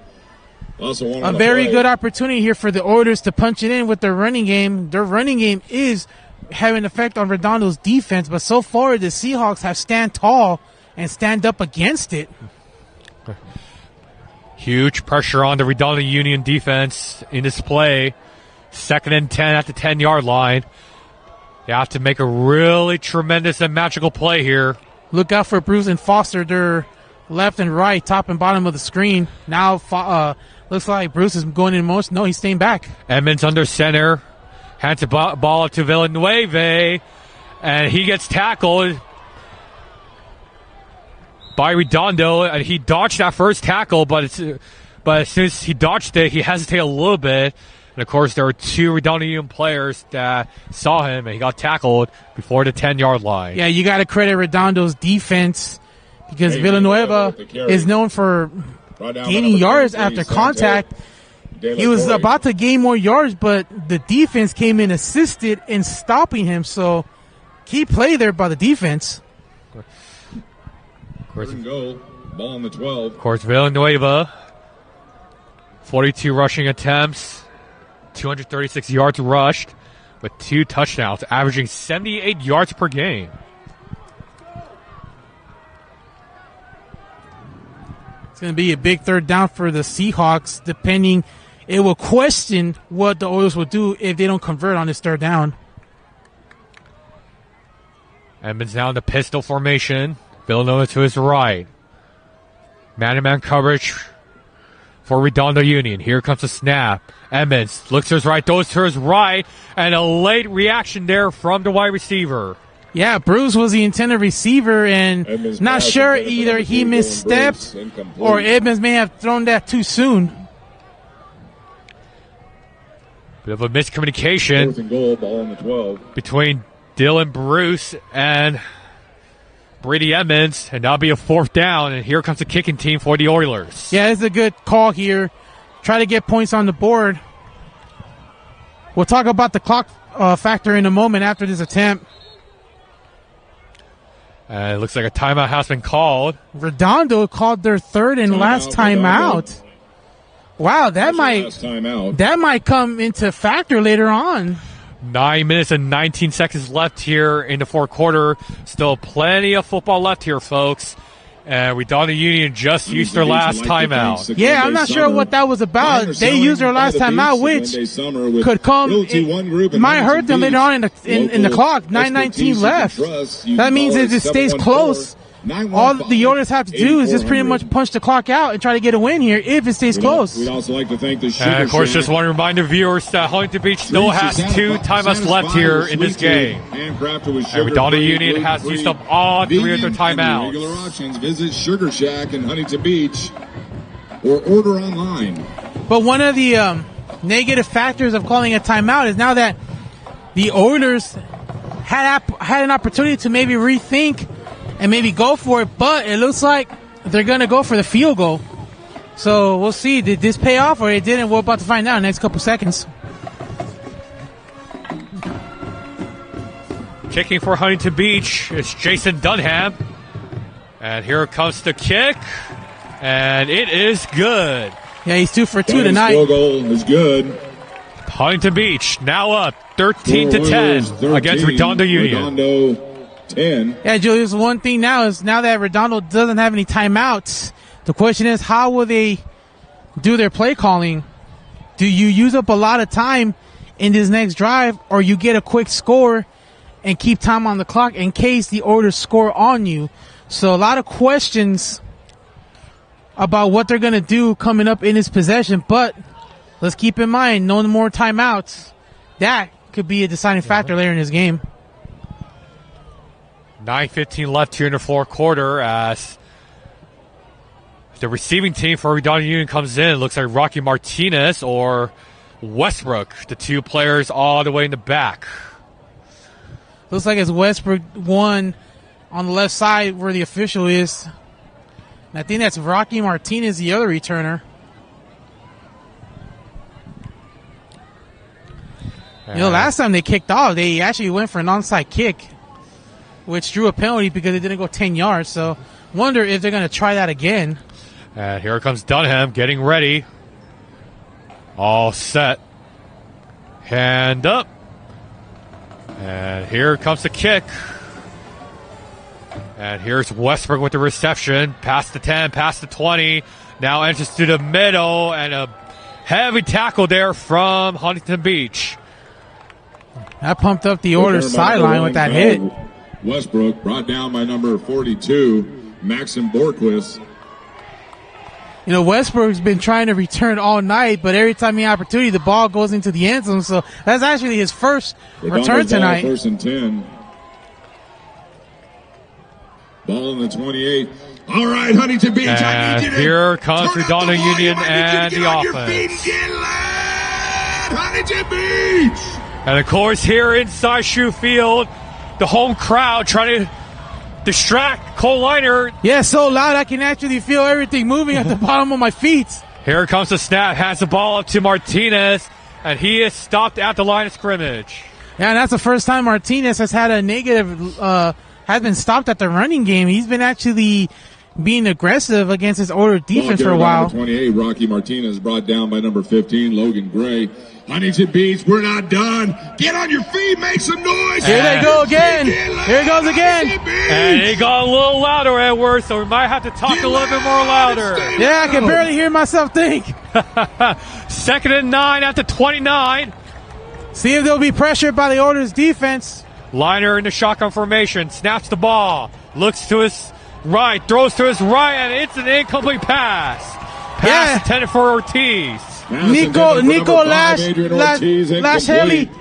Also a very good opportunity here for the Oilers to punch it in with their running game. Their running game is having an effect on Redondo's defense, but so far the Seahawks have stand tall and stand up against it. Huge pressure on the Redondo Union defense in this play. Second and 10 at the 10-yard line. You have to make a really tremendous and magical play here. Look out for Bruce and Foster. They're left and right, top and bottom of the screen. Now looks like Bruce is going in motion. No, he's staying back. Edmonds under center. Hands the ball to Villanueva, and he gets tackled by Redondo, and he dodged that first tackle, but as soon as he dodged it, he hesitated a little bit. And, of course, there were 2 Redondo Union players that saw him, and he got tackled before the 10-yard line. Yeah, you got to credit Redondo's defense, because Villanueva is known for gaining yards after contact. He was about to gain more yards, but the defense came in assisted in stopping him. So, key play there by the defense. First and goal, ball on the 12. Of course, Villanueva, 42 rushing attempts, 236 yards rushed with 2 touchdowns, averaging 78 yards per game. It's going to be a big third down for the Seahawks, depending. It will question what the Oilers will do if they don't convert on this third down. Edmonds now in the pistol formation. Villanova to his right. Man-to-man coverage for Redondo Union. Here comes the snap. Edmonds looks to his right, goes to his right, and a late reaction there from the wide receiver. Yeah, Bruce was the intended receiver, and Edmonds not sure either he misstepped or Edmonds may have thrown that too soon. Bit of a miscommunication. Fourth and goal, ball on the 12. Between Dylan Bruce and Brady Edmonds, and that'll be a fourth down, and here comes the kicking team for the Oilers. Yeah, it's a good call here. Try to get points on the board. We'll talk about the clock factor in a moment after this attempt. It looks like a timeout has been called. Redondo called their third and last timeout. Wow, that might come into factor later on. 9 minutes and 19 seconds left here in the fourth quarter. Still plenty of football left here, folks. And Redondo Union just used their last timeout. Yeah, I'm not sure what that was about. They used their last timeout, which could come. It might hurt them later on in the clock. 9:19 left. That means if it stays close, all the Oilers have to do is just pretty much punch the clock out and try to get a win here if it stays close. We'd also like to thank the Sugar And of course, Shack. just want to remind the viewers that Huntington Beach still has 2 timeouts left here in this game. And Redondo Union has used up all 3 of their timeouts. Regular auctions, visit Sugar Shack in Huntington Beach or order online. But one of the negative factors of calling a timeout is now that the Oilers had an opportunity to maybe rethink and maybe go for it, but it looks like they're going to go for the field goal. So we'll see. Did this pay off or it didn't? We're about to find out in the next couple seconds. Kicking for Huntington Beach is Jason Dunham. And here comes the kick. And it is good. Yeah, he's 2 for 2 tonight. Field goal is good. Huntington Beach now up 13-10 against Redondo Union. Redondo 10. Yeah, Julius, one thing now is now that Redondo doesn't have any timeouts, the question is how will they do their play calling? Do you use up a lot of time in this next drive, or you get a quick score and keep time on the clock in case the Oilers score on you? So a lot of questions about what they're going to do coming up in this possession, but let's keep in mind, no more timeouts. That could be a deciding factor later in this game. 9:15 left here in the fourth quarter as the receiving team for Redondo Union comes in. It looks like Rocky Martinez or Westbrook, the two players all the way in the back. Looks like it's Westbrook 1 on the left side where the official is. And I think that's Rocky Martinez, the other returner. You know, last time they kicked off, they actually went for an onside kick, which drew a penalty because it didn't go 10 yards. So wonder if they're going to try that again. And here comes Dunham getting ready. All set. Hand up. And here comes the kick. And here's Westbrook with the reception. Past the 10, past the 20. Now enters to the middle. And a heavy tackle there from Huntington Beach. That pumped up the Oilers sideline with that hit. Westbrook brought down by number 42, Maxim Borquist. You know, Westbrook's been trying to return all night, but every time he has opportunity, the ball goes into the end zone. So that's actually his first return tonight. First and 10. Ball in the 28. All right, Huntington Beach. I need you to here comes Redondo Union and the offense. Huntington Beach. And of course, here inside Shoe Field, the home crowd trying to distract Cole Liner. Yeah, so loud I can actually feel everything moving at the bottom of my feet. Here comes the snap, hands the ball up to Martinez, and he is stopped at the line of scrimmage. Yeah, and that's the first time Martinez has had a negative, has been stopped at the running game. He's been actually being aggressive against his Oilers defense for a while. 28, Rocky Martinez brought down by number 15, Logan Gray. Huntington Beach, we're not done. Get on your feet, make some noise. Here they go again. Here it goes again. And it got a little louder, Edward, so we might have to talk a little bit more louder. Yeah, I can barely hear myself think. 2nd and 9 at the 29. See if they'll be pressured by the Oilers defense. Liner in the shotgun formation, snaps the ball, looks to his right, throws to his right, and it's an incomplete pass. Pass intended for Ortiz. Nico Lashley,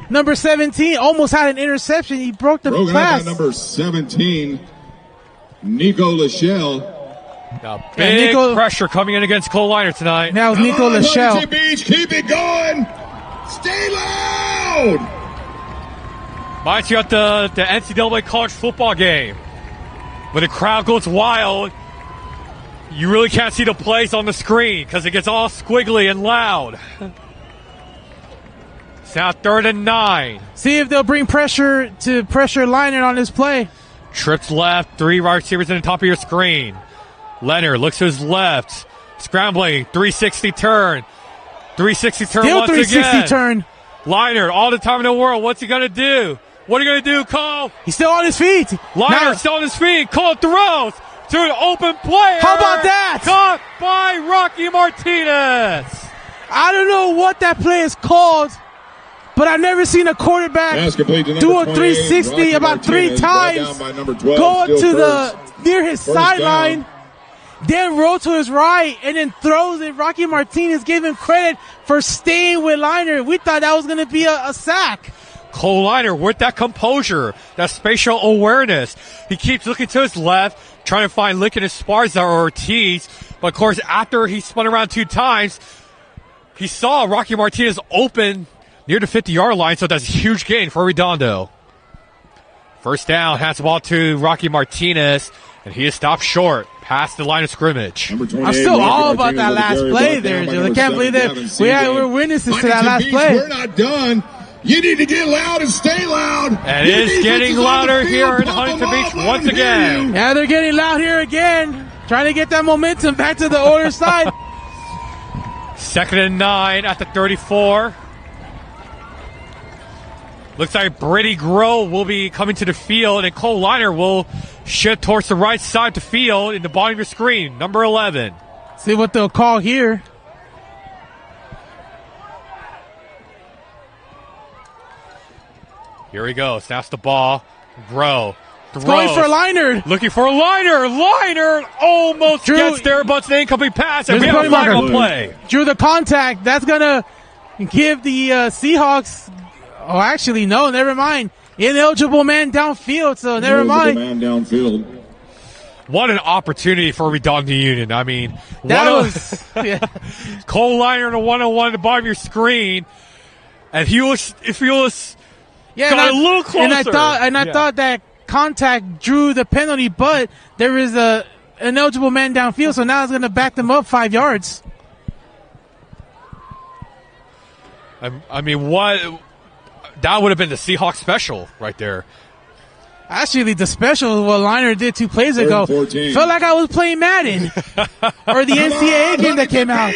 number 17, almost had an interception. He broke the pass. Number 17, Nico Lachelle. Now, big pressure coming in against Cole Liner tonight. Now it's Nico Lachelle. Beach, keep it going. Stay loud. Reminds you of the NCAA college football game. When the crowd goes wild, you really can't see the plays on the screen because it gets all squiggly and loud. It's now 3rd and 9. See if they'll bring pressure to pressure Liner on this play. Trips left, 3 wide receivers in the top of your screen. Leonard looks to his left, scrambling, 360 turn. 360 turn Still once 360 again. turn. Liner, all the time in the world. What's he going to do? What are you going to do, Cole? He's still on his feet. Liner still on his feet. Cole throws to an open player. How about that? Caught by Rocky Martinez. I don't know what that play is called, but I've never seen a quarterback do a 360 about 3 times, go to the near his sideline, then roll to his right, and then throws it. Rocky Martinez gave him credit for staying with Liner. We thought that was going to be a sack. Cole Liner with that composure, that spatial awareness. He keeps looking to his left, trying to find Lincoln Esparza or Ortiz. But, of course, after he spun around 2 times, He saw Rocky Martinez open near the 50-yard line, so that's a huge gain for Redondo. First down, hands the ball to Rocky Martinez, and he is stopped short past the line of scrimmage. I'm still all about that last play there, Joe. I can't believe that we're witnesses to that last play. We're not done. You need to get loud and stay loud. And it is getting louder here in Huntington Beach once again. Yeah, they're getting loud here again. Trying to get that momentum back to the Oilers side. 2nd and 9 at the 34. Looks like Brady Groh will be coming to the field, and Cole Liner will shift towards the right side of the field in the bottom of your screen, number 11. See what they'll call here. Here we go. Snaps the ball. Groh. Going for Liner. Looking for Liner. Liner almost gets there, but it's an incomplete pass, and we have a flag on play. Drew the contact. That's going to give the Seahawks... Oh, actually, no, never mind. Ineligible man downfield, so never mind. Man downfield. What an opportunity for Redondo Union. I mean, that was Cole Liner in a 1-on-1 at the bottom of your screen, and he was got a little closer. And I thought that contact drew the penalty, but there is a ineligible man downfield, so now it's going to back them up 5 yards. I mean, what? That would have been the Seahawks special right there. Actually, the special what Liner did 2 plays ago felt like I was playing Madden or the NCAA game that came out.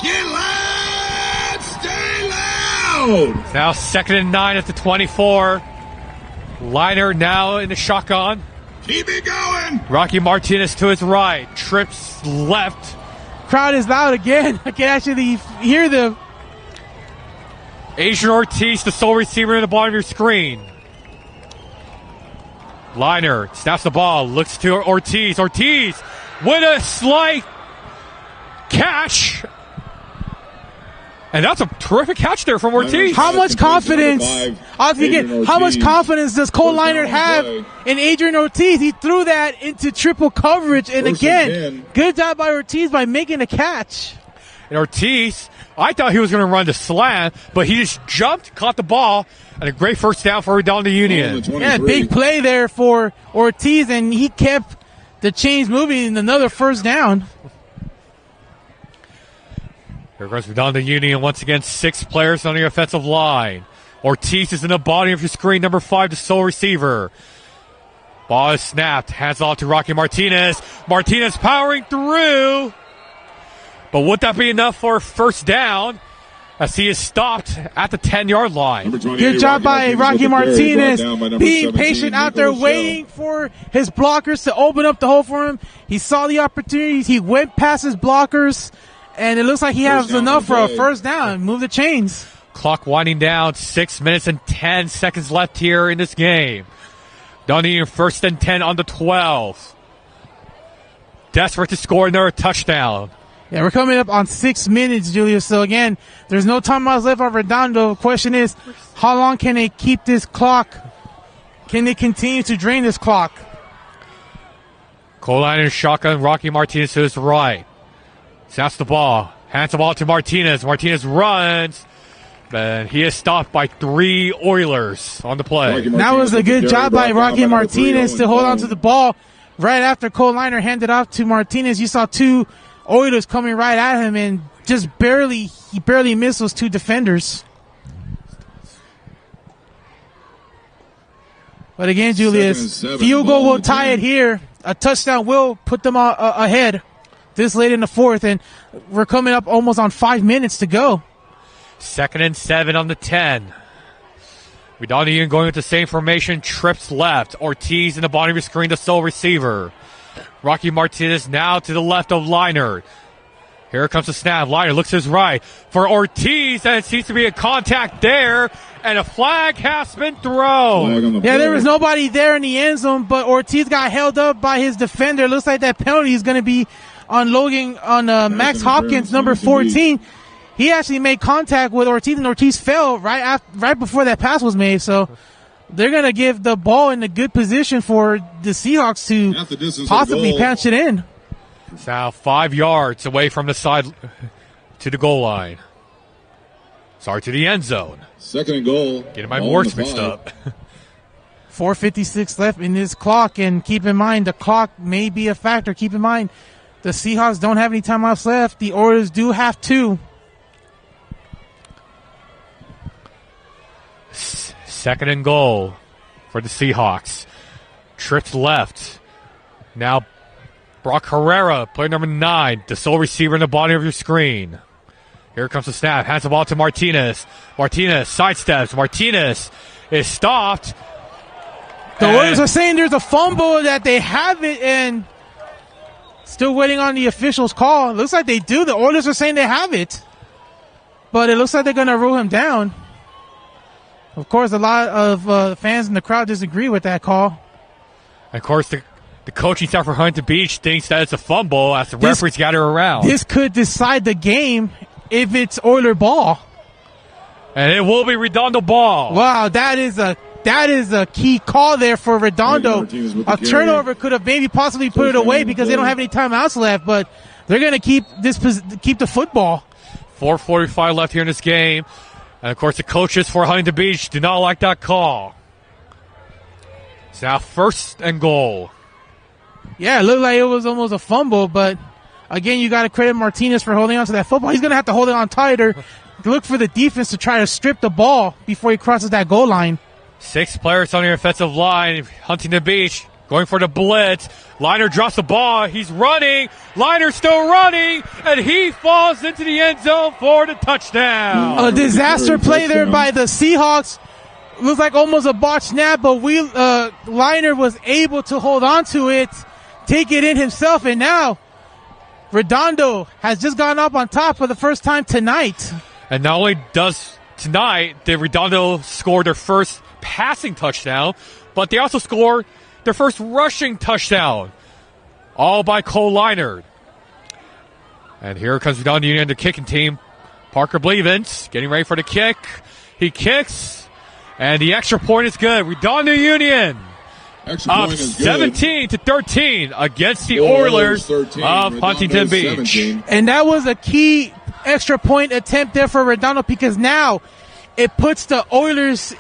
Get loud, stay loud. Now 2nd and 9 at the 24. Liner now in the shotgun. Keep it going. Rocky Martinez to his right. Trips left. Crowd is loud again. I can actually hear them. Adrian Ortiz, the sole receiver in the bottom of your screen. Liner snaps the ball, looks to Ortiz. Ortiz with a slight catch. And that's a terrific catch there from Ortiz. How much confidence? How much confidence does Cole Liner have in Adrian Ortiz? He threw that into triple coverage, and again, good job by Ortiz by making a catch. And Ortiz, I thought he was going to run the slam, but he just jumped, caught the ball, and a great first down for Redondo Union. Yeah, big play there for Ortiz, and he kept the chains moving in another first down. Here goes Redondo Union once again, 6 players on the offensive line. Ortiz is in the bottom of your screen, number 5, the sole receiver. Ball is snapped, hands off to Rocky Martinez. Martinez powering through. But would that be enough for a first down as he is stopped at the 10-yard line? Good job by Rocky Martinez being patient out there, waiting for his blockers to open up the hole for him. He saw the opportunities. He went past his blockers, and it looks like he has enough for a first down. Move the chains. Clock winding down, 6 minutes and 10 seconds left here in this game. Redondo Union 1st and 10 on the 12. Desperate to score another touchdown. Yeah, we're coming up on 6 minutes, Julius. So, again, there's no timeouts left on Redondo. The question is, how long can they keep this clock? Can they continue to drain this clock? Cole Liner shotgun, Rocky Martinez to his right. Snaps the ball. Hands the ball to Martinez. Martinez runs. And he is stopped by 3 Oilers on the play. That was a good job by Rocky Martinez to hold on to the ball. Right after Cole Liner handed off to Martinez, you saw 2 Oilers coming right at him, and he barely missed those 2 defenders. But again, Julius, field goal will tie it here. A touchdown will put them ahead this late in the 4th, and we're coming up almost on 5 minutes to go. 2nd and 7 on the 10. Redondo Union going with the same formation, trips left. Ortiz in the bottom of your screen, the sole receiver. Rocky Martinez now to the left of Liner. Here comes the snap. Liner looks to his right for Ortiz, and it seems to be a contact there, and a flag has been thrown. Yeah, there was nobody there in the end zone, but Ortiz got held up by his defender. Looks like that penalty is going to be on Max Hopkins, number 14. He actually made contact with Ortiz, and Ortiz fell right before that pass was made. So they're going to give the ball in a good position for the Seahawks to possibly punch it in. It's now 5 yards away from the side to the goal line. Sorry, to the end zone. 2nd and goal. Getting my Ball on works the mixed 5. up. 4:56 left in this clock, and keep in mind the clock may be a factor. Keep in mind the Seahawks don't have any timeouts left. The Oilers do have 2. 2nd and goal for the Seahawks. Trips left. Now Brock Herrera, player number 9, the sole receiver in the bottom of your screen. Here comes the snap. Hands the ball to Martinez. Martinez sidesteps. Martinez is stopped. The Oilers are saying there's a fumble, that they have it, and still waiting on the official's call. It looks like they do. The Oilers are saying they have it, but it looks like they're going to rule him down. Of course, a lot of fans in the crowd disagree with that call. And of course, the coaching staff for Huntington Beach thinks that it's a fumble as the referees gather around. This could decide the game if it's Oiler ball. And it will be Redondo ball. Wow, that is a key call there for Redondo. A turnover could have maybe possibly put it away because they don't have any timeouts left, but they're going to keep the football. 4:45 left here in this game. And, of course, the coaches for Huntington Beach do not like that call. It's now 1st and goal. Yeah, it looked like it was almost a fumble, but, again, you got to credit Martinez for holding on to that football. He's going to have to hold it on tighter, look for the defense to try to strip the ball before he crosses that goal line. 6 players on the offensive line. Huntington Beach going for the blitz. Liner drops the ball. He's running. Liner's still running. And he falls into the end zone for the touchdown. A disaster play there by the Seahawks. Looks like almost a botched snap, but Liner was able to hold on to it, take it in himself, and now Redondo has just gone up on top for the first time tonight. And not only does tonight did Redondo score their first passing touchdown, but they also scored their first rushing touchdown, all by Cole Leinert. And here comes Redondo Union, the kicking team. Parker Blevins getting ready for the kick. He kicks, and the extra point is good. Redondo Union up 17-13 against the Oilers of Huntington Beach. 17. And that was a key extra point attempt there for Redondo, because now it puts the Oilers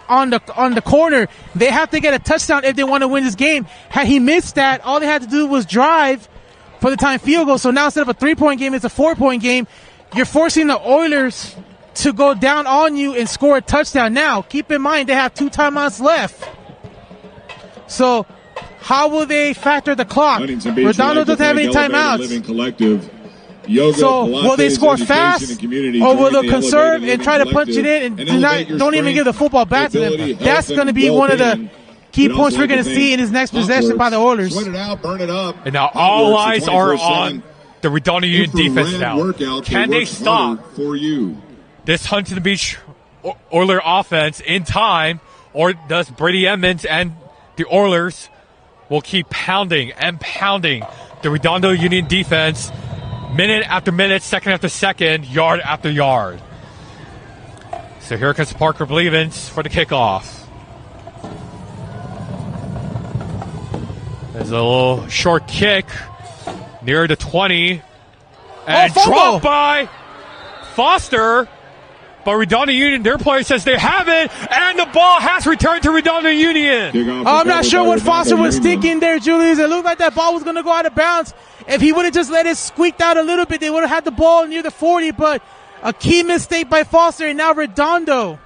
on the corner. They have to get a touchdown if they want to win this game. Had he missed that, all they had to do was drive for the time field goal. So now instead of a 3-point game, it's a 4-point game. You're forcing the Oilers to go down on you and score a touchdown. Now, keep in mind, they have 2 timeouts left. So how will they factor the clock? Redondo doesn't have any timeouts. So will they score fast, or will they conserve and try to punch it in and don't even give the football back to them? That's going to be one of the key points we're going to see in his next possession by the Oilers. Sweat it out, burn it up. And now all eyes are on the Redondo Union defense now. Can they stop this Huntington Beach Oiler offense in time, or does Brady Emmons and the Oilers will keep pounding and pounding the Redondo Union defense minute after minute, second after second, yard after yard? So here comes Parker Blevins for the kickoff. There's a little short kick near the 20. And dropped by Foster. But Redondo Union, their player says they have it. And the ball has returned to Redondo Union. I'm not sure what Foster was thinking there, Julius. It looked like that ball was going to go out of bounds. If he would have just let it squeak out a little bit, they would have had the ball near the 40. But a key mistake by Foster, and now Redondo.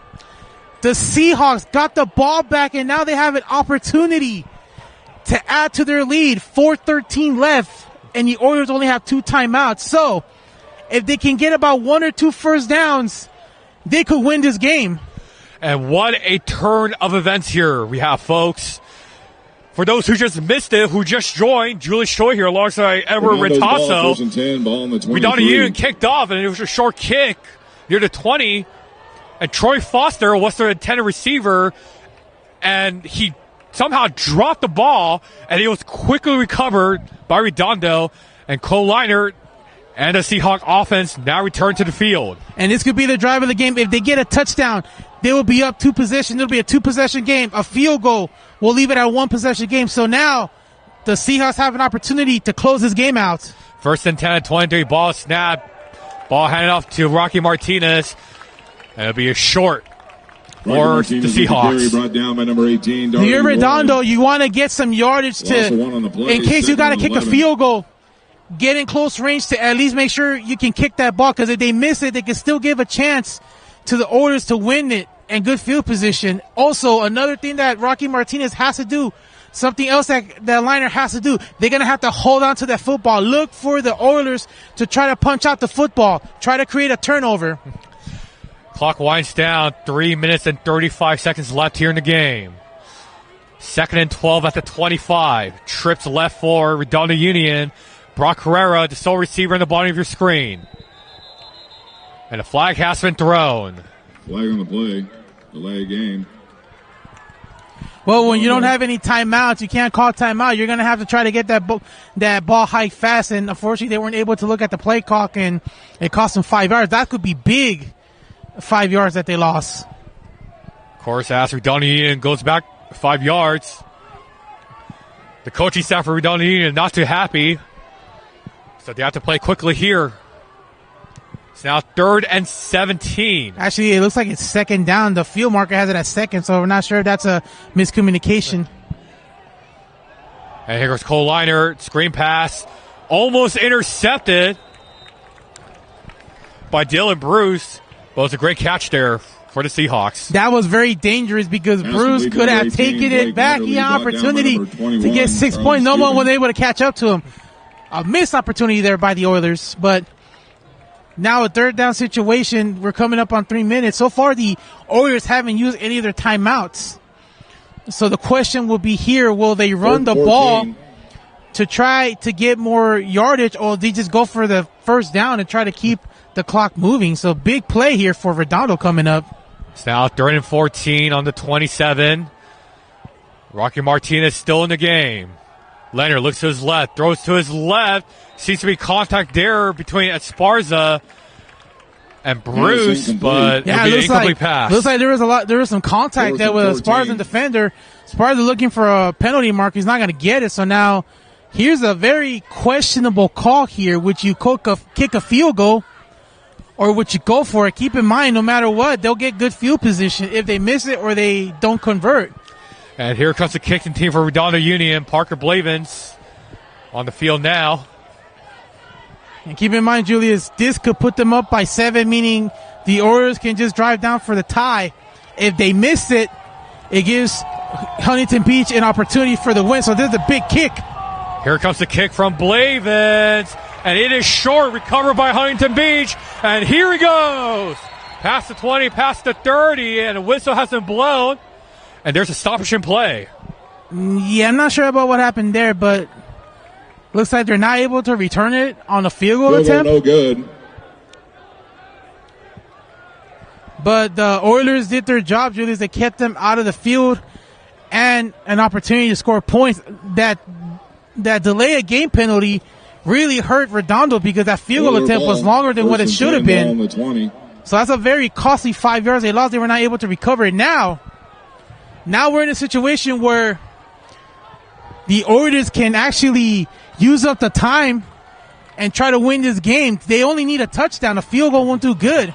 The Seahawks got the ball back, and now they have an opportunity to add to their lead. 4:13 left, and the Oilers only have 2 timeouts. So if they can get about 1 or 2 first downs, they could win this game. And what a turn of events here we have, folks. For those who just missed it, who just joined, Julius Choi here alongside Edward Retasso. Redondo Union kicked off, and it was a short kick near the 20. And Troy Foster was their intended receiver, and he somehow dropped the ball, and it was quickly recovered by Redondo. And Cole Leinert and the Seahawk offense now return to the field. And this could be the drive of the game. If they get a touchdown, they will be up 2 possessions. It'll be a 2-possession game. A field goal will leave it at a 1-possession game. So now the Seahawks have an opportunity to close this game out. 1st and 10 at 23. Ball snap. Ball handed off to Rocky Martinez. And it'll be a short for the Seahawks. Brought down by number 18. You're Redondo. You want to get some yardage in case you got to kick a field goal. Get in close range to at least make sure you can kick that ball, because if they miss it, they can still give a chance to the Oilers to win it and good field position. Also, another thing that Rocky Martinez has to do, something else that liner has to do, they're going to have to hold on to that football. Look for the Oilers to try to punch out the football, try to create a turnover. Clock winds down, 3 minutes and 35 seconds left here in the game. 2nd and 12 at the 25. Trips left for Redondo Union. Brock Herrera, the sole receiver on the bottom of your screen. And a flag has been thrown. Flag on the play. Delay game. Well, when you don't have any timeouts, you can't call timeout. You're going to have to try to get that ball high fast. And unfortunately, they weren't able to look at the play clock, and it cost them 5 yards. That could be big, 5 yards that they lost. Of course, as Redondo Union goes back 5 yards, the coaching staff for Redondo Union not too happy. So they have to play quickly here. It's now 3rd and 17. Actually, it looks like it's 2nd down. The field marker has it at 2nd, so we're not sure if that's a miscommunication. And here goes Cole Liner. Screen pass. Almost intercepted by Dylan Bruce. But it was a great catch there for the Seahawks. That was very dangerous because Bruce could have taken it back. He had an opportunity to get 6 points. No one was able to catch up to him. A missed opportunity there by the Oilers, but now a 3rd down situation. We're coming up on 3 minutes. So far, the Oilers haven't used any of their timeouts. So the question will be here, will they run the ball to try to get more yardage, or they just go for the 1st down and try to keep the clock moving? So big play here for Redondo coming up. It's now 3rd and 14 on the 27. Rocky Martinez still in the game. Leonard looks to his left, throws to his left. Seems to be contact there between Esparza and Bruce, but it'll be an incomplete pass. Looks like there was some contact there with Esparza and defender. Esparza looking for a penalty mark. He's not going to get it. So now here's a very questionable call here. Would you kick a field goal, or would you go for it? Keep in mind, no matter what, they'll get good field position if they miss it or they don't convert. And here comes the kicking team for Redondo Union. Parker Blavins on the field now. And keep in mind, Julius, this could put them up by 7, meaning the Oilers can just drive down for the tie. If they miss it, it gives Huntington Beach an opportunity for the win. So there's a big kick. Here comes the kick from Blavins. And it is short, recovered by Huntington Beach. And here he goes. Past the 20, past the 30, and a whistle has been blown. And there's a stoppage in play. Yeah, I'm not sure about what happened there, but looks like they're not able to return it on a field goal attempt. No good. But the Oilers did their job, Julius. They kept them out of the field and an opportunity to score points. That delay of game penalty really hurt Redondo because that field goal attempt was longer than what it should have been. So that's a very costly 5 yards they lost. They were not able to recover it. Now we're in a situation where the Oilers can actually use up the time and try to win this game. They only need a touchdown. A field goal won't do good.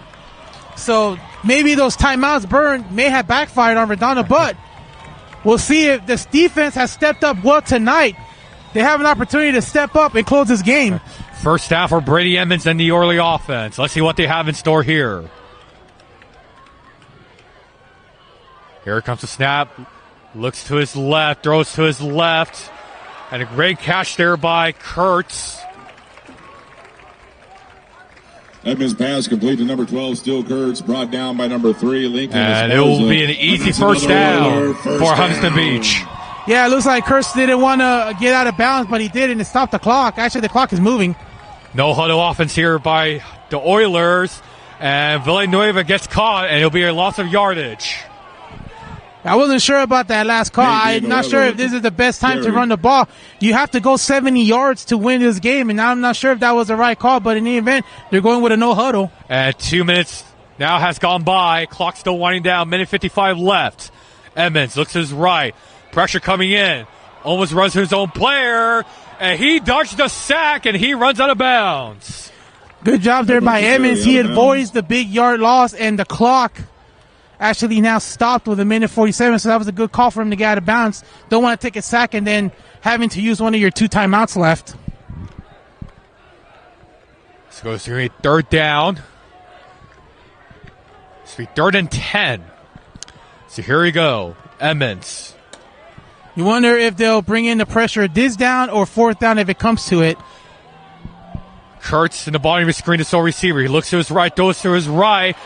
So maybe those timeouts burned may have backfired on Redondo, but we'll see if this defense has stepped up well tonight. They have an opportunity to step up and close this game. First half for Brady Emmons and the Orly offense. Let's see what they have in store here. Here comes the snap. Looks to his left, throws to his left. And a great catch there by Kurtz. Edmonds pass complete to number 12, Still Kurtz, brought down by number 3, Lincoln. And it will be an easy first down for Huntington Beach. Yeah, it looks like Kurtz didn't want to get out of bounds, but he did, and it stopped the clock. Actually, the clock is moving. No huddle offense here by the Oilers. And Villanueva gets caught, and it'll be a loss of yardage. I wasn't sure about that last call. I'm not sure if this is the best time to run the ball. You have to go 70 yards to win this game, and I'm not sure if that was the right call, but in the event, they're going with a no huddle. And 2 minutes now has gone by. Clock still winding down. Minute 55 left. Edmonds looks to his right. Pressure coming in. Almost runs to his own player, and he dodged the sack, and he runs out of bounds. Good job there by Emmons. He avoids the big yard loss, and the clock actually now stopped with 1:47, so that was a good call for him to get out of bounds. Don't want to take a sack and then having to use one of your 2 timeouts left. This goes to a third down. It's be 3rd and 10. So here we go. Emmons. You wonder if they'll bring in the pressure this down or 4th down if it comes to it. Kurtz in the bottom of his screen to sole receiver. He looks to his right, goes to his right.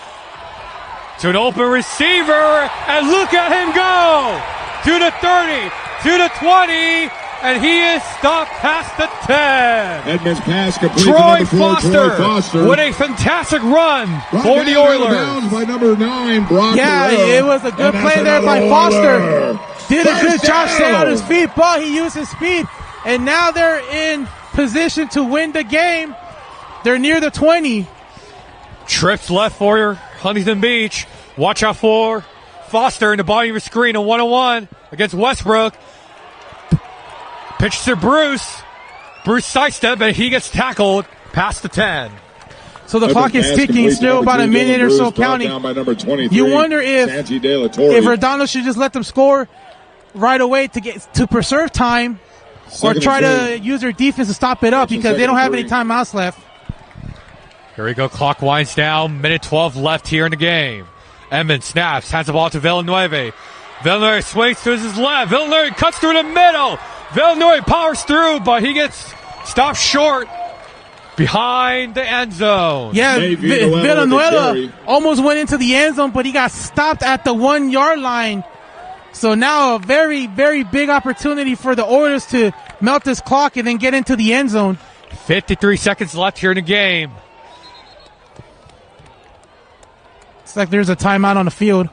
To an open receiver, and look at him go! To the 30, to the 20, and he is stopped past the 10. Edmonds pass complete to Troy number 4, Troy Foster. with a fantastic run Brought for the down out of Oilers. bounds by number 9, Brock Yeah, Terrell. it was a good And play that's there by another Foster. Oiler. Did a good First job staying down. on his feet, but he used his speed, and now they're in position to win the game. They're near the 20. Trips left for Huntington Beach. Watch out for Foster in the bottom of your screen, a 1-on-1 against Westbrook. Pitch to Bruce. Bruce sidestep, and he gets tackled past the 10. So the clock is ticking, still about a minute or so counting. Down by number 23, You wonder if Santi De La Torre. Redondo should just let them score right away to preserve time, or Second try and to third. use their defense to stop it up, because they don't have any timeouts left. Here we go. Clock winds down. Minute 12 left here in the game. Emmons snaps. Hands the ball to Villanueva. Villanueva swings to his left. Villanueva cuts through the middle. Villanueva powers through, but he gets stopped short behind the end zone. Yeah, Maybe Villanueva with the Villanueva carry. almost went into the end zone, but he got stopped at the 1 yard line. So now a very, very big opportunity for the Oilers to melt this clock and then get into the end zone. 53 seconds left here in the game. It's like there's a timeout on the field.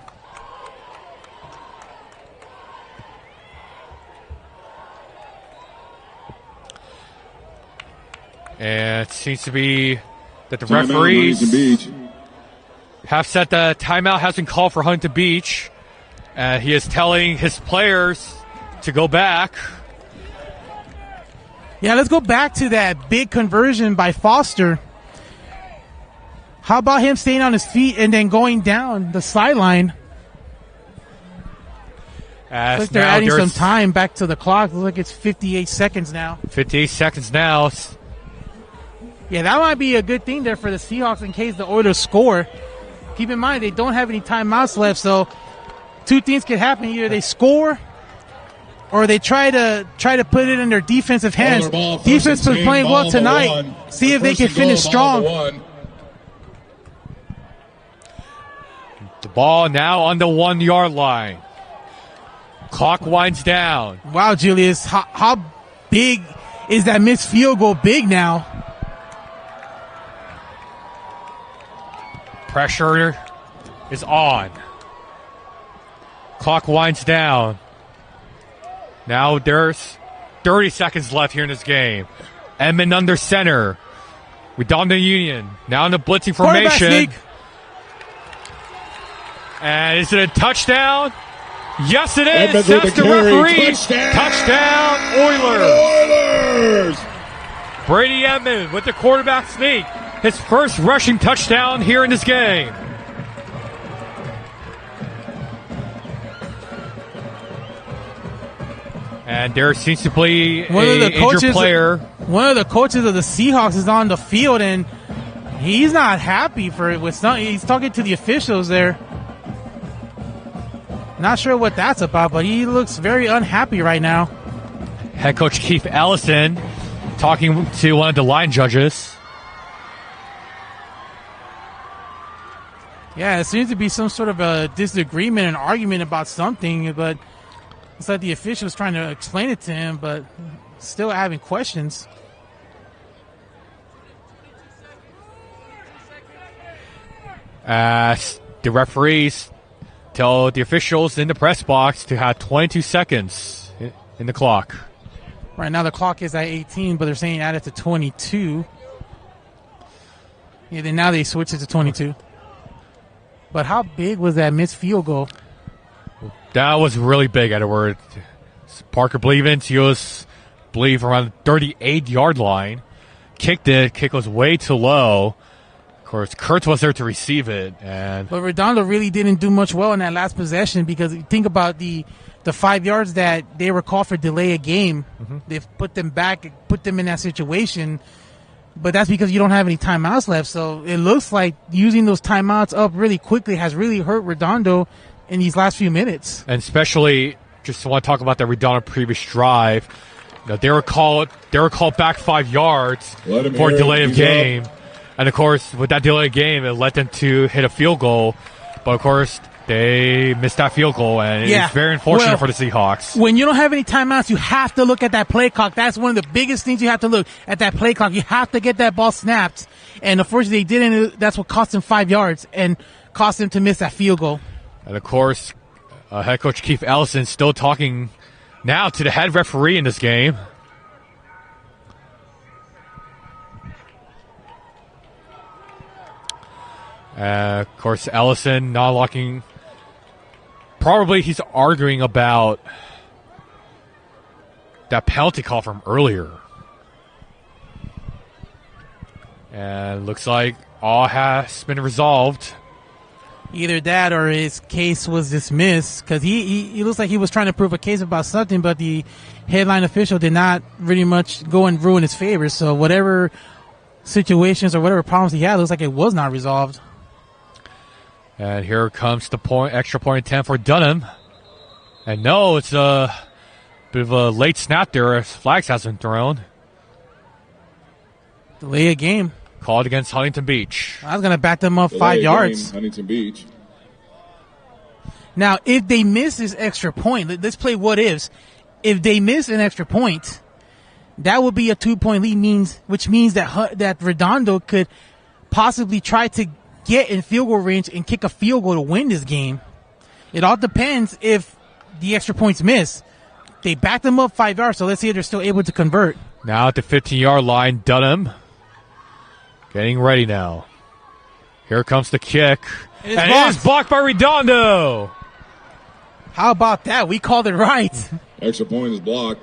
And it seems to be that the Timeout, referees Huntington Beach. have said the timeout has been called for Huntington Beach. He is telling his players to go back. Yeah, let's go back to that big conversion by Foster. How about him staying on his feet and then going down the sideline? As Looks like they're now adding some there's time back to the clock. Looks like it's 58 seconds now. 58 seconds now. Yeah, that might be a good thing there for the Seahawks in case the Oilers score. Keep in mind, they don't have any timeouts left, so 2 things could happen. Either they score or they try to put it in their defensive hands. Ball, first Defense and was 10, playing ball well on the tonight. 1. See if they First can and goal, finish ball on strong. the 1. The ball now on the 1 yard line. Clock winds down. Wow, Julius, how big is that missed field goal big now? Pressure is on. Clock winds down. Now there's 30 seconds left here in this game. Edmond under center. Redondo Union now in the blitzing Quarterback formation. sneak. And is it a touchdown? Yes, it is. Edmonds with That's the the carry. referee. Touchdown. Touchdown, Oilers. Oilers. Brady Edmond with the quarterback sneak. His first rushing touchdown here in this game. And there seems to be One of the an injured coaches- player. One of the coaches of the Seahawks is on the field, and he's not happy for it. He's talking to the officials there. Not sure what that's about, but he looks very unhappy right now. Head coach Keith Ellison talking to one of the line judges. Yeah, it seems to be some sort of a disagreement, an argument about something, but it's like the official's trying to explain it to him, but still having questions. The referees tell the officials in the press box to have 22 seconds in the clock. Right now the clock is at 18, but they're saying add it to 22. Yeah, then now they switch it to 22. But how big was that missed field goal? That was really big, Edward. Parker Blevins, he was, believe, around the 38-yard line. kicked it. Kick was way too low. Of course, Kurtz was there to receive it. But Redondo really didn't do much well in that last possession because you think about the 5 yards that they were called for delay a game. They've put them back, put them in that situation. But that's because you don't have any timeouts left. So it looks like using those timeouts up really quickly has really hurt Redondo in these last few minutes. And especially, just want to talk about the Redondo previous drive. They were called back 5 yards for a delay of game. And, of course, with that delay of game, it led them to hit a field goal. But, of course, they missed that field goal, and it's very unfortunate for the Seahawks. When you don't have any timeouts, you have to look at that play clock. That's one of the biggest things you have to look at, that play clock. You have to get that ball snapped. And, unfortunately, they didn't. That's what cost them 5 yards and cost them to miss that field goal. And, of course, head coach Keith Ellison still talking now to the head referee in this game. Of course, Ellison not locking. Probably he's arguing about that penalty call from earlier. And looks like all has been resolved. Either that or his case was dismissed because he looks like he was trying to prove a case about something, but the headline official did not really much go and ruin his favor. So whatever situations or whatever problems he had, looks like it was not resolved. And here comes the extra point attempt for Dunham. And no, it's a bit of a late snap there as flags hasn't been thrown. Delay a game. Called against Huntington Beach. I was going to back them up 5 yards. Huntington Beach. Now, if they miss this extra point, let's play what ifs. If they miss an extra point, that would be a 2-point lead, which means that Redondo could possibly try to get in field goal range and kick a field goal to win this game. It all depends if the extra points miss. They back them up 5 yards, so let's see if they're still able to convert. Now at the 15-yard line, Dunham getting ready now. Here comes the kick. It is blocked by Redondo. How about that? We called it right. Extra point is blocked.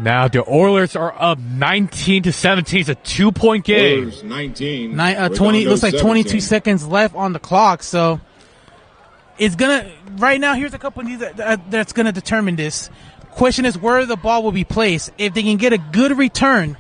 Now the Oilers are up 19-17. It's a 2-point game. Oilers 19. 20 looks like 17. 22 seconds left on the clock. So it's gonna right now. Here's a couple of these that's gonna determine this. Question is where the ball will be placed. If they can get a good return,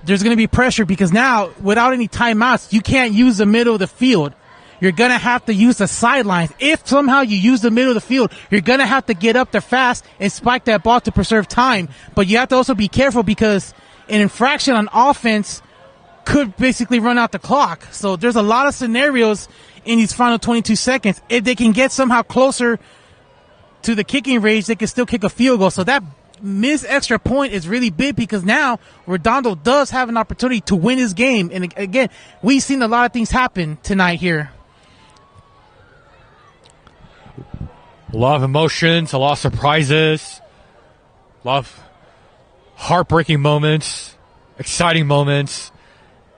there's gonna be pressure because now without any timeouts, you can't use the middle of the field. You're going to have to use the sidelines. If somehow you use the middle of the field, you're going to have to get up there fast and spike that ball to preserve time. But you have to also be careful because an infraction on offense could basically run out the clock. So there's a lot of scenarios in these final 22 seconds. If they can get somehow closer to the kicking range, they can still kick a field goal. So that missed extra point is really big because now Redondo does have an opportunity to win his game. And again, we've seen a lot of things happen tonight here. A lot of emotions, a lot of surprises, a lot of heartbreaking moments, exciting moments,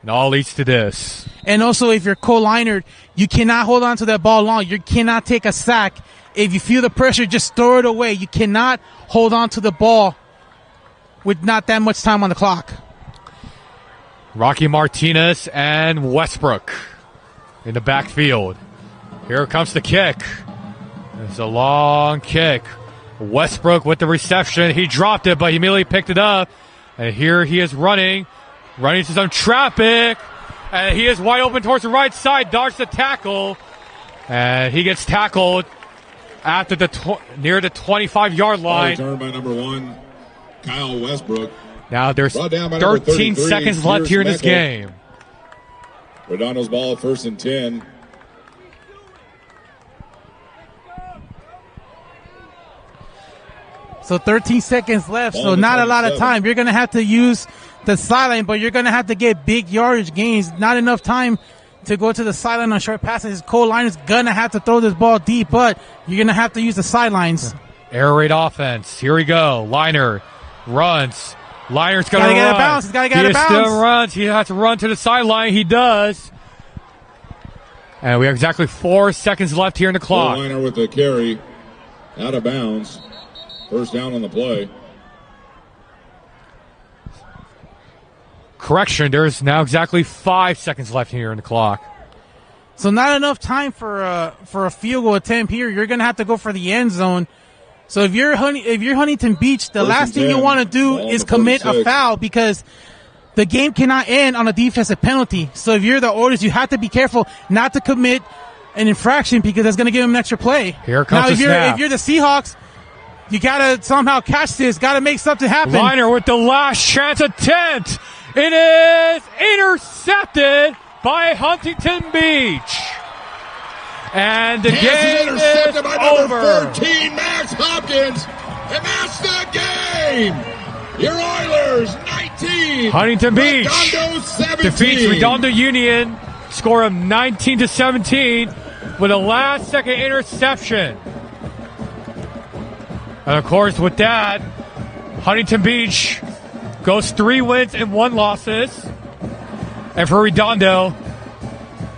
and all leads to this. And also, if you're co-liner, you cannot hold on to that ball long. You cannot take a sack. If you feel the pressure, just throw it away. You cannot hold on to the ball with not that much time on the clock. Rocky Martinez and Westbrook in the backfield. Here comes the kick. It's a long kick. Westbrook with the reception. He dropped it, but he immediately picked it up. And here he is running into some traffic. And he is wide open towards the right side. Dodged the tackle. And he gets tackled after near the 25-yard line. Return by number 1, Kyle Westbrook. Now there's 13 seconds left here in this game. Redondo's ball, 1st and 10. So 13 seconds left, so not a lot of time. You're going to have to use the sideline, but you're going to have to get big yardage gains. Not enough time to go to the sideline on short passes. His co-line is going to have to throw this ball deep, but you're going to have to use the sidelines. Air raid offense. Here we go. Liner runs. Liner's going to run. Get a bounce. He's got to get a bounce. He still runs. He has to run to the sideline. He does. And we have exactly 4 seconds left here in the clock. Liner with the carry. Out of bounds. 1st down on the play. correction, there's now exactly 5 seconds left here in the clock. So not enough time for a field goal attempt here. You're going to have to go for the end zone. So if you're Huntington Beach, the last thing you want to do is commit a foul because the game cannot end on a defensive penalty. So if you're the Oilers, you have to be careful not to commit an infraction because that's going to give them an extra play. Here comes the snap. If you're the Seahawks, you got to somehow catch this. Got to make something happen. Liner with the last chance attempt. It is intercepted by Huntington Beach. And the game is intercepted by number over. 14, Max Hopkins. And that's the game. Your Oilers, 19. Huntington Beach Redondo, 17. defeats Redondo Union. Score of 19-17 with a last-second interception. And, of course, with that, Huntington Beach goes 3 wins and 1 losses. And for Redondo,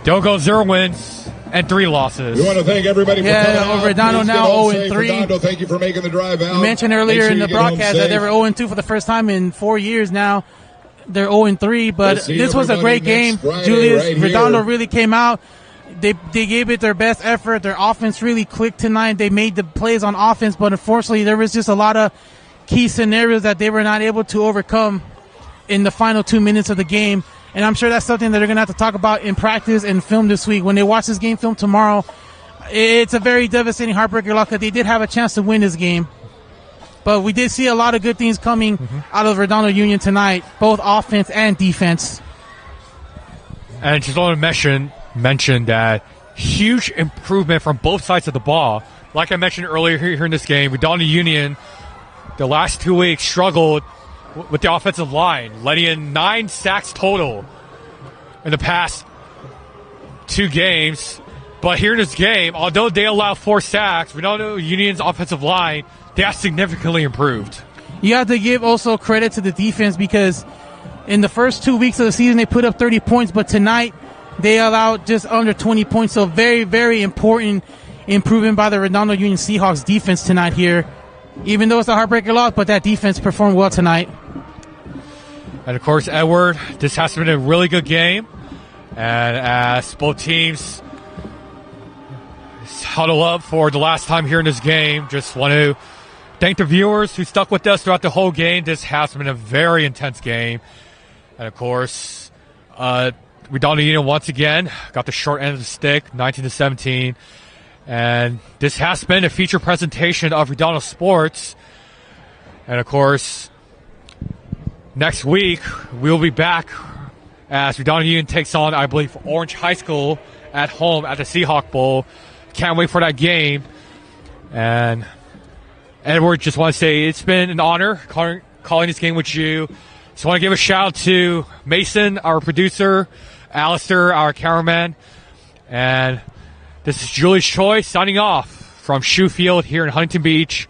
they'll go 0 wins and 3 losses. We want to thank everybody for coming out. Redondo Please now get home 0-3. safe. Redondo, thank you for making the drive out. You mentioned earlier in the broadcast that they were 0-2 for the first time in 4 years now. They're 0-3, but this was a great game. Julius, right Redondo here. really came out. They gave it their best effort. Their offense really clicked tonight. They made the plays on offense, but unfortunately there was just a lot of key scenarios that they were not able to overcome in the final 2 minutes of the game. And I'm sure that's something that they're going to have to talk about in practice and film this week. When they watch this game film tomorrow, it's a very devastating heartbreaker loss because they did have a chance to win this game. But we did see a lot of good things coming out of Redondo Union tonight, both offense and defense. And just want to mention that huge improvement from both sides of the ball. Like I mentioned earlier here in this game, Redondo Union, the last 2 weeks, struggled with the offensive line, letting in 9 sacks total in the past 2 games. But here in this game, although they allowed 4 sacks, Redondo Union's offensive line, they have significantly improved. You have to give also credit to the defense because in the first 2 weeks of the season, they put up 30 points, but tonight they allowed just under 20 points. So very, very important improvement by the Redondo Union Seahawks defense tonight here. Even though it's a heartbreaker loss, but that defense performed well tonight. And, of course, Edward, this has been a really good game. And as both teams huddle up for the last time here in this game, just want to thank the viewers who stuck with us throughout the whole game. This has been a very intense game. And, of course, Redondo Union once again got the short end of the stick, 19-17. And this has been a feature presentation of Redondo Sports. And, of course, next week we'll be back as Redondo Union takes on, I believe, Orange High School at home at the Seahawk Bowl. Can't wait for that game. And, Edward, just want to say it's been an honor calling this game with you. Just want to give a shout out to Mason, our producer, Alistair, our cameraman, and this is Julius Choi signing off from Shoe Field here in Huntington Beach.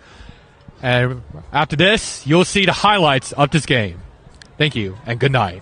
And after this, you'll see the highlights of this game. Thank you, and good night.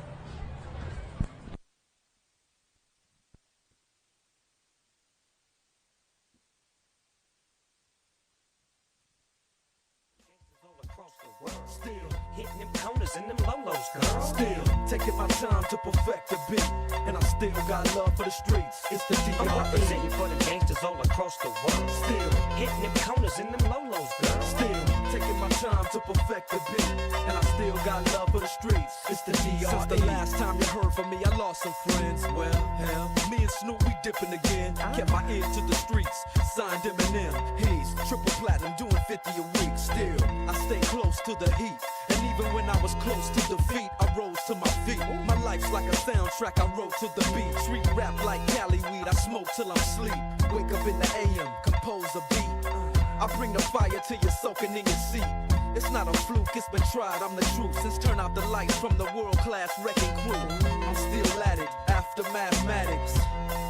Taking my time to perfect the beat, and I still got love for the streets. It's the D.R.E. I'm representing for the gangsters all across the world. Still hitting them corners in them lolos, girl. Still taking my time to perfect the beat, and I still got love for the streets. It's the D.R.E. Since the last time you heard from me, I lost some friends. Well, hell, me and Snoop, we dipping again. Kept my ear to the streets, signed Eminem. He's triple platinum, doing 50 a week. Still, I stay close to the heat, and even when I was close to defeat, I rose to my feet. My life's like a soundtrack, I wrote to the beat. Street rap like Cali weed, I smoke till I'm sleep. Wake up in the AM, compose a beat. I bring the fire till you're soaking in your seat. It's not a fluke, it's been tried, I'm the truth. Since turn out the lights from the world-class wrecking crew, I'm still at it, after mathematics.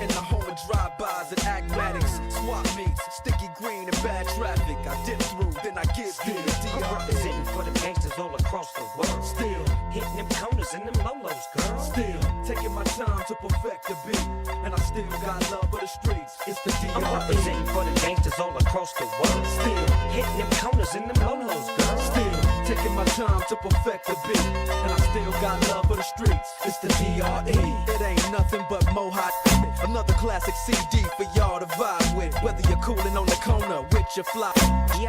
In the home of drive-bys and acmatics. Swap meets, sticky green and bad traffic. I dip through, then I give you the D.R.E. I'm representing for the gangsters all across the world. Still hitting them corners and them lolos, girl. Still taking my time to perfect the beat, and I still got love for the streets. It's the D.R.E. I'm representing for the gangsters all across the world. Still hitting them corners and them lolos, girl. Still taking my time to perfect the beat, and I still got love for the streets. It's the DRE. It ain't nothing but Mohawk. Another classic CD for y'all to vibe with. Whether you're coolin' on the corner with your fly,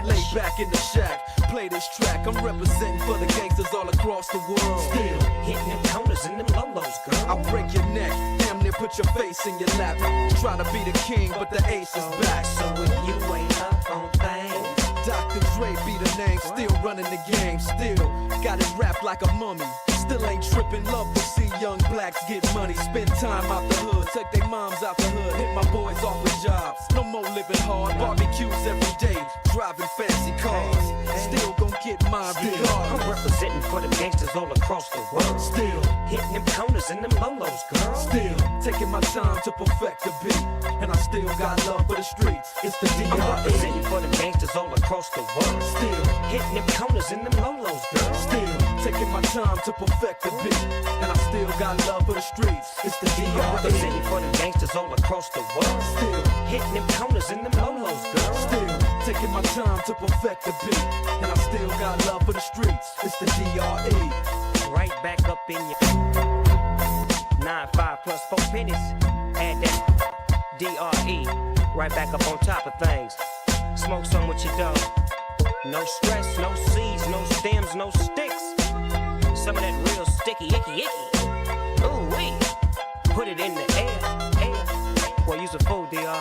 lay back in the shack, play this track. I'm representing for the gangsters all across the world. Still hitting them counters and them lolos, girl. I'll break your neck, damn near put your face in your lap. Try to be the king, but the ace is back. So if you ain't up on things, Dr. Dre be the name, still running the game, still got it wrapped like a mummy. Still ain't tripping, love to see young blacks get money. Spend time out the hood, take their moms out the hood. Hit my boys off with jobs, no more living hard. Barbecues every day, driving fancy cars. Still gon' get mine I'm regardless. representing for the gangsters all across the world. Still Hitting them counters and them lolos, girl. Still taking my time to perfect the beat, and I still got love for the streets. It's the I'm DRE. representing for the gangsters all across the world. Still Hitting them counters and them lolos, girl. Still taking my time to perfect the beat, and I still got love for the streets. It's the I'm DRE. representing for the gangsters all across the world. Still Hitting them counters and them lolos, girl. Still taking my time to perfect the beat, and I still got love for the streets. It's the DRE. Right back up in your 9-5 plus 4 pennies. Add that DRE. Right back up on top of things. Smoke some with your dog. No stress, no seeds, no stems, no sticks. Some of that real sticky, icky. Ooh wee. Put it in the air. Boy, use a fool, DR.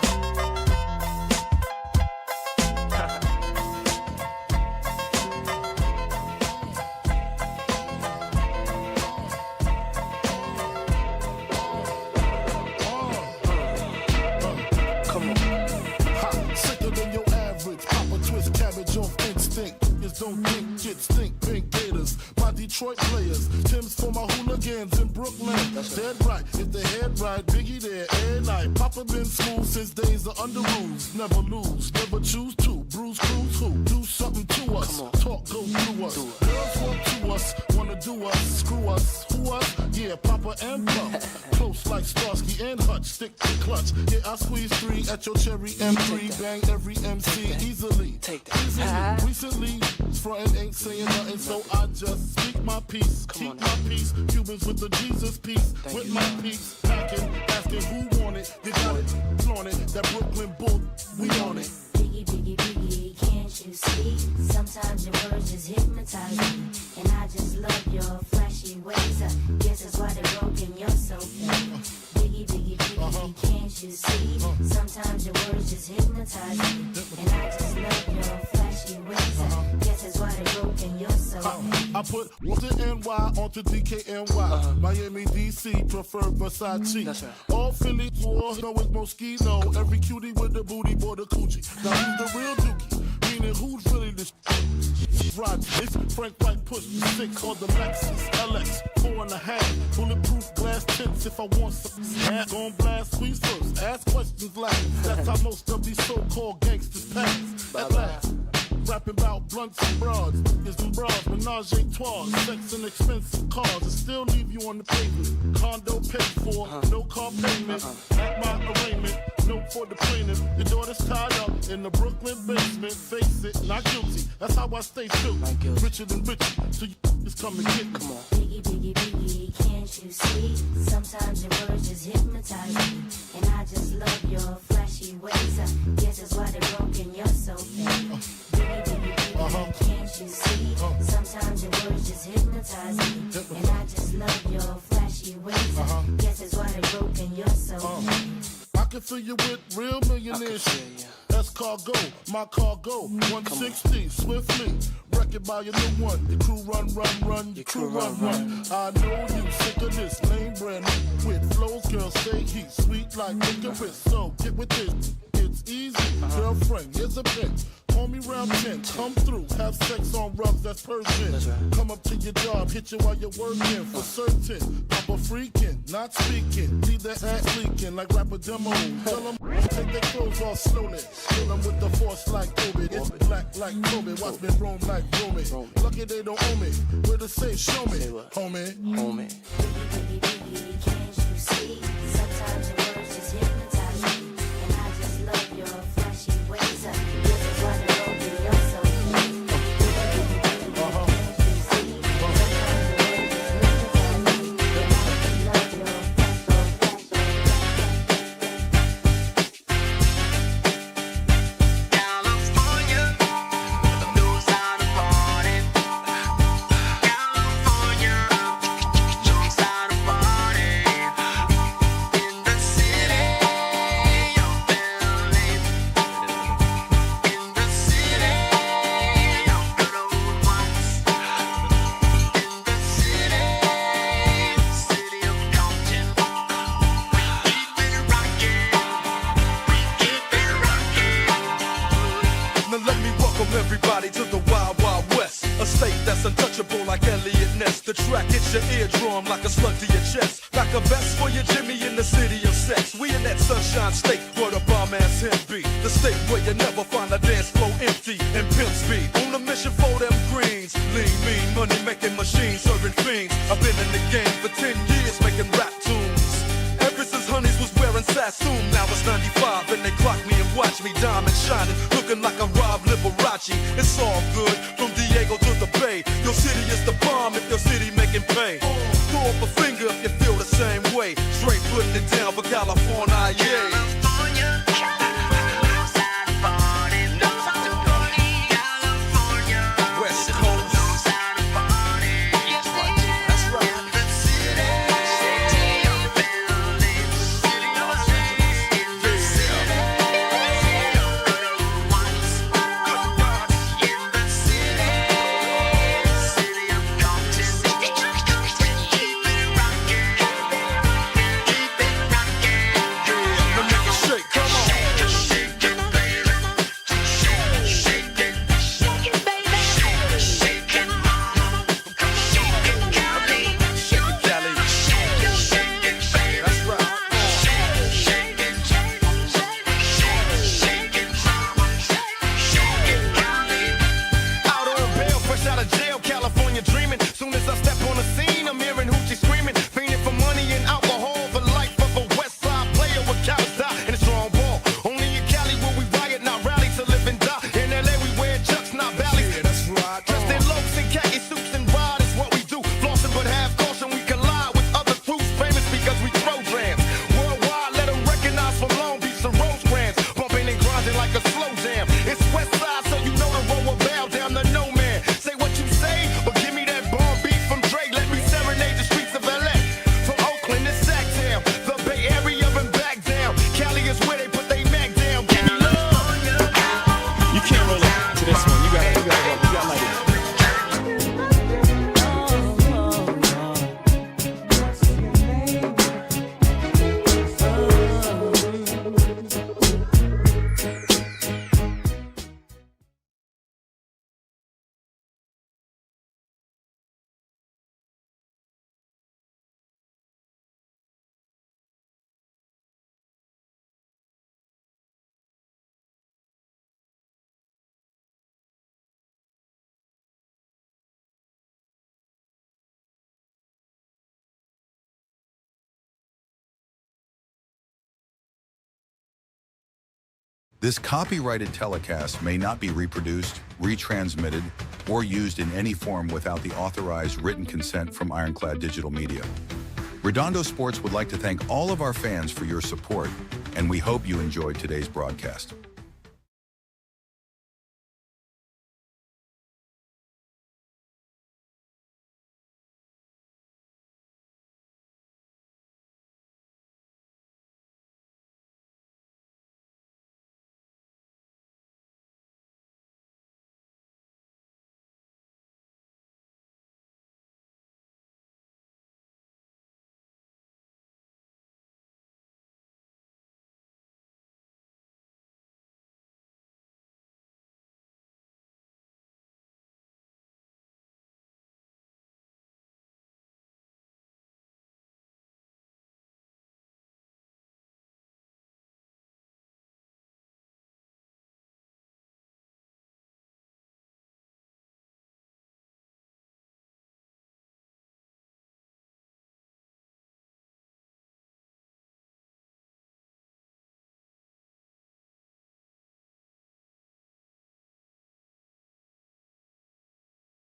Sicker than your average. Papa twist cabbage off instinct. Niggas don't think kids think pink gators. My Detroit players. Tim's for my hooligans in Brooklyn. Dead right. If the head right, Biggie there every night. Papa been school since days of under rules. Never lose, never choose to. Bruise, cruise, who? Do something to us. Talk, go through us. Girls want to us, wanna do us. Screw us, who us? Yeah, Papa and Pump. Close like Starsky and Hutch. Stick to clutch. Yeah, I squeeze 3 at your cherry M3. Bang every MC easily. Easily. Recently, frontin' ain't saying nothing, so I just speak my peace. Keep my peace. Cubans with the Jesus peace. With my peace. Packing, asking who want it. You got it, flaunt it. That Brooklyn bull, we on it. Biggie, biggie, biggie, can't you see? Sometimes your words just hypnotize me. And I just love your flashy ways. Guess that's why they're broken, you're so fake. Biggie, biggie, biggie, can't you see? Sometimes your words just hypnotize me. And I just love your flashy ways. Guess that's why they're broken, you're so fake. I put the NY onto DKNY. Miami, DC, prefer Versace. That's right. All Philly, war, know it's Moschino. Every cutie with the booty, boy, the coochie. Now who's the real dookie? Meaning who's really this Rod, it's Frank White push the 6 or the Lexus LX 4.5. Bulletproof glass tips if I want some. Gon' blast squeeze first, ask questions last. That's how most of these so-called gangsters pass. At last. Rapping about blunts and broads, is them bras, menage a trois, sex and expensive cars, and still leave you on the pavement. Condo paid for, no car payment. At my arraignment, note for the plaintiff. Your daughter's tied up in the Brooklyn basement. Face it, not guilty. That's how I stay true. Richer than richer, so you just come and get me. Come on. Biggie, biggie, biggie, can't you see? Sometimes your words just hypnotize me. And I just love your flashy ways. Guess that's why they're broken, you're so fake. Biggie, biggie, biggie, can't you see? Sometimes your words just hypnotize me. And I just love your flashy ways. Guess that's why they're broken, you're so fake. I can fill you with real millionaire shit. That's cargo, my cargo. 160, swiftly. Wreck it by your new one. Your crew run. Your crew run. I know you sick of this lame brand with flows, girl, stay heat. Sweet like licorice. So get with this. It's easy. Girlfriend, here's a pin. Call me round 10, come through, have sex on rubs, that's Persian. Come up to your job, hit you while you're working, for certain. Papa freaking, not speaking, leave that ass leaking like rapper demo. Tell them, take their clothes off slowly. Kill them with the force like Kobe. It's black like Kobe, watch me roam like Romy. Lucky they don't owe me, where to say, show me, homie. Biggie, biggie, can't you see? Sometimes your words just hypnotize me. And I just love your flashy ways. Guess that's why they're broken, you're so fake. Biggie, biggie, biggie, can't you less untouchable like Elliot Ness. The track hits your eardrum like a slug to your chest. Like a vest for your Jimmy in the city of sex. We in that sunshine state where the bomb ass him be. The state where you never find a dance floor empty and pimp speed. On a mission for them greens. Lean, mean, money making machines, serving fiends. I've been in the game for 10 years making rap tunes. Ever since Honeys was wearing Sassoon, now it's 95 and they clock me and watch me diamond shining, looking like a Rob Liberace. It's all good from Diego to the Bay. Your city is the bomb if your city making pay. Throw up a finger if you feel the same way. Straight putting it down for California, yeah. This copyrighted telecast may not be reproduced, retransmitted, or used in any form without the authorized written consent from Ironclad Digital Media. Redondo Sports would like to thank all of our fans for your support, and we hope you enjoyed today's broadcast.